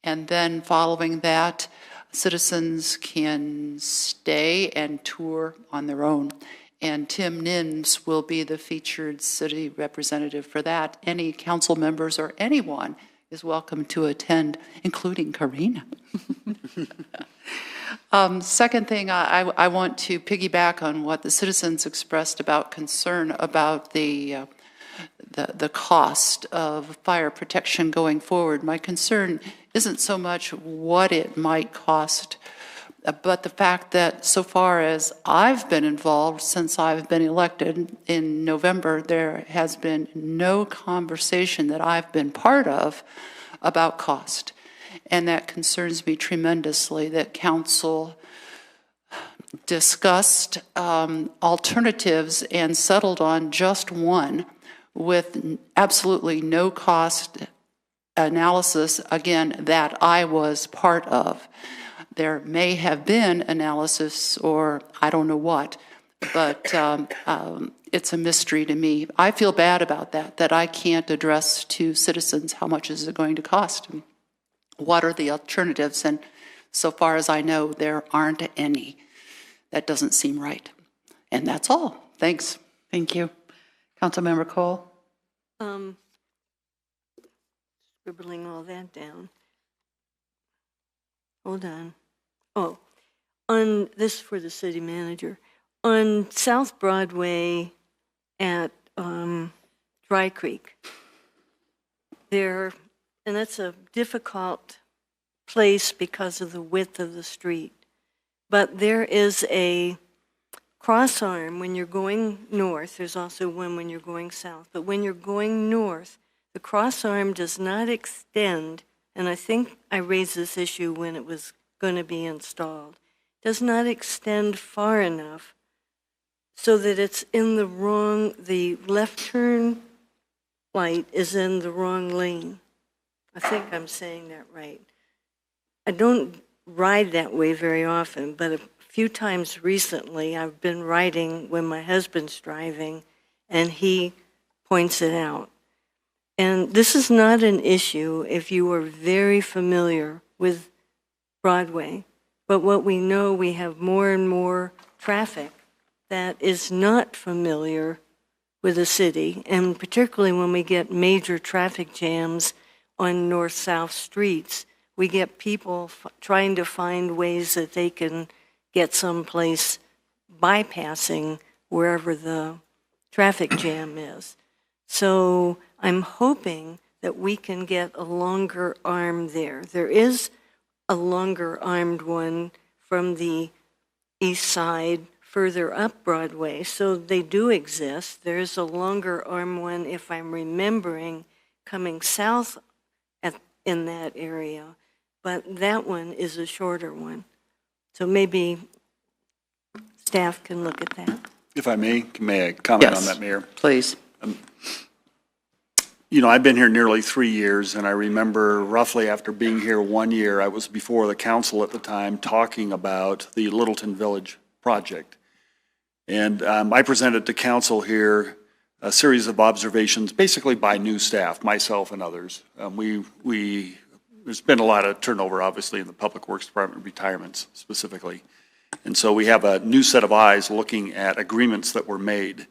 And then following that, citizens can stay and tour on their own. And Tim Nims will be the featured city representative for that. Any council members or anyone is welcome to attend, including Karina. Second thing, I want to piggyback on what the citizens expressed about concern about the cost of fire protection going forward. My concern isn't so much what it might cost But the fact that so far as I've been involved since I've been elected in November, there has been no conversation that I've been part of about cost. And that concerns me tremendously, that council discussed alternatives and settled on just one with absolutely no cost analysis, again, that I was part of. There may have been analysis or I don't know what, but it's a mystery to me. I feel bad about that I can't address to citizens how much is it going to cost. What are the alternatives? And so far as I know, there aren't any. That doesn't seem right. And that's all. Thanks. Thank you. Councilmember Cole? Scribbling all that down. Hold on. Oh, on this for the city manager. On South Broadway at Dry Creek, there, and that's a difficult place because of the width of the street, but there is a cross arm when you're going north. There's also one when you're going south, but when you're going north, the cross arm does not extend, and I think I raised this issue when it was going to be installed, does not extend far enough so that it's in the wrong, the left turn light is in the wrong lane. I think I'm saying that right. I don't ride that way very often, but a few times recently I've been riding when my husband's driving and he points it out. And this is not an issue if you are very familiar with Broadway, but what we know, we have more and more traffic that is not familiar with the city, and particularly when we get major traffic jams on north-south streets, we get people trying to find ways that they can get someplace bypassing wherever the traffic jam is. So I'm hoping that we can get a longer arm there. There is a longer armed one from the east side further up Broadway, so they do exist. There's a longer arm one, if I'm remembering, coming south in that area, but that one is a shorter one. So maybe staff can look at that. If I may I comment Yes, on that, Mayor? Please. You know, I've been here nearly 3 years, and I remember roughly after being here 1 year, I was before the council at the time talking about the Littleton Village project. And I presented to council here a series of observations, basically by new staff, myself and others. There's been a lot of turnover, obviously, in the Public Works Department, retirements specifically. And so we have a new set of eyes looking at agreements that were made.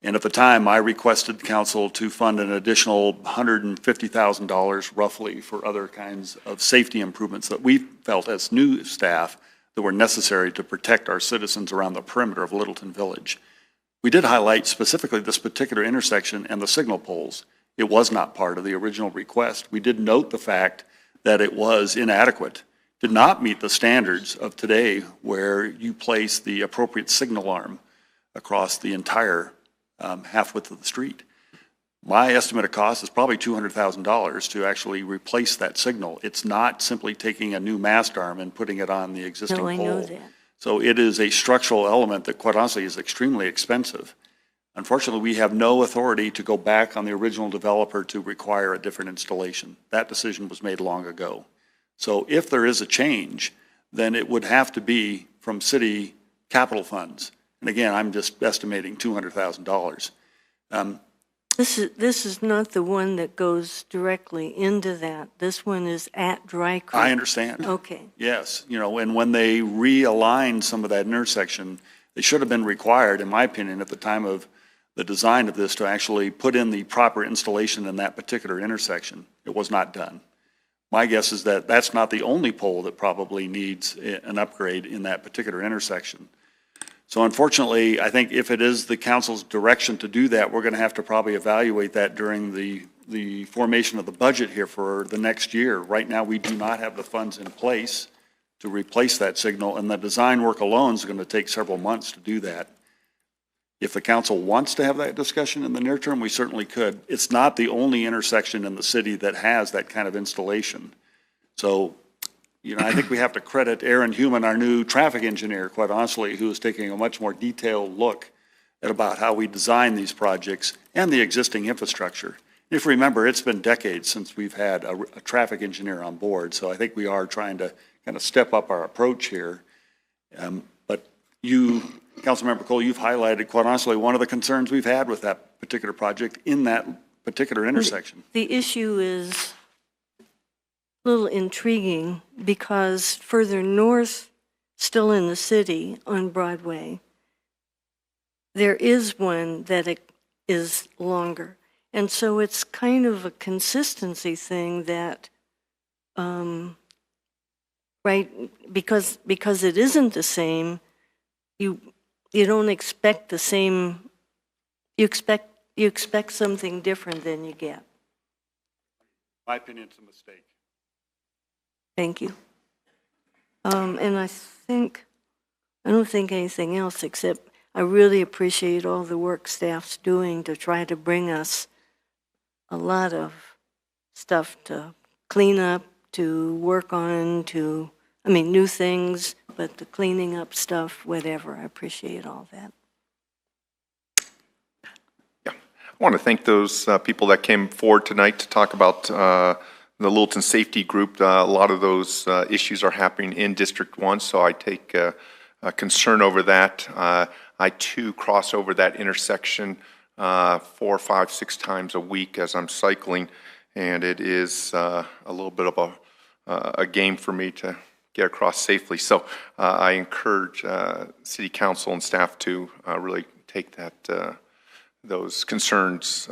And at the time, I requested council to fund an additional $150,000 roughly for other kinds of safety improvements that we felt as new staff that were necessary to protect our citizens around the perimeter of Littleton Village. We did highlight specifically this particular intersection and the signal poles. It was not part of the original request. We did note the fact that it was inadequate, did not meet the standards of today where you place the appropriate signal arm across the entire half width of the street. My estimate of cost is probably $200,000 to actually replace that signal. It's not simply taking a new mast arm and putting it on the existing pole. No, I know that. So it is a structural element that quite honestly is extremely expensive. Unfortunately, we have no authority to go back on the original developer to require a different installation. That decision was made long ago. So if there is a change, then it would have to be from city capital funds. And again, I'm just estimating $200,000. This is not the one that goes directly into that. This one is at Dry Creek. I understand. Okay. Yes, you know, and when they realigned some of that intersection, they should have been required, in my opinion, at the time of the design of this to actually put in the proper installation in that particular intersection. It was not done. My guess is that that's not the only pole that probably needs an upgrade in that particular intersection. So unfortunately, I think if it is the council's direction to do that, we're going to have to probably evaluate that during the formation of the budget here for the next year. Right now, we do not have the funds in place to replace that signal, and the design work alone is going to take several months to do that. If the council wants to have that discussion in the near term, we certainly could. It's not the only intersection in the city that has that kind of installation. So, I think we have to credit Aaron Human, our new traffic engineer, quite honestly, who is taking a much more detailed look at about how we design these projects and the existing infrastructure. If you remember, it's been decades since we've had a traffic engineer on board, so I think we are trying to kind of step up our approach here. But you, Councilmember Cole, you've highlighted, quite honestly, one of the concerns we've had with that particular project in that particular intersection. The issue is a little intriguing because further north, still in the city on Broadway, there is one that is longer. And so it's kind of a consistency thing that, right, because it isn't the same, you don't expect the same, you expect something different than you get. In my opinion, it's a mistake. Thank you. And I don't think anything else except I really appreciate all the work staff's doing to try to bring us a lot of stuff to clean up, to work on, new things, but the cleaning up stuff, whatever. I appreciate all that. Yeah, I want to thank those people that came forward tonight to talk about the Littleton Safety Group. A lot of those issues are happening in District 1, so I take concern over that. I too cross over that intersection 4, 5, 6 times a week as I'm cycling, and it is a little bit of a game for me to get across safely. So I encourage City Council and staff to really take those concerns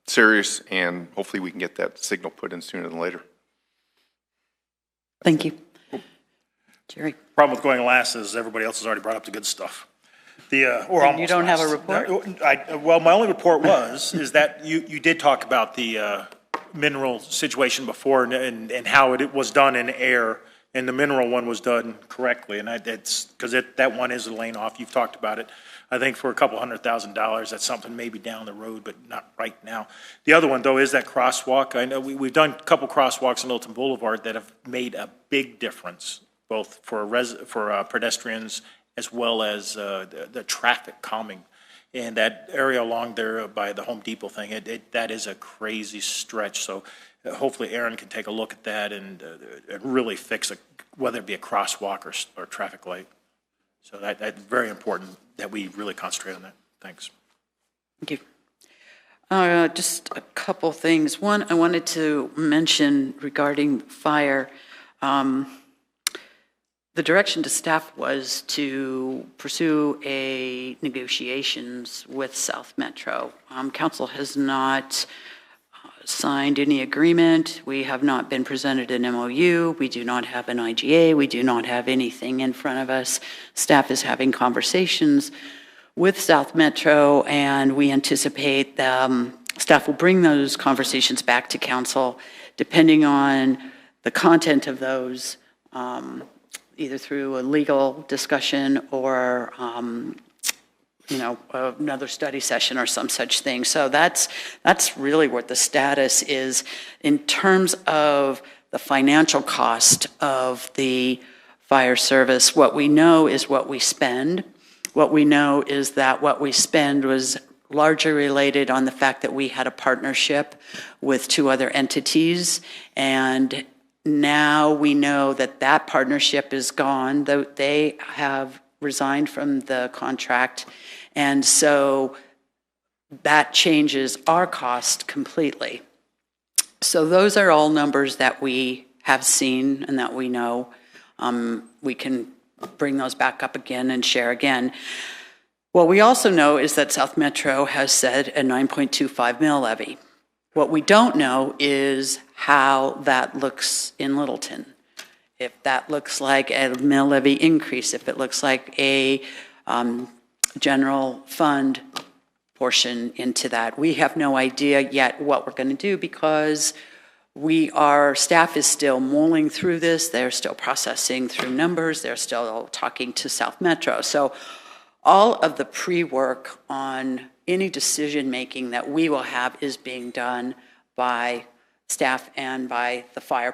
serious, and hopefully we can get that signal put in sooner than later. Thank you. Jerry. Problem with going last is everybody else has already brought up the good stuff. Or almost you don't last. Have a report? Well, my only report is that you did talk about the mineral situation before and how it was done in air, and the mineral one was done correctly, and it's because that one is a lane off. You've talked about it. I think for a couple $100,000, that's something maybe down the road, but not right now. The other one, though, is that crosswalk. I know we've done a couple crosswalks in Littleton Boulevard that have made a big difference, both for pedestrians as well as the traffic calming. And that area along there by the Home Depot thing, that is a crazy stretch. So hopefully Aaron can take a look at that and really fix it, whether it be a crosswalk or traffic light. So that's very important that we really concentrate on that. Thanks. Thank you. Just a couple things. One, I wanted to mention regarding fire. The direction to staff was to pursue negotiations with South Metro. Council has not signed any agreement. We have not been presented an MOU. We do not have an IGA. We do not have anything in front of us. Staff is having conversations with South Metro, and we anticipate staff will bring those conversations back to council, depending on the content of those, either through a legal discussion or another study session or some such thing. So that's really what the status is in terms of the financial cost of the fire service. What we know is what we spend. What we know is that what we spend was largely related on the fact that we had a partnership with 2 other entities, and now we know that partnership is gone, though they have resigned from the contract. And so that changes our cost completely. So those are all numbers that we have seen and that we know. We can bring those back up again and share again. What we also know is that South Metro has said a 9.25 mill levy. What we don't know is how that looks in Littleton. If that looks like a mill levy increase, if it looks like a general fund portion into that. We have no idea yet what we're going to do because Staff is still mulling through this. They're still processing through numbers. They're still talking to South Metro. So all of the pre-work on any decision-making that we will have is being done by staff and by the fire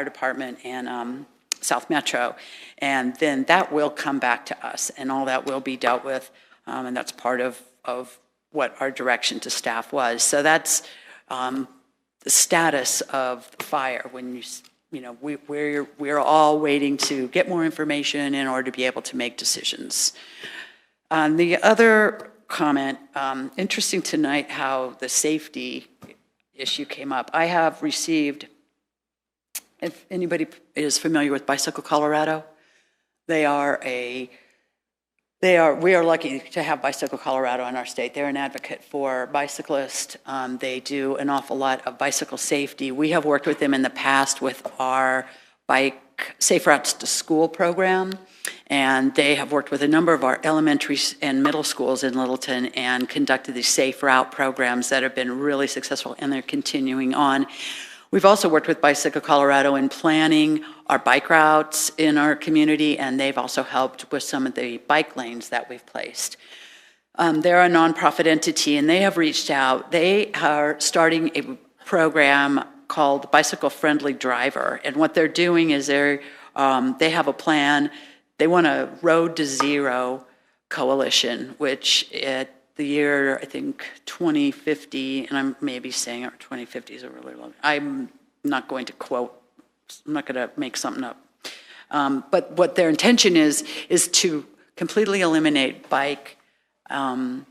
department and South Metro. And then that will come back to us, and all that will be dealt with. And that's part of what our direction to staff was. So that's the status of the fire. When we're all waiting to get more information in order to be able to make decisions. The other comment, interesting tonight how the safety issue came up. I have received, if anybody is familiar with Bicycle Colorado, we are lucky to have Bicycle Colorado in our state. They're an advocate for bicyclists. They do an awful lot of bicycle safety. We have worked with them in the past with our bike Safe Routes to School program, and they have worked with a number of our elementary and middle schools in Littleton and conducted these safe route programs that have been really successful, and they're continuing on. We've also worked with Bicycle Colorado in planning our bike routes in our community, and they've also helped with some of the bike lanes that we've placed. They're a nonprofit entity, and they have reached out. They are starting a program called Bicycle Friendly Driver, and what they're doing is they have a plan. They want a Road to Zero coalition, which at the year, I think, 2050, and I'm maybe saying 2050 is a really long, I'm not going to quote, I'm not going to make something up. But what their intention is to completely eliminate bike and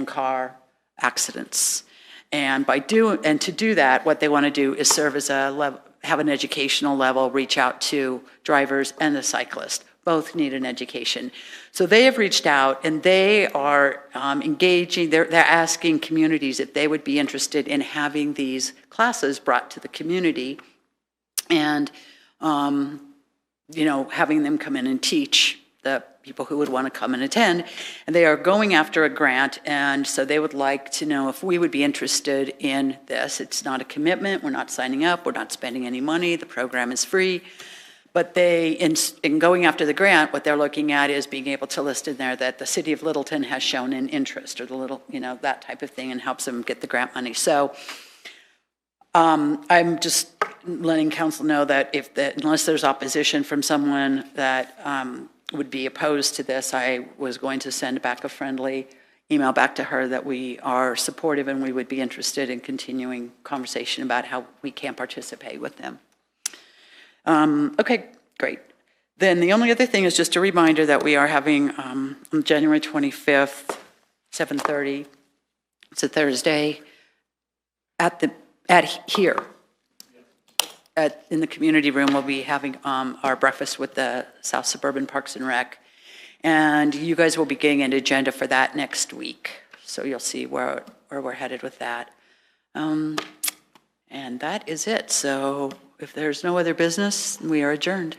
car accidents. And to do that, what they want to do is serve as have an educational level, reach out to drivers and the cyclist. Both need an education. So they have reached out, and they are engaging, they're asking communities if they would be interested in having these classes brought to the community and, having them come in and teach the people who would want to come and attend. And they are going after a grant, and so they would like to know if we would be interested in this. It's not a commitment. We're not signing up. We're not spending any money. The program is free. But in going after the grant, what they're looking at is being able to list in there that the city of Littleton has shown an interest, or that type of thing, and helps them get the grant money. So I'm just letting council know that unless there's opposition from someone that would be opposed to this, I was going to send back a friendly email back to her that we are supportive and we would be interested in continuing conversation about how we can participate with them. Okay, great. Then the only other thing is just a reminder that we are having on January 25th, 7:30, it's a Thursday, in the community room, we'll be having our breakfast with the South Suburban Parks and Rec. And you guys will be getting an agenda for that next week. So you'll see where we're headed with that. And that is it. So if there's no other business, we are adjourned.